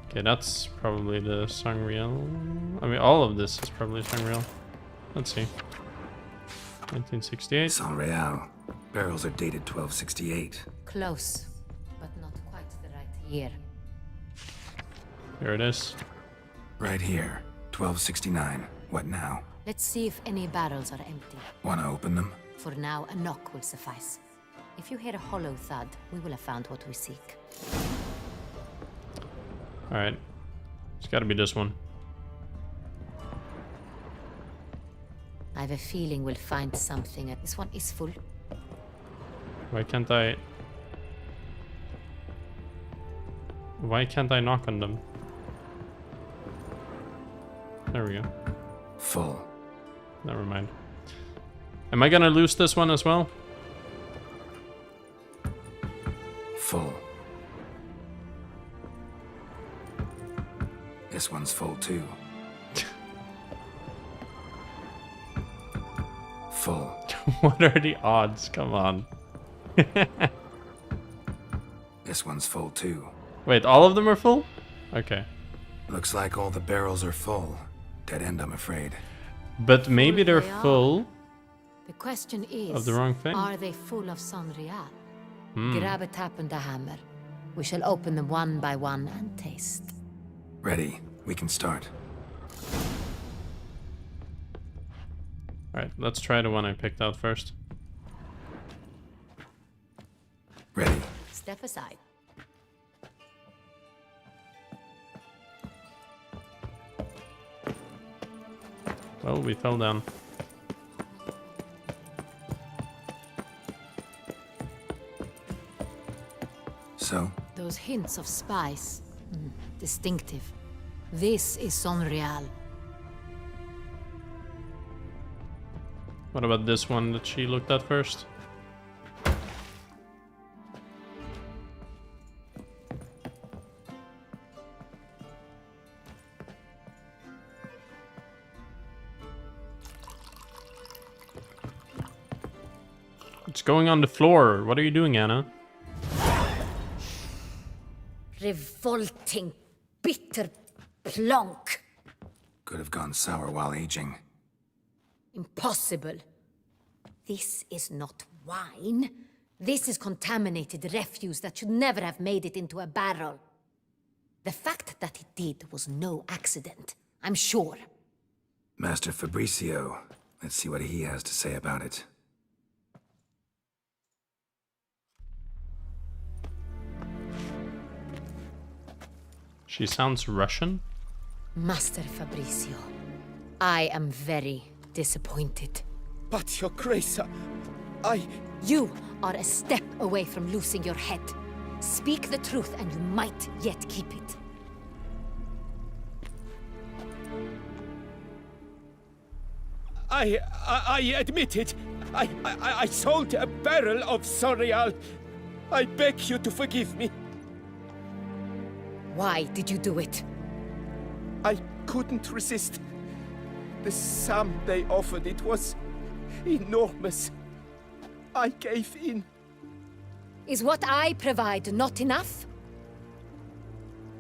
Okay, that's probably the Sangreal. I mean, all of this is probably Sangreal. Let's see. 1968. Sangreal. Barrels are dated 1268. Close, but not quite the right year. Here it is. Right here. 1269. What now? Let's see if any barrels are empty. Wanna open them? For now, a knock will suffice. If you hear a hollow thud, we will have found what we seek. Alright. It's gotta be this one. I have a feeling we'll find something. This one is full. Why can't I knock on them? There we go. Full. Never mind. Am I gonna lose this one as well? Full. This one's full too. Full. What are the odds? Come on. This one's full too. Wait, all of them are full? Okay. Looks like all the barrels are full. Dead end, I'm afraid. But maybe they're full The question is, Of the wrong thing. are they full of Sonreal? Hmm. Grab a tap and a hammer. We shall open them one by one and taste. Ready. We can start. Alright, let's try the one I picked out first. Ready. Step aside. Well, we fell down. So? Those hints of spice. Distinctive. This is Sonreal. What about this one that she looked at first? It's going on the floor. What are you doing, Anna? Revolting, bitter plonk. Could have gone sour while aging. Impossible. This is not wine. This is contaminated refuse that should never have made it into a barrel. The fact that it did was no accident, I'm sure. Master Fabricio. Let's see what he has to say about it. She sounds Russian? Master Fabricio, I am very disappointed. But, Your Grace, You are a step away from losing your head. Speak the truth and you might yet keep it. I admit it. I sold a barrel of Sonreal. I beg you to forgive me. Why did you do it? I couldn't resist. The sum they offered, it was enormous. I gave in. Is what I provide not enough?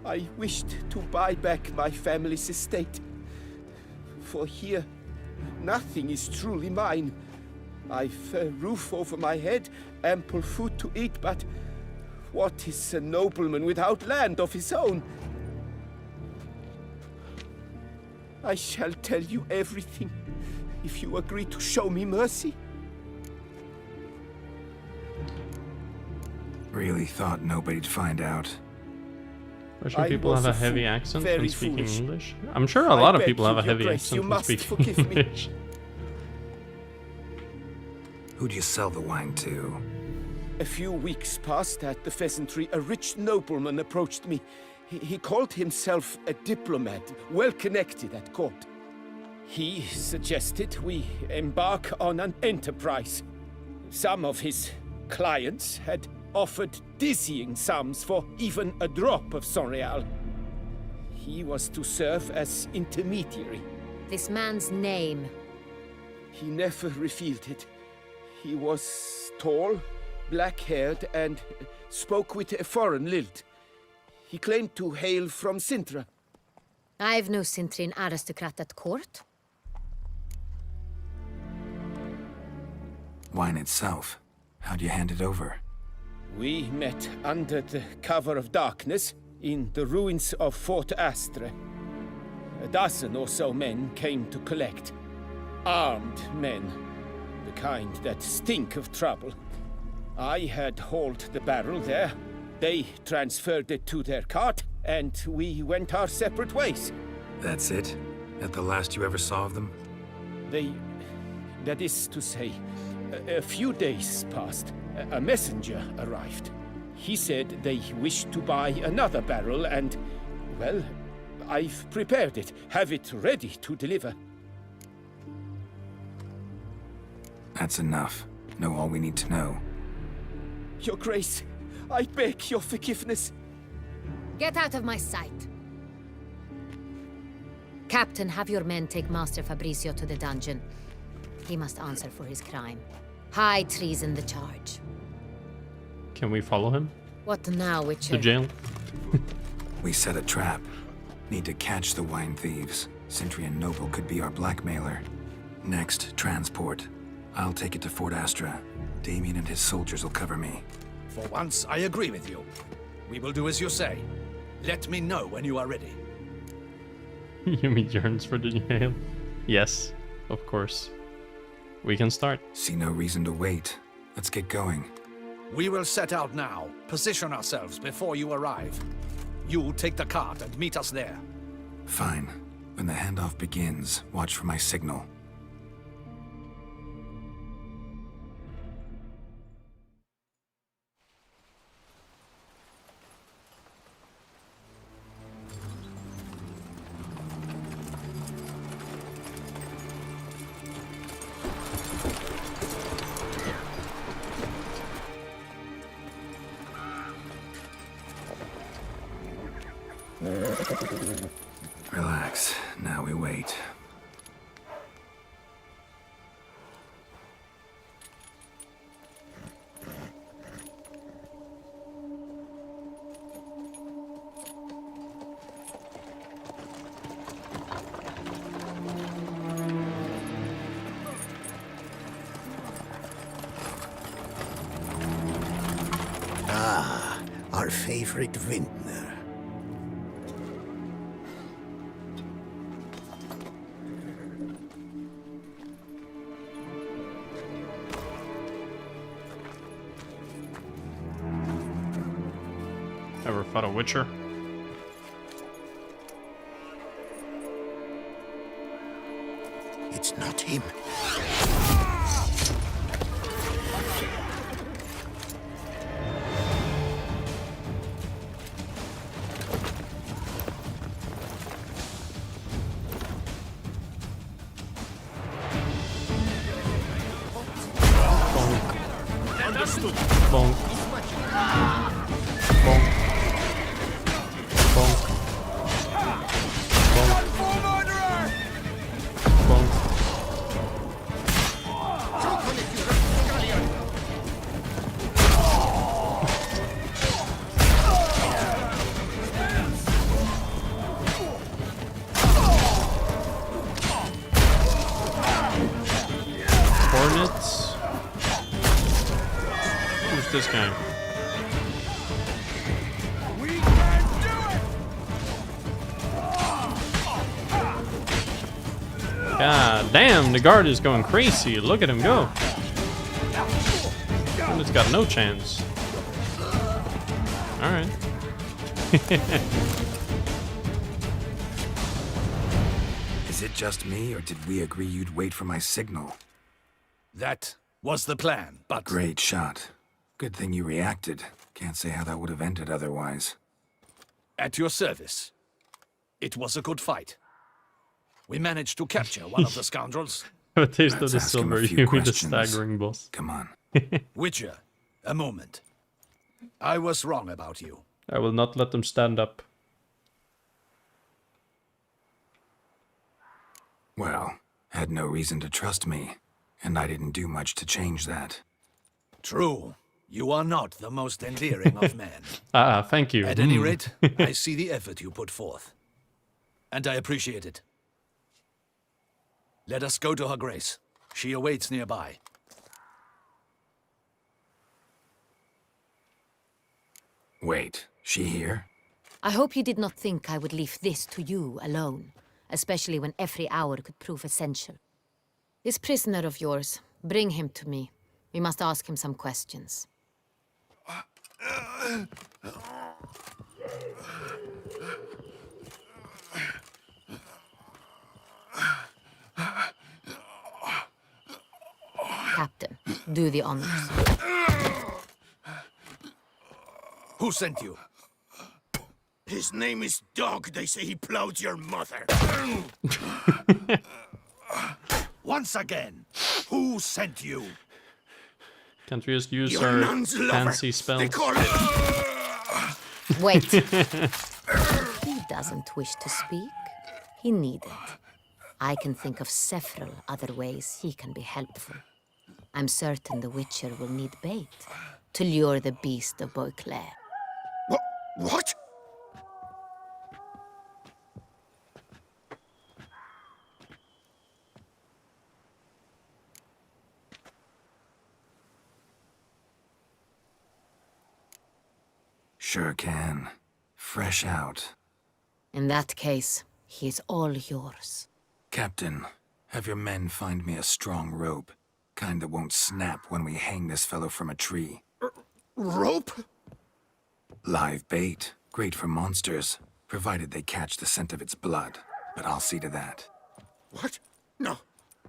I wished to buy back my family's estate. For here, nothing is truly mine. I've a roof over my head, ample food to eat, but what is a nobleman without land of his own? I shall tell you everything, if you agree to show me mercy. Really thought nobody'd find out. Russian people have a heavy accent when speaking foolish. English? I'm sure a lot of beg people have a you, Your heavy Grace, accent you when must speaking forgive me. English. Who'd you sell the wine to? A few weeks past at the pheasantry, a rich nobleman approached me. He called himself a diplomat, well connected at court. He suggested we embark on an enterprise. Some of his clients had offered dizzying sums for even a drop of Sonreal. He was to serve as intermediary. This man's name. He never revealed it. He was tall, black-haired, and spoke with a foreign lilt. He claimed to hail from Sintra. I've no Sintrian aristocrat at court. Wine itself. How'd you hand it over? We met under the cover of darkness in the ruins of Fort Astre. A dozen or so men came to collect. Armed men. The kind that stink of trouble. I had hauled the barrel there. They transferred it to their cart, and we went our separate ways. That's it? That the last you ever saw of them? That is to say, a few days passed. A messenger arrived. He said they wished to buy another barrel and, well, I've prepared it. Have it ready to deliver. That's enough. Know all we need to know. Your Grace, I beg your forgiveness. Get out of my sight. Captain, have your men take Master Fabricio to the dungeon. He must answer for his crime. High treason the charge. Can we follow him? What now, Witcher? To jail? We set a trap. Need to catch the wine thieves. Sintrian noble could be our blackmailer. Next, transport. I'll take it to Fort Astra. Damien and his soldiers will cover me. For once, I agree with you. We will do as you say. Let me know when you are ready. Yumi yearns for the jail. Yes, of course. We can start. See no reason to wait. Let's get going. We will set out now. Position ourselves before you arrive. You take the cart and meet us there. Fine. When the handoff begins, watch for my signal. Relax. Now we wait. Ah, our favorite vintner. Ever fought a Witcher? It's not him. Understood. Bonk. Bonk. Bonk. Bonk. Bonk. Hornets. Who's this guy? God damn, the guard is going crazy. Look at him go. Hornet's got no chance. Alright. Is it just me, or did we agree you'd wait for my signal? That was the plan, but... Great shot. Good thing you reacted. Can't say how that would have ended otherwise. At your service. It was a good fight. We managed to capture one of the scoundrels. A taste of Let's the ask him a silver, few you the questions. staggering boss. Come on. Witcher, a moment. I was wrong about you. I will not let them stand up. Well, had no reason to trust me, and I didn't do much to change that. True. You are not the most endearing of men. Thank you. At any rate, I see the effort you put forth. And I appreciate it. Let us go to her grace. She awaits nearby. Wait, she here? I hope you did not think I would leave this to you alone, especially when every hour could prove essential. This prisoner of yours, bring him to me. We must ask him some questions. Captain, do the honors. Who sent you? His name is Dog. They say he plowed your mother. Once again, who sent you? Can't we just use Your our nun's lover. fancy spells? They call it... Wait. He doesn't wish to speak. He needn't. I can think of several other ways he can be helpful. I'm certain the Witcher will need bait to lure the beast of Beauclair. What? Sure can. Fresh out. In that case, he is all yours. Captain, have your men find me a strong rope. Kind that won't snap when we hang this fellow from a tree. Rope? Live bait. Great for monsters, provided they catch the scent of its blood. But I'll see to that. What? No.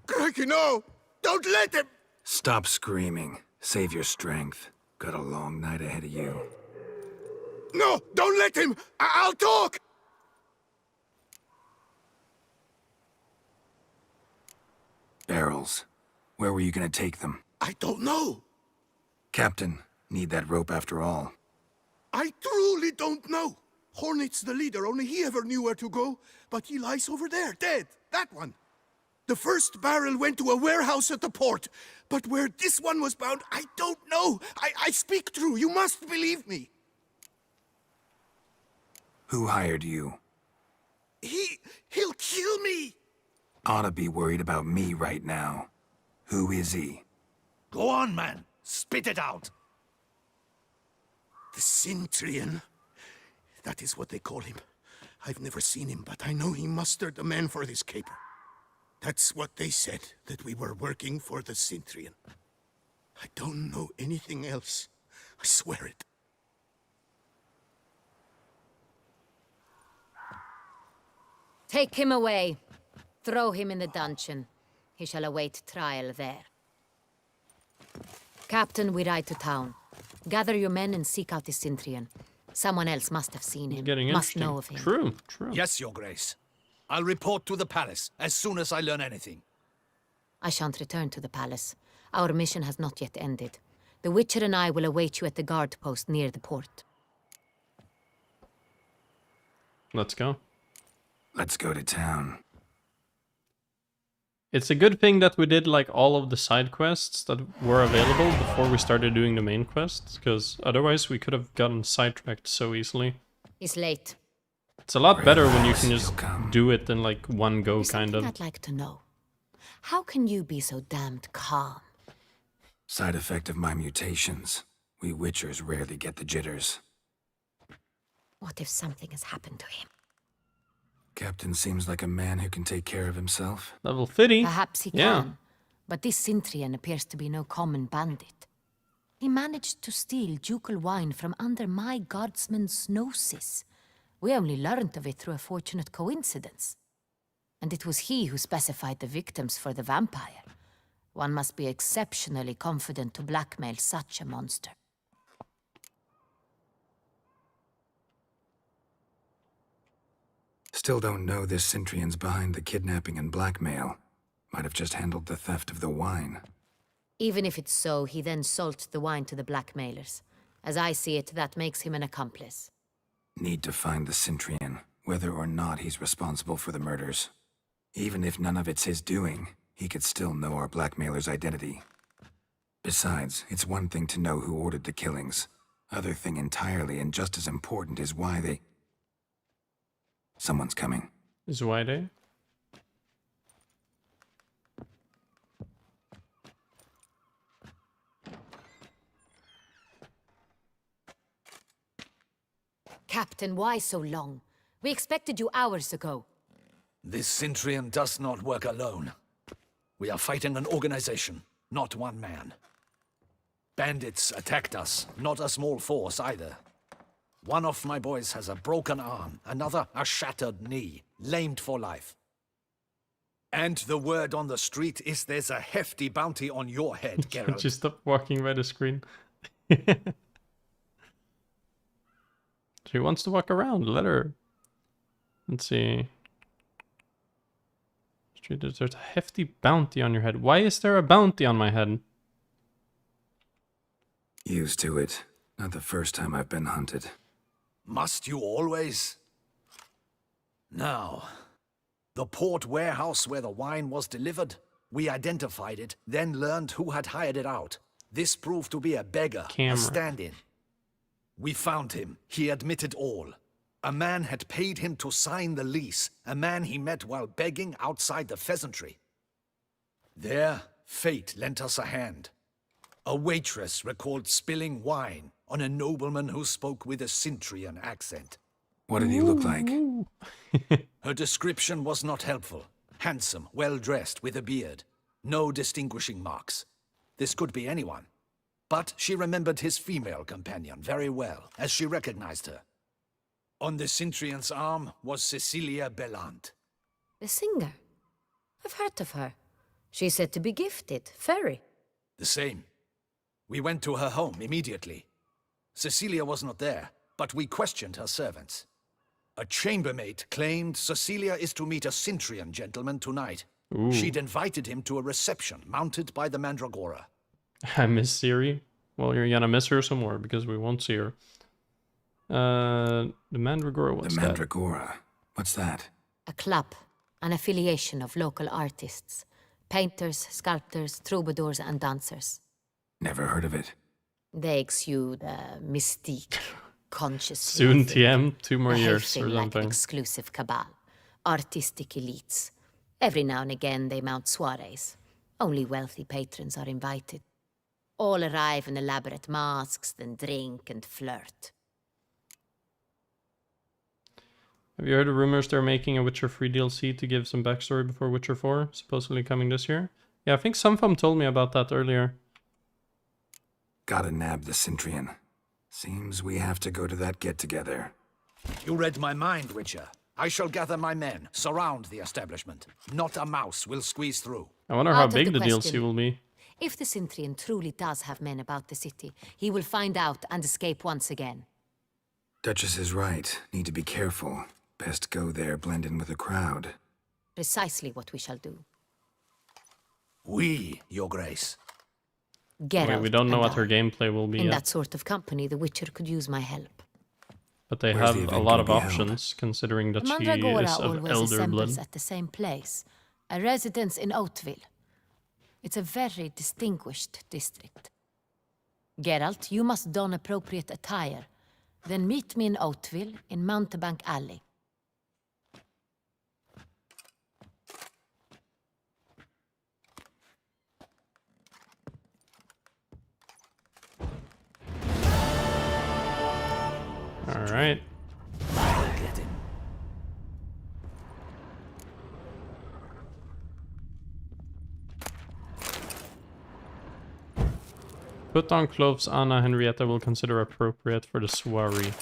Crikey, no! Don't let him! Stop screaming. Save your strength. Got a long night ahead of you. No! Don't let him! I'll talk! Barrels. Where were you gonna take them? I don't know. Captain, need that rope after all. I truly don't know. Hornet's the leader, only he ever knew where to go. But he lies over there, dead. That one. The first barrel went to a warehouse at the port. But where this one was bound, I don't know. I speak true. You must believe me. Who hired you? He'll kill me. Oughta be worried about me right now. Who is he? Go on, man. Spit it out. The Cintrian. That is what they call him. I've never seen him, but I know he mustered the men for this caper. That's what they said, that we were working for the Cintrian. I don't know anything else. I swear it. Take him away. Throw him in the dungeon. He shall await trial there. Captain, we ride to town. Gather your men and seek out the Cintrian. Someone else must have seen him. Must know of him. True, true. Yes, Your Grace. I'll report to the palace as soon as I learn anything. I shan't return to the palace. Our mission has not yet ended. The Witcher and I will await you at the guard post near the port. Let's go. Let's go to town. It's a good thing that we did like all of the side quests that were available before we started doing the main quests, because otherwise we could have gotten sidetracked so easily. He's late. It's a lot better when you can just do it in like one go, kind of. I'd like to know. How can you be so damned calm? Side effect of my mutations. We Witchers rarely get the jitters. What if something has happened to him? Captain seems like a man who can take care of himself. Level 30? Perhaps he can. But this Cintrian appears to be no common bandit. He managed to steal ducal wine from under my guardsman's noses. We only learned of it through a fortunate coincidence. And it was he who specified the victims for the vampire. One must be exceptionally confident to blackmail such a monster. Still don't know this Cintrian's behind the kidnapping and blackmail. Might have just handled the theft of the wine. Even if it's so, he then sold the wine to the blackmailers. As I see it, that makes him an accomplice. Need to find the Cintrian, whether or not he's responsible for the murders. Even if none of it's his doing, he could still know our blackmailer's identity. Besides, it's one thing to know who ordered the killings. Other thing entirely, and just as important, is why they... Someone's coming. Is why they? Captain, why so long? We expected you hours ago. This Cintrian does not work alone. We are fighting an organization, not one man. Bandits attacked us, not a small force either. One of my boys has a broken arm, another a shattered knee, lamed for life. And the word on the street is there's a hefty bounty on your head, Geralt. Just stop walking by the screen. She wants to walk around, let her. Let's see. There's a hefty bounty on your head. Why is there a bounty on my head? Used to it. Not the first time I've been hunted. Must you always? Now, the port warehouse where the wine was delivered, we identified it, then learned who had hired it out. This proved to be a beggar, a stand-in. We found him. He admitted all. A man had paid him to sign the lease, a man he met while begging outside the pheasantry. There, fate lent us a hand. A waitress recalled spilling wine, on a nobleman who spoke with a Cintrian accent. What did he look like? Her description was not helpful. Handsome, well-dressed, with a beard. No distinguishing marks. This could be anyone. But she remembered his female companion very well, as she recognized her. On the Cintrian's arm was Cecilia Bellant. The singer. I've heard of her. She's said to be gifted. Fairy. The same. We went to her home immediately. Cecilia was not there, but we questioned her servants. A chambermaid claimed Cecilia is to meet a Cintrian gentleman tonight. Ooh. She'd invited him to a reception mounted by the Mandragora. I miss Siri. Well, you're gonna miss her some more because we won't see her. The Mandragora, what's the that? Mandragora. What's that? A club. An affiliation of local artists. Painters, sculptors, troubadours, and dancers. Never heard of it. They exude mystique, consciousness. Soon TM, 2 more years or Like an something. exclusive cabal. Artistic elites. Every now and again they mount soirees. Only wealthy patrons are invited. All arrive in elaborate masks, then drink and flirt. Have you heard the rumors they're making a Witcher 3 DLC to give some backstory before Witcher 4? Supposedly coming this year? Yeah, I think some of them told me about that earlier. Gotta nab the Cintrian. Seems we have to go to that get-together. You read my mind, Witcher. I shall gather my men, surround the establishment. Not a mouse will squeeze through. I wonder how Out of big the the DLC question. will be. If the Cintrian truly does have men about the city, he will find out and escape once again. Duchess is right. Need to be careful. Best go there, blend in with the crowd. Precisely what we shall do. We, Your Grace. Geralt We don't know and what her I. gameplay will be In yet. that sort of company, the Witcher could use my help. But they Where's have the a event lot of gonna be held? options, considering that she Mandragora is of always elder assembles blood. at the same place, a residence in Oatville. It's a very distinguished district. Geralt, you must don appropriate attire. Then meet me in Oatville in Mountebank Alley. All right. Get him. Put on clothes Anna Henrietta will consider appropriate for the soiree.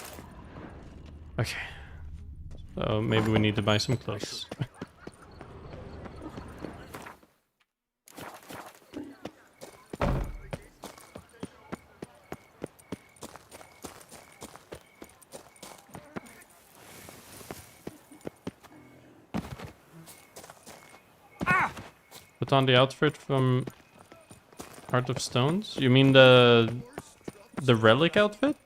Okay. So maybe we need to buy some clothes. Put on the outfit from Heart of Stones? You mean the relic outfit?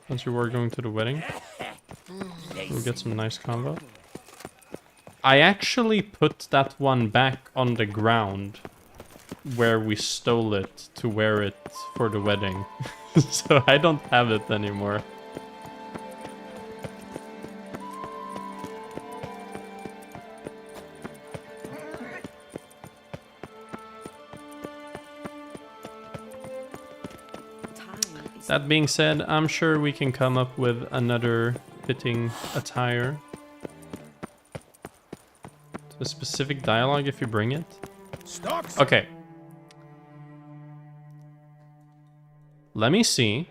Since you were going to the wedding. We'll get some nice combo. I actually put that one back on the ground where we stole it to wear it for the wedding. So I don't have it anymore. That being said, I'm sure we can come up with another fitting attire. A specific dialogue if you bring it. Okay. Let me see.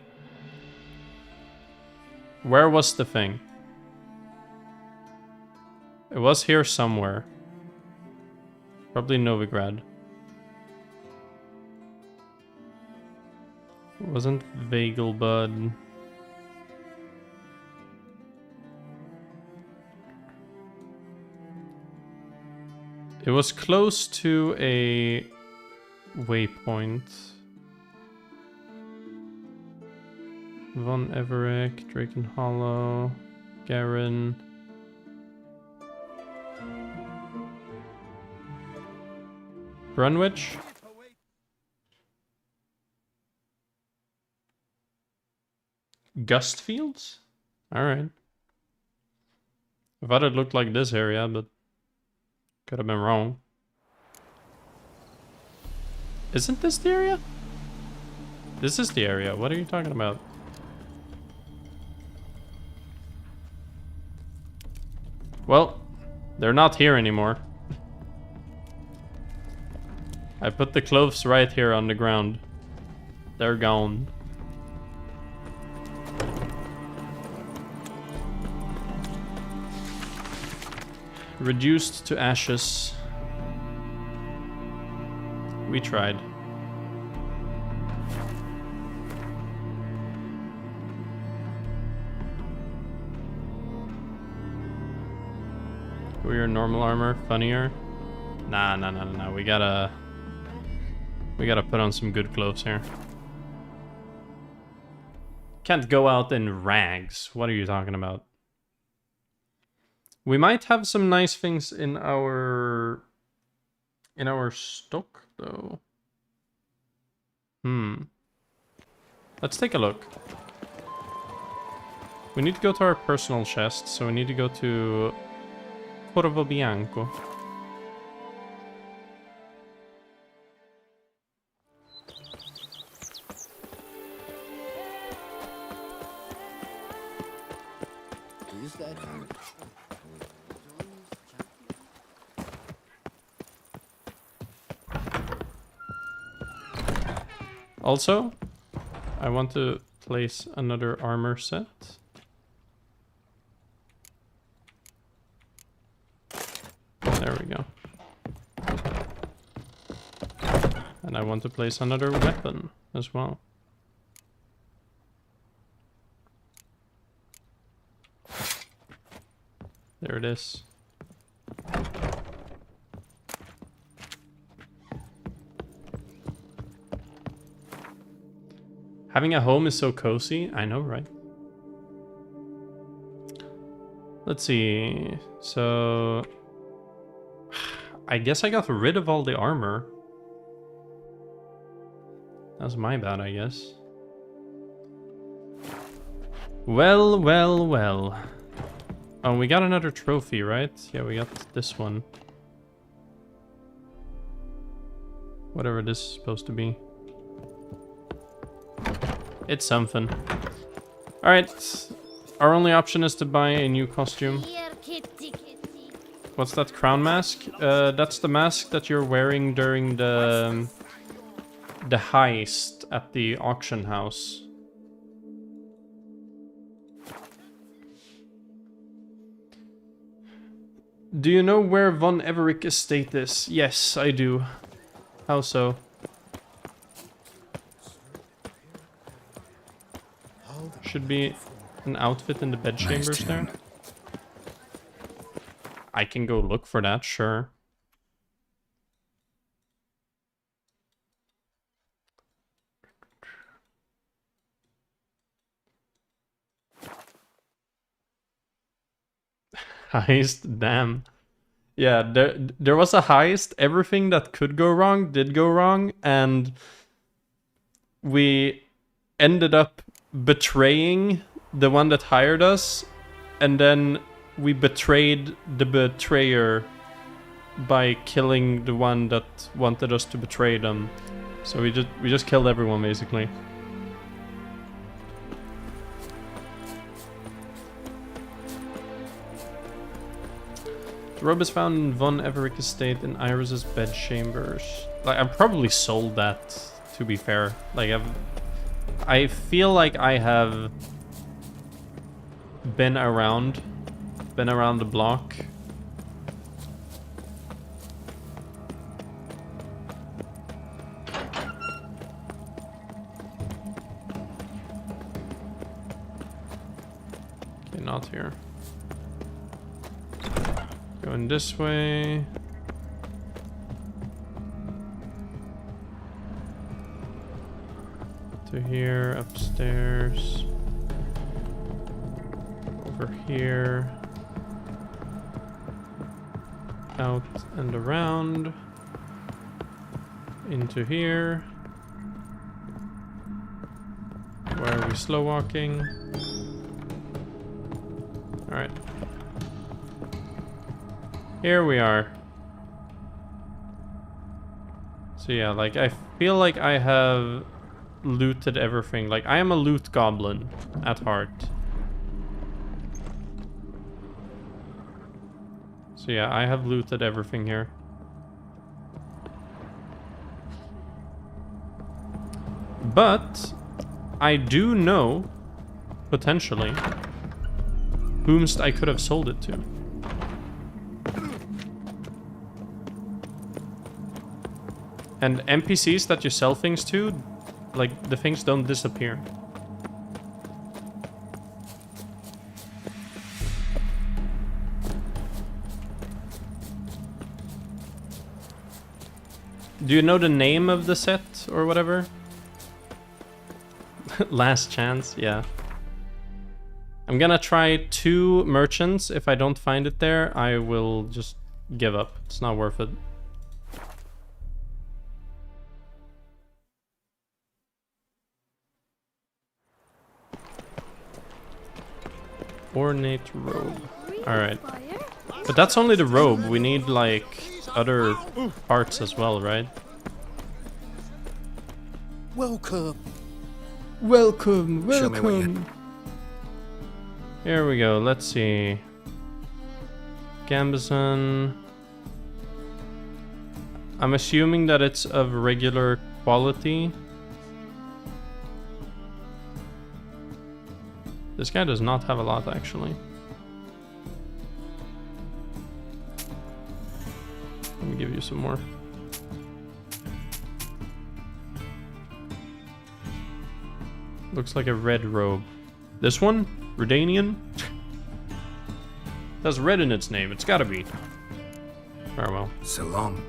Where was the thing? It was here somewhere. Probably Novigrad. It wasn't Vagelbud. It was close to a waypoint. Von Everett, Draken Hollow, Garen. Brunwich? Gustfields? Alright. I thought it looked like this area, but could have been wrong. Isn't this the area? This is the area. What are you talking about? Well, they're not here anymore. I put the cloves right here on the ground. They're gone. Reduced to ashes. We tried. We're normal armor, funnier. Nah. We gotta put on some good clothes here. Can't go out in rags. What are you talking about? We might have some nice things in our stock though. Let's take a look. We need to go to our personal chest, so we need to go to Corvo Bianco. Also, I want to place another armor set. There we go. And I want to place another weapon as well. There it is. Having a home is so cozy. I know, right? Let's see. So I guess I got rid of all the armor. That's my bad, I guess. Well. Oh, we got another trophy, right? Yeah, we got this one. Whatever this is supposed to be. It's something. Alright. Our only option is to buy a new costume. What's that crown mask? That's the mask that you're wearing during the heist at the auction house. Do you know where Von Everick estate is? Yes, I do. How so? Should be an outfit in the bedchambers there. I can go look for that, sure. Heist, damn. Yeah, there was a heist. Everything that could go wrong did go wrong, and we ended up betraying the one that hired us, and then we betrayed the betrayer by killing the one that wanted us to betray them. So we just killed everyone basically. The robe is found in Von Everick estate in Iris's bedchambers. Like, I probably sold that, to be fair. Like, I feel like I have been around the block. Okay, not here. Going this way. To here, upstairs. Over here. Out and around. Into here. Where are we slow walking? Alright. Here we are. So yeah, like I feel like I have looted everything. Like I am a loot goblin at heart. So yeah, I have looted everything here. But I do know, potentially, whomst I could have sold it to. And NPCs that you sell things to, like, the things don't disappear. Do you know the name of the set or whatever? Last chance, yeah. I'm gonna try 2 merchants. If I don't find it there, I will just give up. It's not worth it. Ornate robe. Alright. But that's only the robe. We need, like, other parts as well, right? Welcome. Welcome, Show me what you- welcome. Here we go. Let's see. Gambison. I'm assuming that it's of regular quality. This guy does not have a lot, actually. Let me give you some more. Looks like a red robe. This one? Redanian? That's red in its name. It's gotta be. Farewell. So long.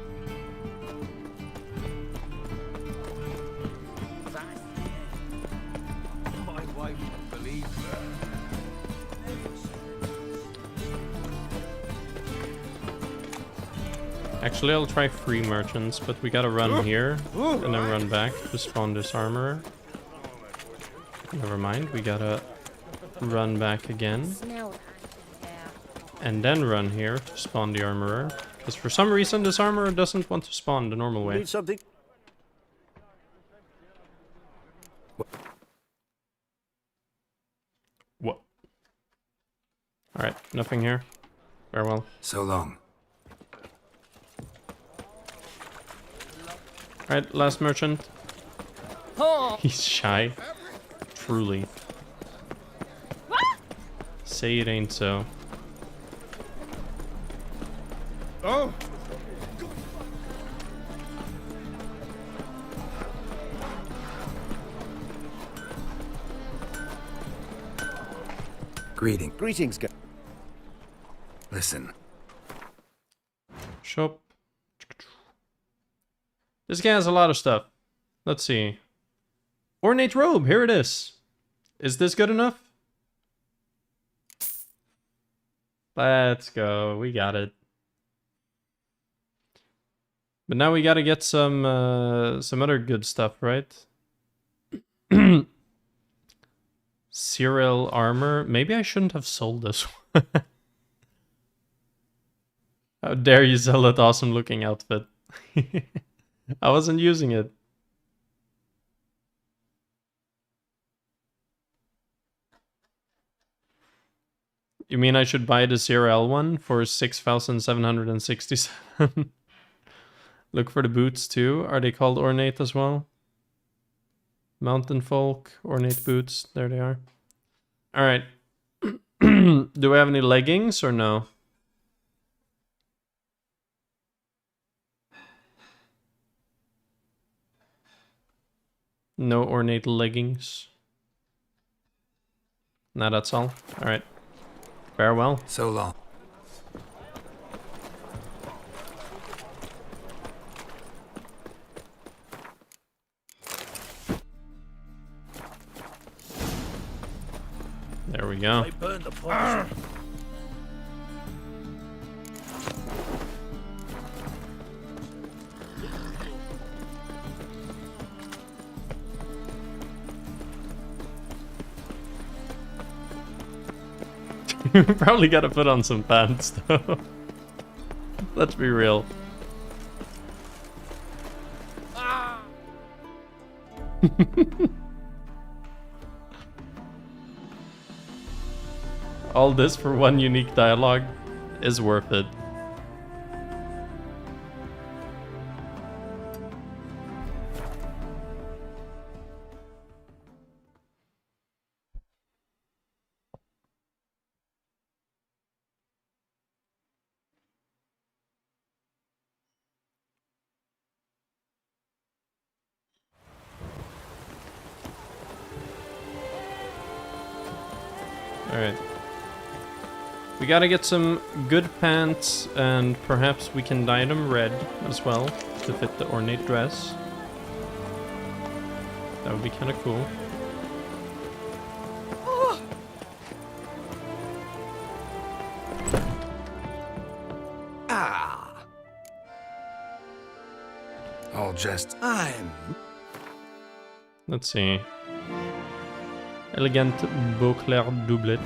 My wife won't believe that. Actually, I'll try 3 merchants, but we gotta run here and then run back to spawn this armorer. Never mind, we gotta run back again. And then run here to spawn the armorer. Because for some reason this armorer doesn't want to spawn the normal way. Need something? What? Alright, nothing here. Farewell. So long. Alright, last merchant. He's shy. Truly. Say it ain't so. Oh! Greetings, guys. Listen. Shop. This guy has a lot of stuff. Let's see. Ornate robe, here it is. Is this good enough? Let's go, we got it. But now we gotta get some other good stuff, right? Serial armor. Maybe I shouldn't have sold this one. How dare you sell that awesome looking outfit? I wasn't using it. You mean I should buy the CRL one for 6,767? Look for the boots too. Are they called ornate as well? Mountain folk, ornate boots. There they are. Alright. Do we have any leggings or no? No ornate leggings. Nah, that's all. Alright. Farewell. So long. There we go. They burned the polish. Probably gotta put on some pants though. Let's be real. All this for one unique dialogue is worth it. Alright. We gotta get some good pants, and perhaps we can dye them red as well to fit the ornate dress. That would be kind of cool. All just... Let's see. Elegant Beauclair doublet.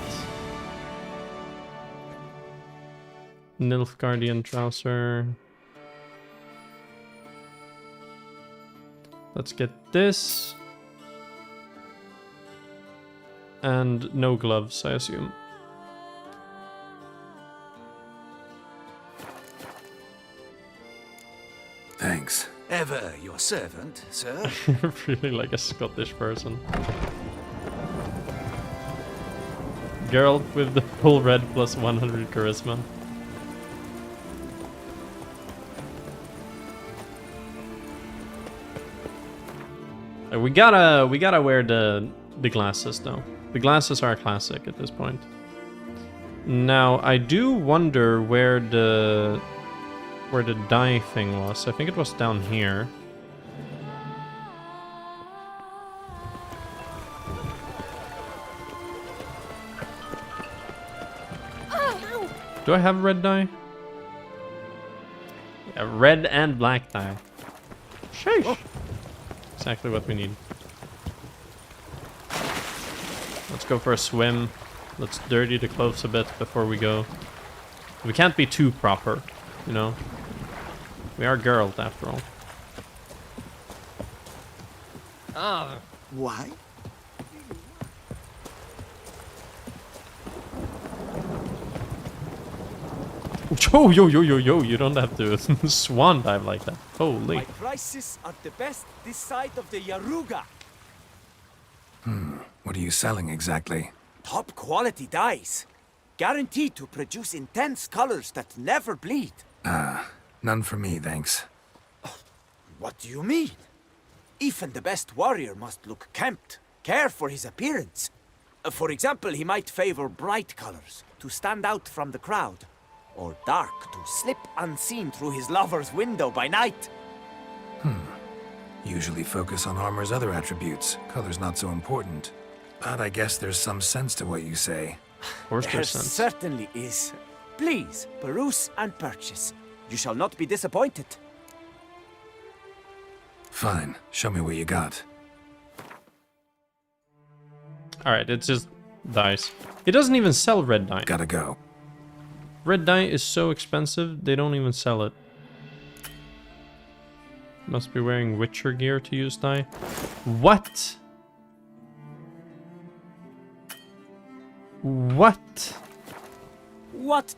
Nilfgaardian trouser. Let's get this. And no gloves, I assume. Thanks. Ever your servant, sir. Really like a Scottish person. Girl with the full red plus 100 charisma. We gotta wear the glasses though. The glasses are a classic at this point. Now I do wonder where the dye thing was. I think it was down here. Do I have red dye? Yeah, red and black dye. Sheesh. Oh. Exactly what we need. Let's go for a swim. Let's dirty the clothes a bit before we go. We can't be too proper, you know? We are girls after all. Why? Yo, you don't have to swan dive like that. Holy. My prices are the best this side of the Yaruga. What are you selling exactly? Top quality dyes. Guaranteed to produce intense colors that never bleed. None for me, thanks. What do you mean? Even the best warrior must look kempt, care for his appearance. For example, he might favor bright colors to stand out from the crowd, or dark to slip unseen through his lover's window by night. Usually focus on armor's other attributes. Color's not so important. But I guess there's some sense to what you say. There certainly is. Please, peruse and purchase. You shall not be disappointed. Fine. Show me what you got. Alright, it's just dyes. It doesn't even sell red dye. Gotta go. Red dye is so expensive, they don't even sell it. Must be wearing Witcher gear to use dye. What? What? What?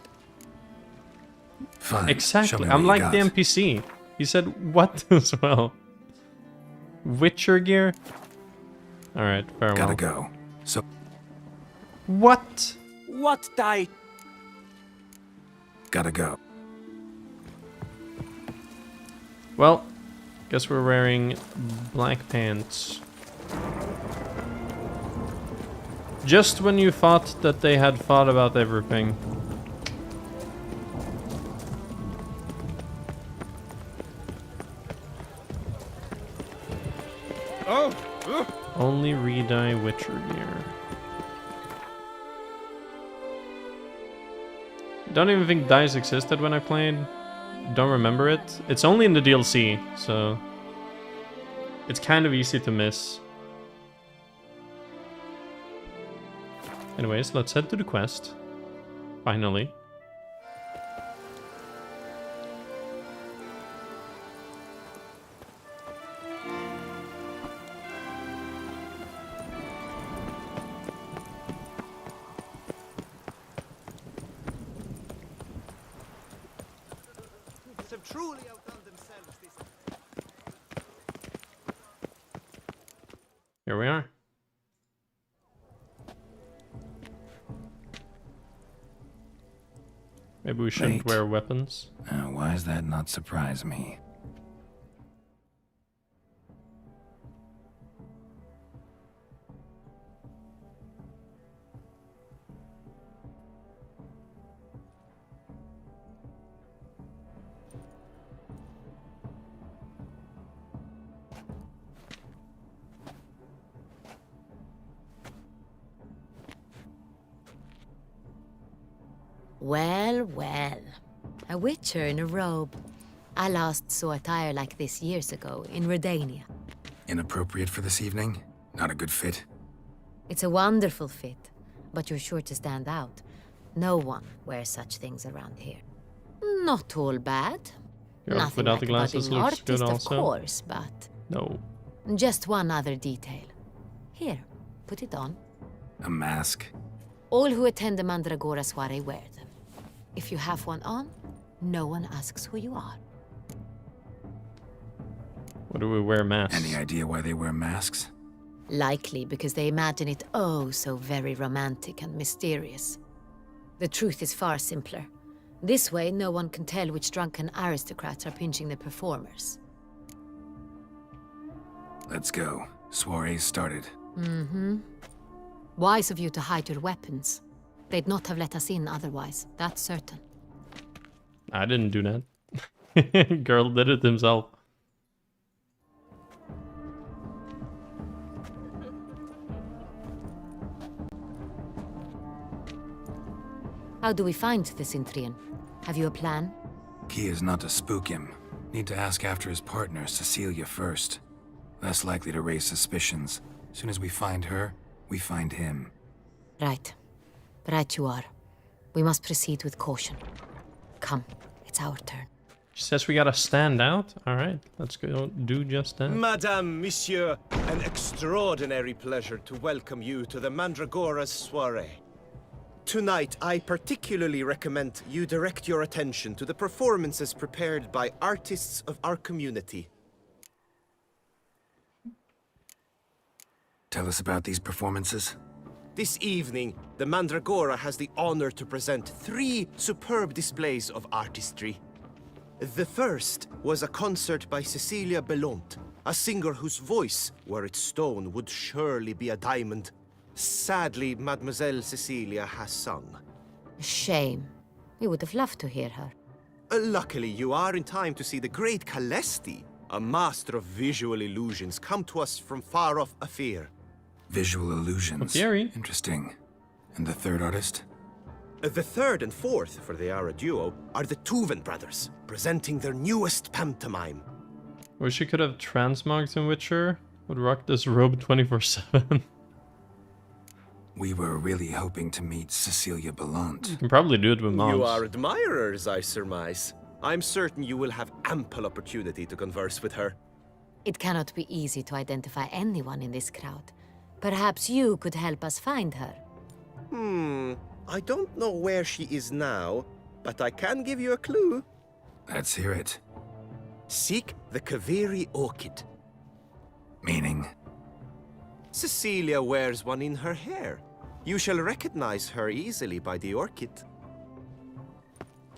Fine. Exactly. I'm like the NPC. He said what as well. Witcher gear? Alright, farewell. Gotta go. So... What? What dye? Gotta go. Well, guess we're wearing black pants. Just when you thought that they had thought about everything. Only re-dye Witcher gear. Don't even think dyes existed when I played. Don't remember it. It's only in the DLC, so it's kind of easy to miss. Anyways, let's head to the quest. Finally. have truly outdone themselves this... Here we are. Maybe we shouldn't wear weapons. Why does that not surprise me? Well, well. A witcher in a robe. I last saw attire like this years ago in Redania. Inappropriate for this evening? Not a good fit? It's a wonderful fit, but you're sure to stand out. No one wears such things around here. Not all bad. Girl Nothing without like the a glasses budding looks good artist, also. of course, but... No. Just one other detail. Here, put it on. A mask? All who attend the Mandragora soiree wear them. If you have one on, no one asks who you are. What do we wear masks? Any idea why they wear masks? Likely because they imagine it oh so very romantic and mysterious. The truth is far simpler. This way, no one can tell which drunken aristocrats are pinching the performers. Let's go. Soiree's started. Mm-hmm. Wise of you to hide your weapons. They'd not have let us in otherwise, that's certain. I didn't do that. Girl did it himself. How do we find the Cintrian? Have you a plan? Key is not to spook him. Need to ask after his partner, Cecilia, first. Less likely to raise suspicions. Soon as we find her, we find him. Right. Right you are. We must proceed with caution. Come, it's our turn. She says we gotta stand out? Alright, let's go do just that. Madame, Monsieur, an extraordinary pleasure to welcome you to the Mandragora's soiree. Tonight, I particularly recommend you direct your attention to the performances prepared by artists of our community. Tell us about these performances. This evening, the Mandragora has the honor to present 3 superb displays of artistry. The first was a concert by Cecilia Belont, a singer whose voice, were it stone, would surely be a diamond. Sadly, Mademoiselle Cecilia has sung. Shame. We would have loved to hear her. Luckily, you are in time to see the great Calesti, a master of visual illusions, come to us from far off Afir. Visual illusions. Interesting. And the third artist? The third and fourth, for they are a duo, are the Tuven brothers, presenting their newest pantomime. Wish you could have transmogged in Witcher. Would rock this robe 24/7. We were really hoping to meet Cecilia Belont. You can probably do it with moms. You are admirers, I surmise. I'm certain you will have ample opportunity to converse with her. It cannot be easy to identify anyone in this crowd. Perhaps you could help us find her. I don't know where she is now, but I can give you a clue. Let's hear it. Seek the Kaveri orchid. Meaning? Cecilia wears one in her hair. You shall recognize her easily by the orchid.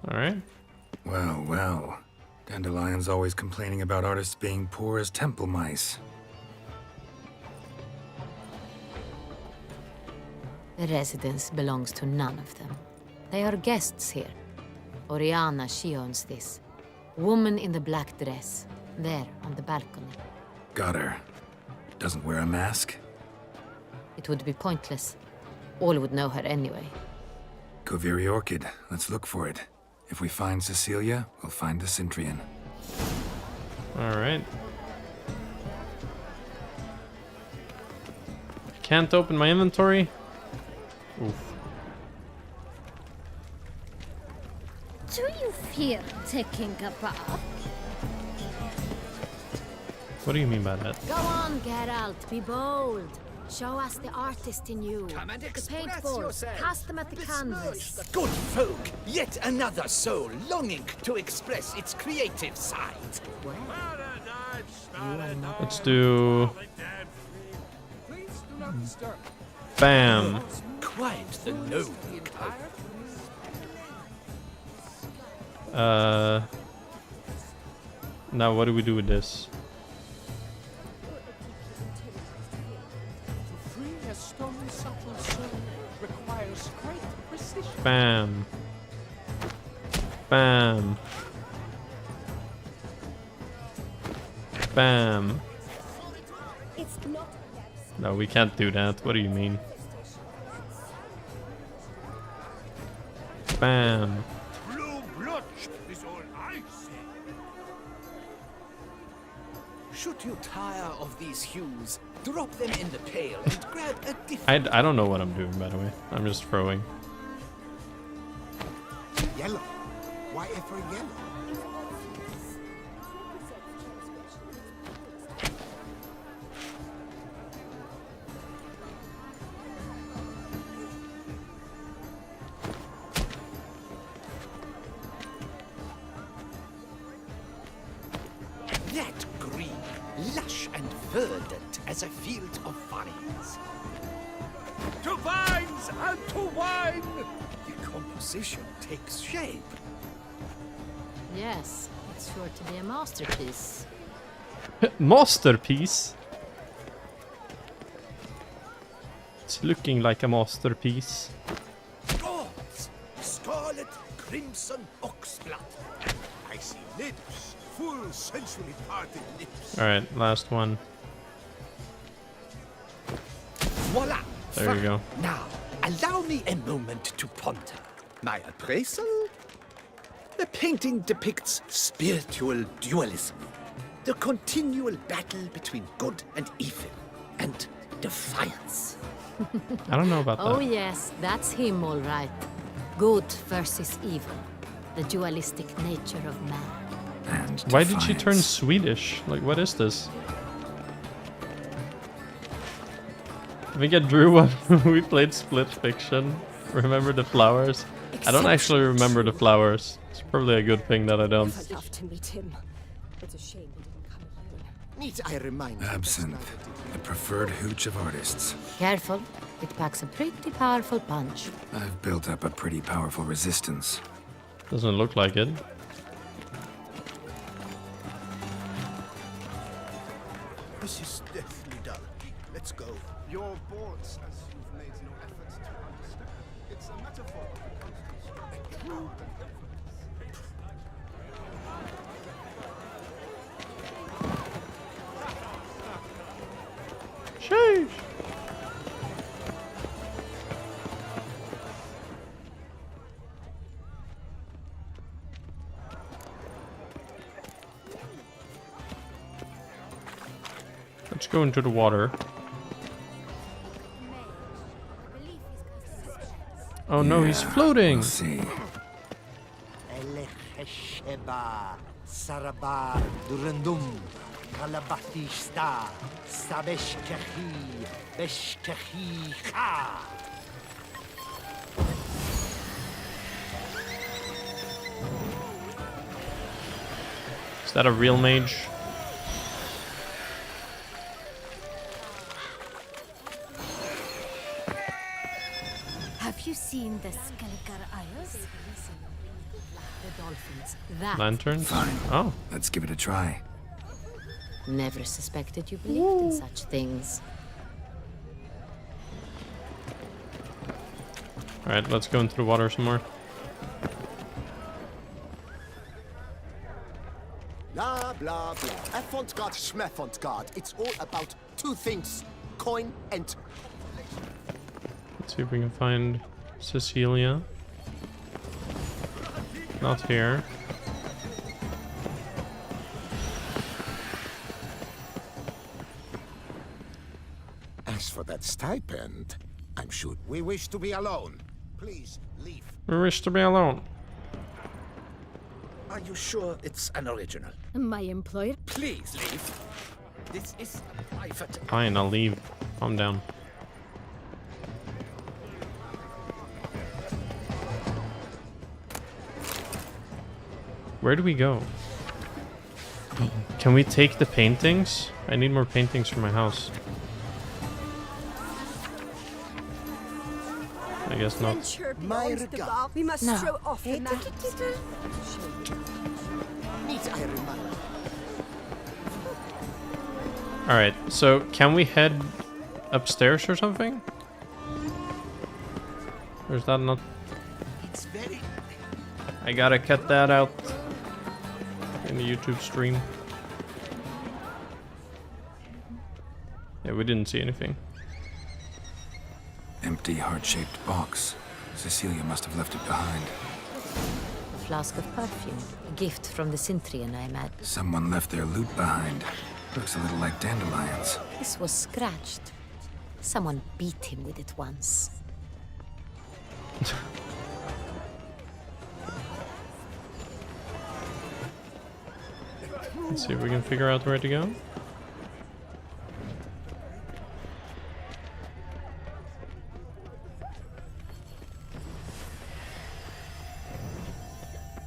Alright. Well, well. Dandelion's always complaining about artists being poor as temple mice. The residence belongs to none of them. They are guests here. Oriana, she owns this. Woman in the black dress. There, on the balcony. Got her. Doesn't wear a mask? It would be pointless. All would know her anyway. Kaveri orchid. Let's look for it. If we find Cecilia, we'll find the Cintrian. Alright. Can't open my inventory. Oof. Do you fear taking a bath? What do you mean by that? Go on, Geralt, be bold. Show us the artist in you. Come and The express paintballs. yourself. Cast them at the canvas. Good folk, yet another soul longing to express its creative side. Let's do... Please do not disturb. Bam. Quite the noble Now what do we do with this? To free a stone subtle soul requires great precision. Bam. Bam. Bam. No, we can't do that. What do you mean? Bam. Blue blood is all I see. Should you tire of these hues, drop them in the pail and grab a different. I don't know what I'm doing, by the way. I'm just throwing. Yellow. Why ever yellow? That green, lush and verdant as a field of vines. To vines and to wine! The composition takes shape. Yes, it's sure to be a masterpiece. Masterpiece? It's looking like a masterpiece. Gods, scarlet, crimson oxblood. I see lips, full sensually parted lips. Alright, last one. Voila! There you go. Now, allow me a moment to ponder. My appraisal? The painting depicts spiritual dualism. The continual battle between good and evil. And defiance. I don't know about that. Oh yes, that's him all right. Good versus evil. The dualistic nature of man. Why did she turn Swedish? Like, what is this? I think I drew one when we played Split Fiction. Remember the flowers? I don't actually remember the flowers. It's probably a good thing that I don't. I'd love to meet him. It's a shame he didn't come alone. Need I remind you? Absinthe, the preferred hooch of artists. Careful, it packs a pretty powerful punch. I've built up a pretty powerful resistance. Doesn't look like it. This is definitely done. Let's go. Your board says you've made no efforts to understand. It's a metaphor of the Constitution. True Sheesh. Let's go into the water. Oh no, he's floating. We'll see. Elechesheba, Saraba, Durandum, Kalabatista, Sabeshkehi, Beshkehi Ha. Is that a real mage? Have you seen the Skelliger Isles? The dolphins. That. Lanterns? Fine. Oh. Let's give it a try. Never suspected you believed in such things. Alright, let's go into the water some more. Blah, blah, blah. Avant-garde, schmeffant-garde. It's all about two things. Coin and... Let's see if we can find Cecilia. Not here. As for that stipend, I'm sure we wish to be alone. Please leave. We wish to be alone. Are you sure it's an original? My employer? Please leave. This is private. Fine, I'll leave. Calm down. Where do we go? Can we take the paintings? I need more paintings for my house. I guess not. We must No. throw off the mat. Alright, so can we head upstairs or something? Or is that not... It's very... I gotta cut that out in the YouTube stream. Yeah, we didn't see anything. Empty, heart-shaped box. Cecilia must have left it behind. A flask of perfume. A gift from the Cintrian, I imagine. Someone left their loot behind. Looks a little like dandelions. This was scratched. Someone beat him with it once. Let's see if we can figure out where to go.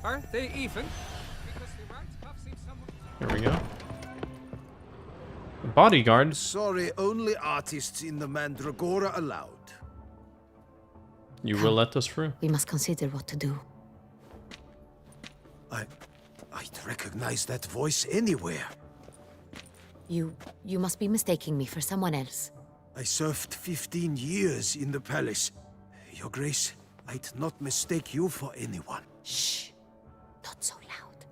Aren't they even? Because the right half seems somewhat... Here we go. A bodyguard. Sorry, only artists in the Mandragora allowed. You will let us through. We must consider what to do. I'd recognize that voice anywhere. You must be mistaking me for someone else. I served 15 years in the palace. Your Grace, I'd not mistake you for anyone. Shh! Not so loud.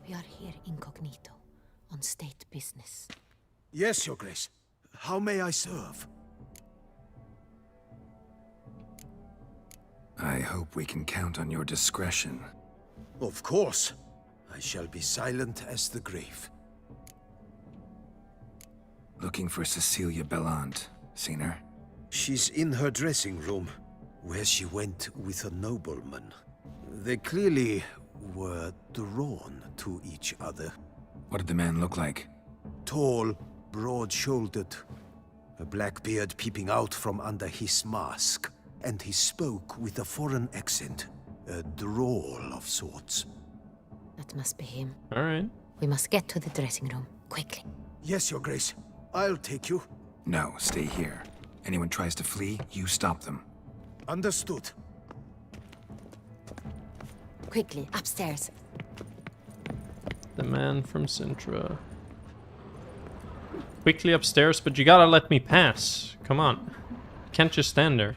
We are here incognito, on state business. Yes, Your Grace. How may I serve? I hope we can count on your discretion. Of course. I shall be silent as the grave. Looking for Cecilia Bellant. Seen her? She's in her dressing room, where she went with a nobleman. They clearly were drawn to each other. What did the man look like? Tall, broad-shouldered, a black beard peeping out from under his mask, and he spoke with a foreign accent, a drawl of sorts. That must be him. All right. We must get to the dressing room, quickly. Yes, Your Grace. I'll take you. No, stay here. Anyone tries to flee, you stop them. Understood. Quickly, upstairs. The man from Sintra. Quickly upstairs, but you gotta let me pass. Come on. Can't just stand there.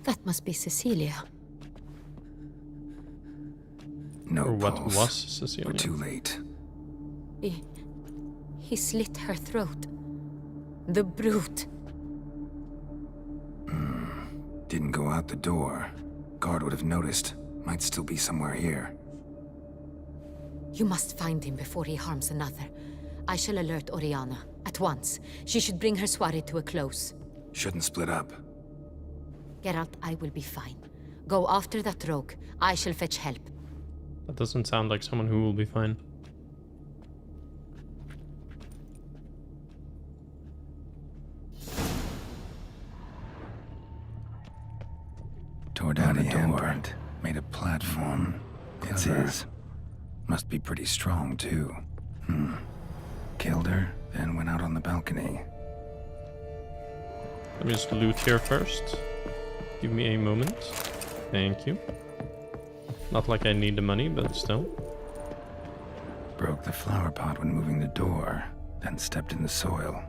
That must be Cecilia. No Or what pulse. was Cecilia? We're too late. He slit her throat. The brute. Didn't go out the door. Guard would have noticed. Might still be somewhere here. You must find him before he harms another. I shall alert Oriana at once. She should bring her soirée to a close. Shouldn't split up. Geralt, I will be fine. Go after that rogue. I shall fetch help. That doesn't sound like someone who will be fine. Tore down a door. Made a platform. It's his. Must be pretty strong, too. Killed her, then went out on the balcony. Let me just loot here first. Give me a moment. Thank you. Not like I need the money, but still. Broke the flower pot when moving the door, then stepped in the soil.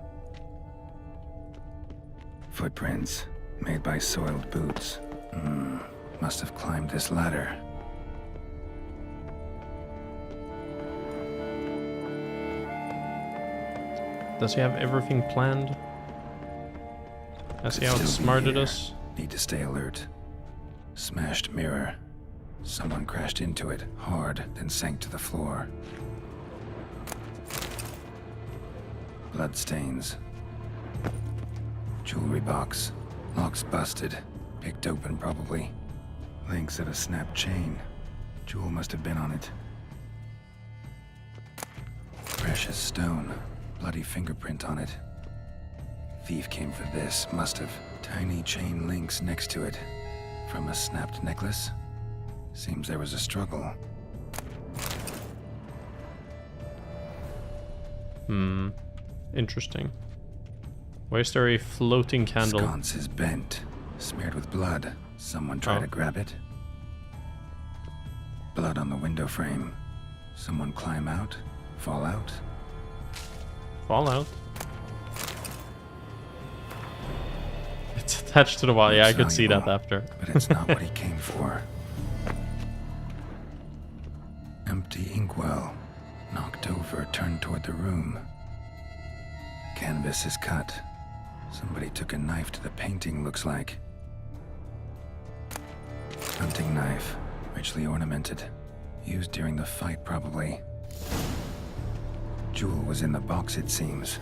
Footprints, made by soiled boots. Must have climbed this ladder. Does he have everything planned? Has he outsmarted us? Need to stay alert. Smashed mirror. Someone crashed into it hard, then sank to the floor. Bloodstains. Jewelry box. Lock's busted. Picked open, probably. Links of a snapped chain. Jewel must have been on it. Precious stone. Bloody fingerprint on it. Thief came for this, must have. Tiny chain links next to it. From a snapped necklace? Seems there was a struggle. Interesting. Why is there a floating candle? Sconce is bent, smeared with blood. Someone tried to grab it. Blood on the window frame. Someone climb out? Fall out? Fall out? It's attached to the wall. Yeah, I could see that after. But it's not what he came for. Empty inkwell. Knocked over, turned toward the room. Canvas is cut. Somebody took a knife to the painting, looks like. Hunting knife. Richly ornamented. Used during the fight, probably. Jewel was in the box, it seems.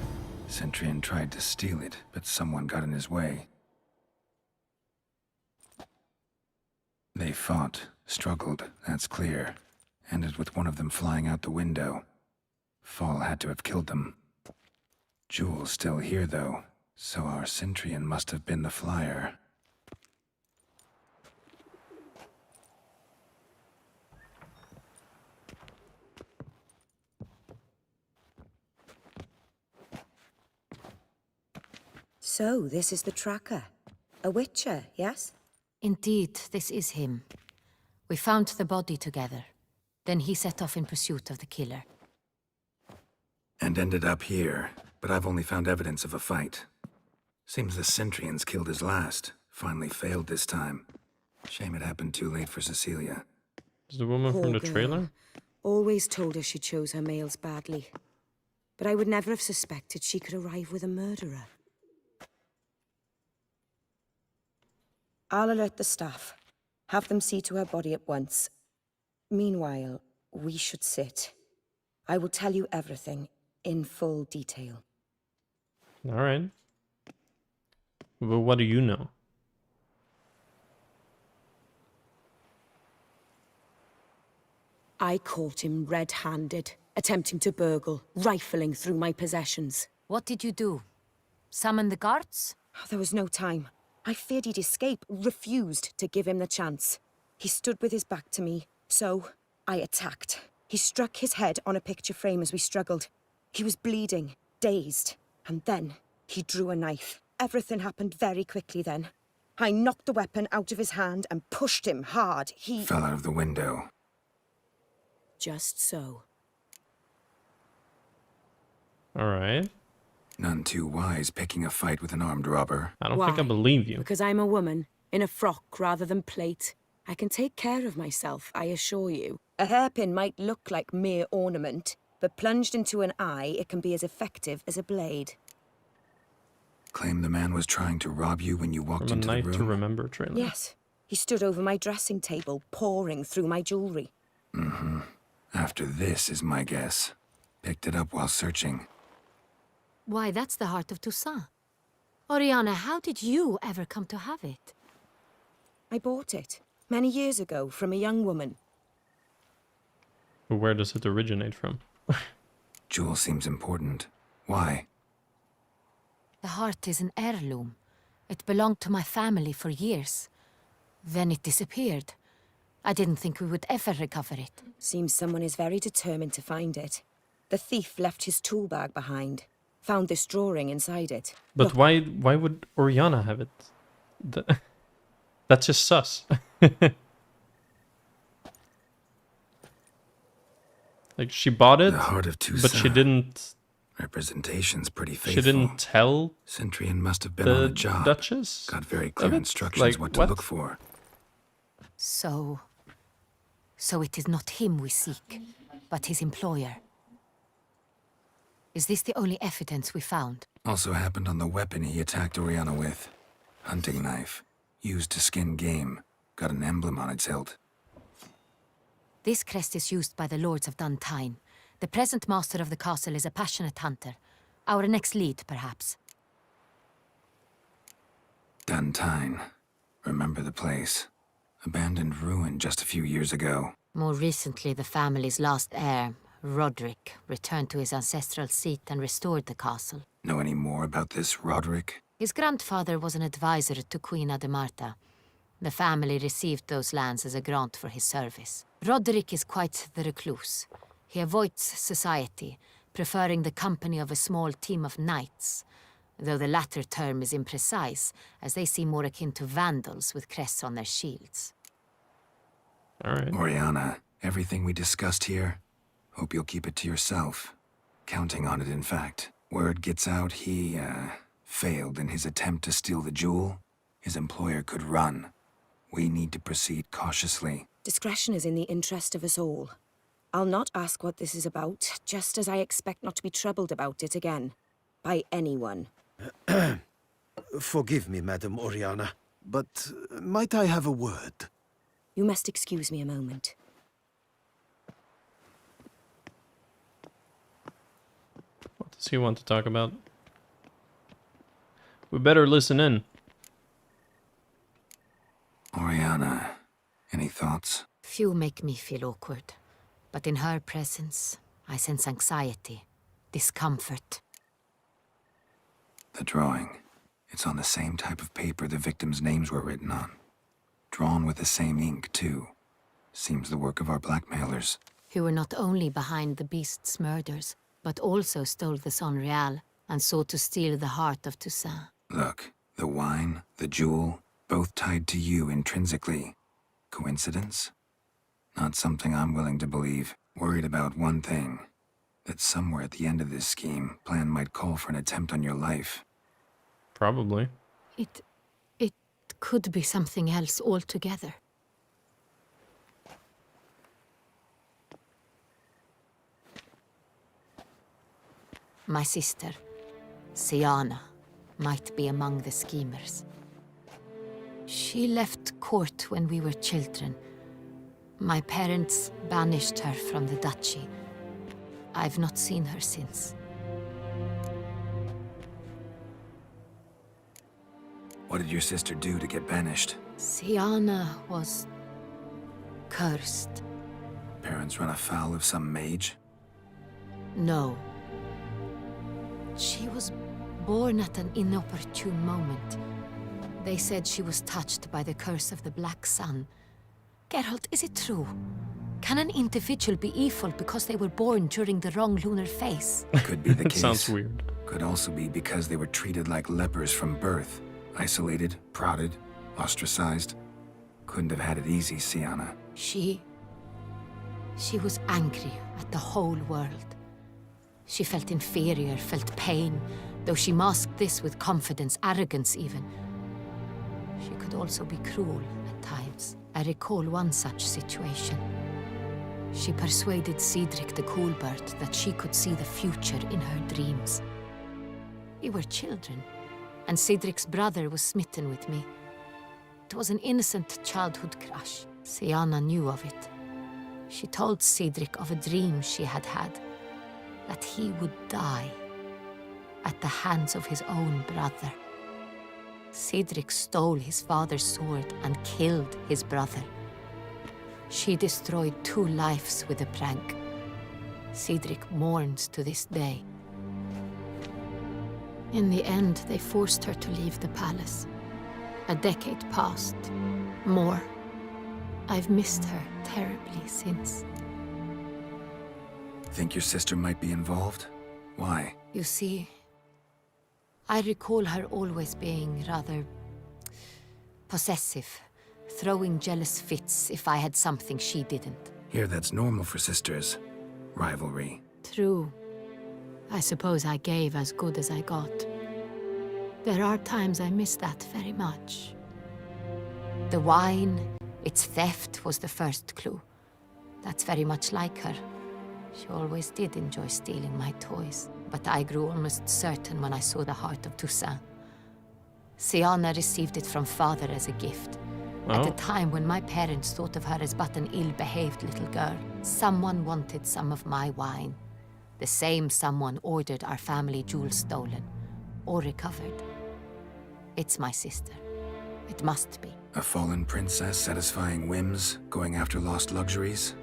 Centurion tried to steal it, but someone got in his way. They fought, struggled, that's clear. Ended with one of them flying out the window. Fall had to have killed them. Jewel's still here, though, so our Centurion must have been the flyer. So, this is the tracker. A witcher, yes? Indeed, this is him. We found the body together. Then he set off in pursuit of the killer. And ended up here, but I've only found evidence of a fight. Seems the Centurions killed his last. Finally failed this time. Shame it happened too late for Cecilia. Is the woman from the trailer? Always told her she chose her males badly. But I would never have suspected she could arrive with a murderer. I'll alert the staff. Have them see to her body at once. Meanwhile, we should sit. I will tell you everything in full detail. All right. But what do you know? I caught him red-handed, attempting to burgle, rifling through my possessions. What did you do? Summon the guards? There was no time. I feared he'd escape, refused to give him the chance. He stood with his back to me, so I attacked. He struck his head on a picture frame as we struggled. He was bleeding, dazed, and then he drew a knife. Everything happened very quickly then. I knocked the weapon out of his hand and pushed him hard. He fell out of the window. Just so. All right. None too wise picking a fight with an armed robber. I don't think I believe you. Because I'm a woman, in a frock rather than plate. I can take care of myself, I assure you. A hairpin might look like mere ornament, but plunged into an eye, it can be as effective as a blade. Claim the man was trying to rob you when you walked into the room? From A Night to Remember trailer. Yes. He stood over my dressing table, pouring through my jewelry. Mm-hmm. After this is my guess. Picked it up while searching. Why, that's the heart of Toussaint. Oriana, how did you ever come to have it? I bought it, many years ago, from a young woman. Where does it originate from? Jewel seems important. Why? The heart is an heirloom. It belonged to my family for years. Then it disappeared. I didn't think we would ever recover it. Seems someone is very determined to find it. The thief left his tool bag behind. Found this drawing inside it. But why would Oriana have it? That's just sus. Like, she bought it, the heart of Toussaint. But she didn't... Representation's pretty faithful. She didn't tell Centurion must have been on the job. Duchess? Got very clear instructions what to look for. So it is not him we seek, but his employer. Is this the only evidence we found? Also happened on the weapon he attacked Oriana with. Hunting knife. Used to skin game. Got an emblem on its hilt. This crest is used by the lords of Duntine. The present master of the castle is a passionate hunter. Our next lead, perhaps. Duntine. Remember the place. abandoned ruin just a few years ago. More recently, the family's last heir, Roderick, returned to his ancestral seat and restored the castle. Know any more about this Roderick? His grandfather was an advisor to Queen Ademarta. The family received those lands as a grant for his service. Roderick is quite the recluse. He avoids society, preferring the company of a small team of knights, though the latter term is imprecise, as they seem more akin to vandals with crests on their shields. All right. Oriana, everything we discussed here, hope you'll keep it to yourself. Counting on it, in fact. Word gets out he, failed in his attempt to steal the jewel. His employer could run. We need to proceed cautiously. Discretion is in the interest of us all. I'll not ask what this is about, just as I expect not to be troubled about it again. By anyone. Forgive me, Madam Oriana, but might I have a word? You must excuse me a moment. What does he want to talk about? We better listen in. Oriana, any thoughts? Few make me feel awkward, but in her presence, I sense anxiety, discomfort. The drawing. It's on the same type of paper the victims' names were written on. Drawn with the same ink, too. Seems the work of our blackmailers. Who were not only behind the beast's murders, but also stole the Son Real and sought to steal the heart of Toussaint. Look, the wine, the jewel, both tied to you intrinsically. Coincidence? Not something I'm willing to believe. Worried about one thing. That somewhere at the end of this scheme, plan might call for an attempt on your life. Probably. It could be something else altogether. My sister, Siana, might be among the schemers. She left court when we were children. My parents banished her from the duchy. I've not seen her since. What did your sister do to get banished? Siana was cursed. Parents run afoul of some mage? No. She was born at an inopportune moment. They said she was touched by the curse of the Black Sun. Geralt, is it true? Can an individual be evil because they were born during the wrong lunar phase? Could be the case. Sounds weird. Could also be because they were treated like lepers from birth. Isolated, prodded, ostracized. Couldn't have had it easy, Siana. She was angry at the whole world. She felt inferior, felt pain, though she masked this with confidence, arrogance even. She could also be cruel at times. I recall one such situation. She persuaded Cedric the Coolbird that she could see the future in her dreams. We were children, and Cedric's brother was smitten with me. It was an innocent childhood crush. Siana knew of it. She told Cedric of a dream she had had, that he would die at the hands of his own brother. Cedric stole his father's sword and killed his brother. She destroyed 2 lives with a prank. Cedric mourns to this day. In the end, they forced her to leave the palace. A decade passed. More. I've missed her terribly since. Think your sister might be involved? Why? You see, I recall her always being rather possessive, throwing jealous fits if I had something she didn't. Here, that's normal for sisters. Rivalry. True. I suppose I gave as good as I got. There are times I miss that very much. The wine, its theft was the first clue. That's very much like her. She always did enjoy stealing my toys, but I grew almost certain when I saw the heart of Toussaint. Siana received it from father as a gift. At a time when my parents thought of her as but an ill-behaved little girl. Someone wanted some of my wine. The same someone ordered our family jewels stolen, or recovered. It's my sister. It must be. A fallen princess satisfying whims, going after lost luxuries?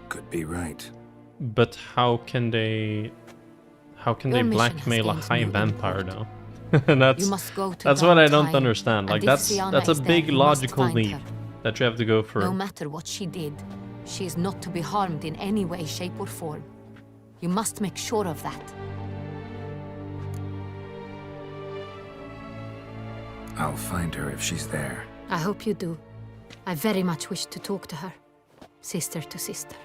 Could be right. But how can they Your mission blackmail a has high gained new vampire import. though? You must go to that's what I don't Downtime, understand. Like and if that's Fiona a is there, big you must logical find leap her. that you have to go through. No matter what she did, she is not to be harmed in any way, shape, or form. You must make sure of that. I'll find her if she's there. I hope you do. I very much wish to talk to her. Sister to sister.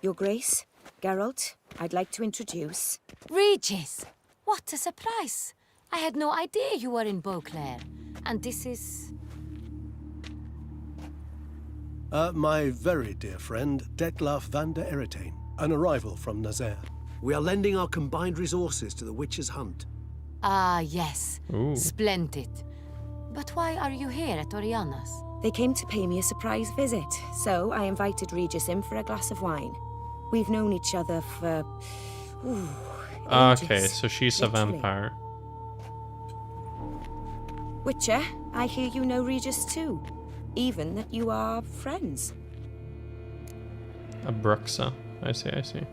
Your Grace, Geralt, I'd like to introduce... Regis! What a surprise! I had no idea you were in Beauclair. And this is... My very dear friend, Detlaf van der Eretain, an arrival from Nazaire. We are lending our combined resources to the Witcher's hunt. Ah, yes. Ooh. Splendid. But why are you here at Oriana's? They came to pay me a surprise visit, so I invited Regis in for a glass of wine. We've known each other for... Okay, ages, so she's literally. a vampire. Witcher, I hear you know Regis too. Even that you are friends. A Bruxa. I see.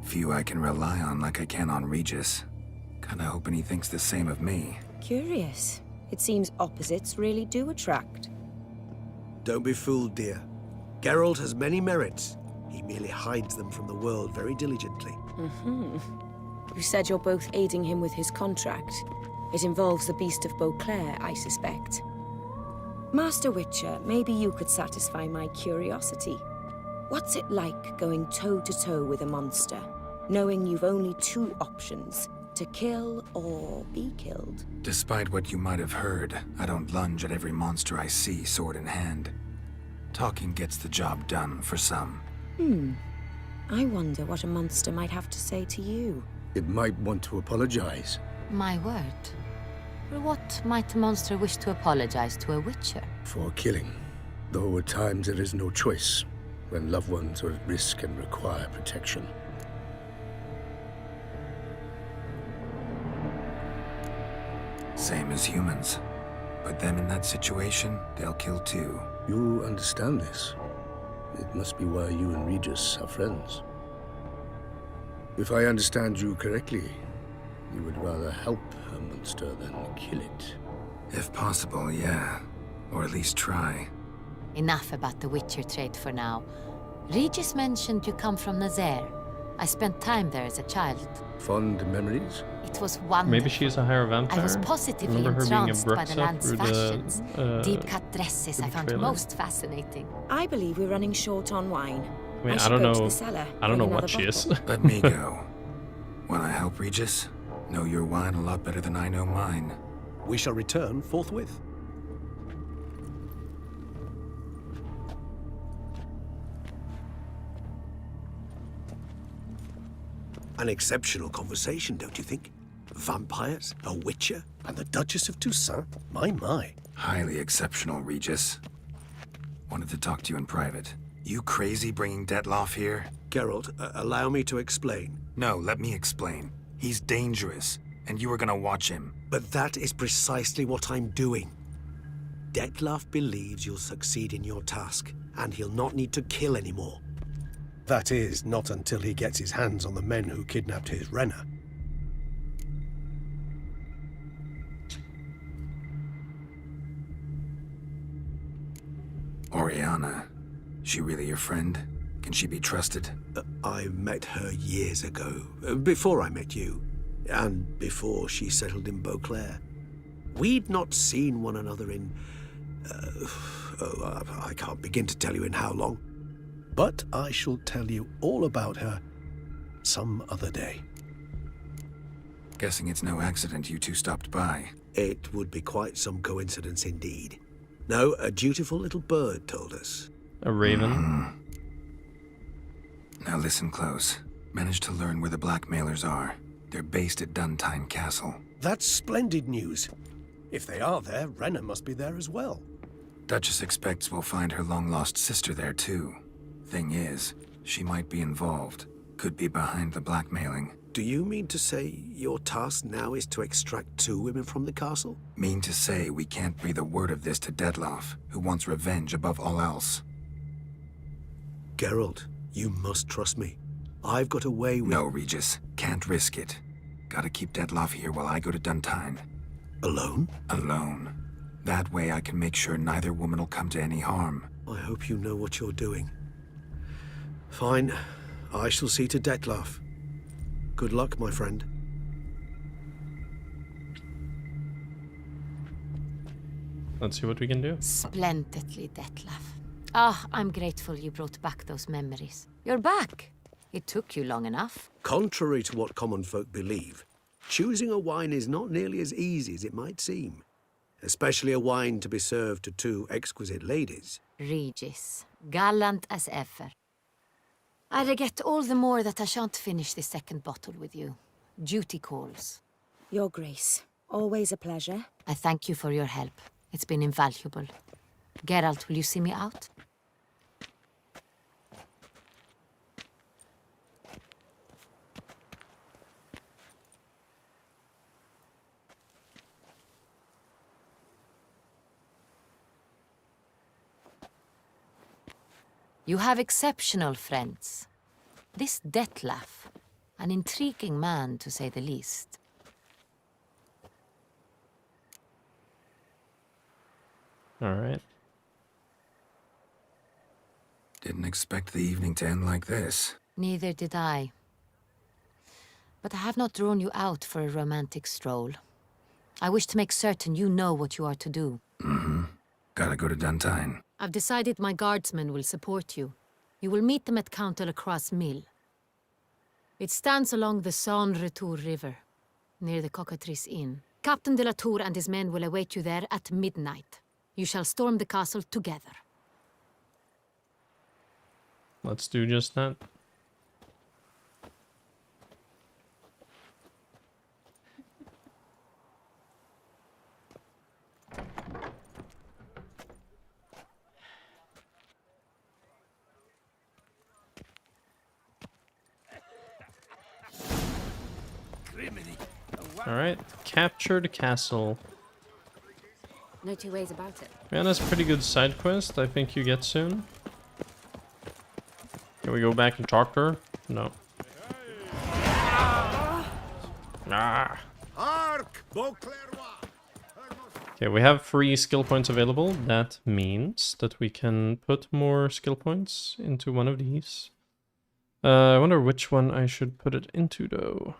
Few I can rely on like I can on Regis. Kinda hoping he thinks the same of me. Curious. It seems opposites really do attract. Don't be fooled, dear. Geralt has many merits. He merely hides them from the world very diligently. You said you're both aiding him with his contract. It involves the Beast of Beauclair, I suspect. Master Witcher, maybe you could satisfy my curiosity. What's it like going toe-to-toe with a monster, knowing you've only two options, to kill or be killed? Despite what you might have heard, I don't lunge at every monster I see sword in hand. Talking gets the job done for some. I wonder what a monster might have to say to you. It might want to apologize. My word. For what might a monster wish to apologize to a witcher? For killing. Though at times there is no choice, when loved ones are at risk and require protection. Same as humans. Put them in that situation, they'll kill too. You understand this. It must be why you and Regis are friends. If I understand you correctly, you would rather help a monster than kill it. If possible, yeah. Or at least try. Enough about the Witcher trait for now. Regis mentioned you come from Nazaire. I spent time there as a child. Fond memories? It was wonderful. Maybe she's a higher vampire. I was positively Remember her being a entranced by the Bruxa land's through fashions. the Deep-cut dresses I found trailer. most fascinating. I believe we're running short on wine. I mean, should I don't go to know. the cellar, I don't know bring what another she is. bottle. Let me go. Wanna help, Regis? Know your wine a lot better than I know mine. We shall return forthwith. An exceptional conversation, don't you think? Vampires, a witcher, And the Duchess of Toussaint? My. Highly exceptional, Regis. Wanted to talk to you in private. You crazy bringing Detlaf here? Geralt, allow me to explain. No, let me explain. He's dangerous, and you were gonna watch him. But that is precisely what I'm doing. Detlaf believes you'll succeed in your task, and he'll not need to kill anymore. That is, not until he gets his hands on the men who kidnapped his Renner. Oriana. She really your friend? Can she be trusted? I met her years ago, before I met you, and before she settled in Beauclair. We'd not seen one another in... I can't begin to tell you in how long. But I shall tell you all about her some other day. Guessing it's no accident you two stopped by. It would be quite some coincidence indeed. No, a dutiful little bird told us. A raven? Now listen close. Managed to learn where the blackmailers are. They're based at Downtime Castle. That's splendid news. If they are there, Renner must be there as well. Duchess expects we'll find her long-lost sister there too. Thing is, she might be involved. Could be behind the blackmailing. Do you mean to say your task now is to extract 2 women from the castle? Mean to say we can't breathe a word of this to Dettlaff, who wants revenge above all else. Geralt, you must trust me. I've got a way with... No, Regis. Can't risk it. Gotta keep Dettlaff here while I go to Duntine. Alone? Alone. That way I can make sure neither woman will come to any harm. I hope you know what you're doing. Fine. I shall see to Dettlaff. Good luck, my friend. Let's see what we can do. Splendidly, Dettlaff. Ah, I'm grateful you brought back those memories. You're back. It took you long enough. Contrary to what common folk believe, choosing a wine is not nearly as easy as it might seem. Especially a wine to be served to 2 exquisite ladies. Regis, gallant as ever. I regret all the more that I shan't finish the 2nd bottle with you. Duty calls. Your Grace, always a pleasure. I thank you for your help. It's been invaluable. Geralt, will you see me out? You have exceptional friends. This Dettlaff, an intriguing man to say the least. All right. Didn't expect the evening to end like this. Neither did I. But I have not drawn you out for a romantic stroll. I wish to make certain you know what you are to do. Mm-hmm. Gotta go to Duntine. I've decided my guardsmen will support you. You will meet them at Count Delacroix' mill. It stands along the Saône-Retour River, near the Cockatrice Inn. Captain de la Tour and his men will await you there at midnight. You shall storm the castle together. Let's do just that. Alright, capture the castle. No 2 ways about it. Man, that's a pretty good side quest. I think you get soon. Can we go back and talk to her? No. Ah. Okay, we have 3 skill points available. That means that we can put more skill points into one of these. I wonder which one I should put it into, though.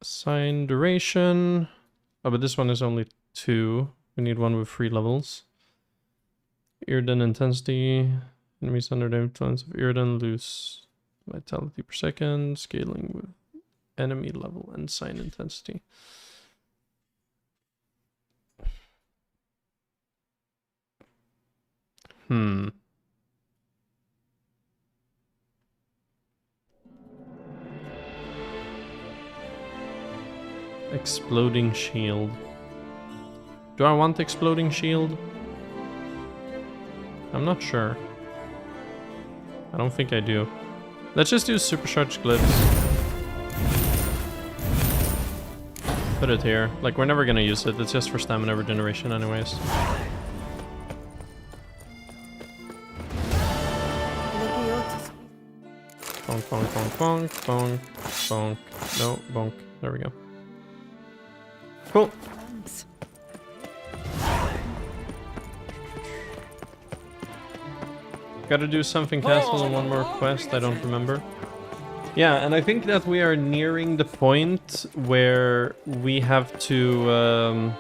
Assign duration. Oh, but this one is only 2. We need one with 3 levels. Irridan intensity. Enemies under the influence of Irridan lose vitality per second. Scaling with enemy level and sign intensity. Exploding shield. Do I want exploding shield? I'm not sure. I don't think I do. Let's just do supercharged glibs. Put it here. Like, we're never gonna use it. It's just for stamina regeneration anyways. Bonk, bonk, bonk, bonk, bonk, bonk. No, bonk. There we go. Cool. Gotta do something castle and one more quest, I don't remember. Yeah, and I think that we are nearing the point where we have to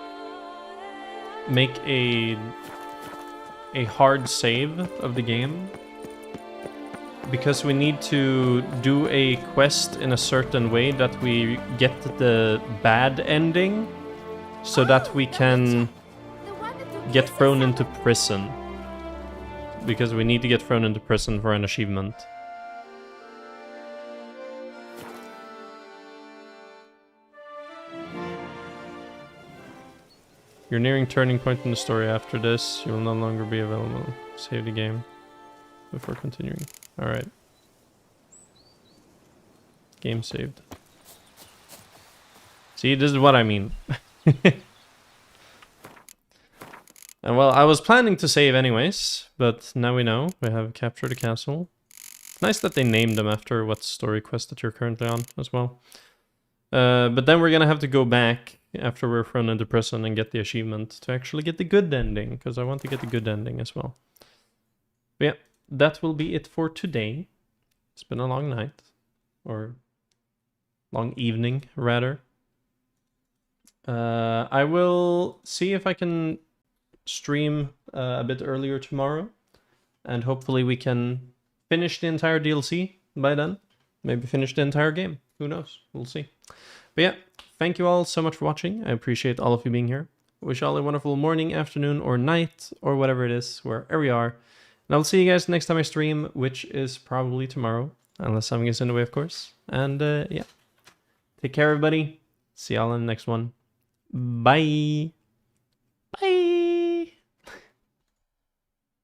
make a hard save of the game. Because we need to do a quest in a certain way that we get the bad ending, so that we can get thrown into prison. Because we need to get thrown into prison for an achievement. You're nearing turning point in the story. After this, you will no longer be available. Save the game before continuing. Alright. Game saved. See, this is what I mean. And well, I was planning to save anyways, but now we know. We have captured the castle. It's nice that they named them after what story quest that you're currently on as well. But then we're gonna have to go back after we're thrown into prison and get the achievement to actually get the good ending, because I want to get the good ending as well. But yeah, that will be it for today. It's been a long night, or long evening rather. I will see if I can stream a bit earlier tomorrow, and hopefully we can finish the entire DLC by then. Maybe finish the entire game. Who knows? We'll see. But yeah, thank you all so much for watching. I appreciate all of you being here. Wish you all a wonderful morning, afternoon, or night, or whatever it is, wherever you are. And I'll see you guys next time I stream, which is probably tomorrow, unless something gets in the way, of course. And yeah, take care, everybody. See y'all in the next one. Bye. Bye.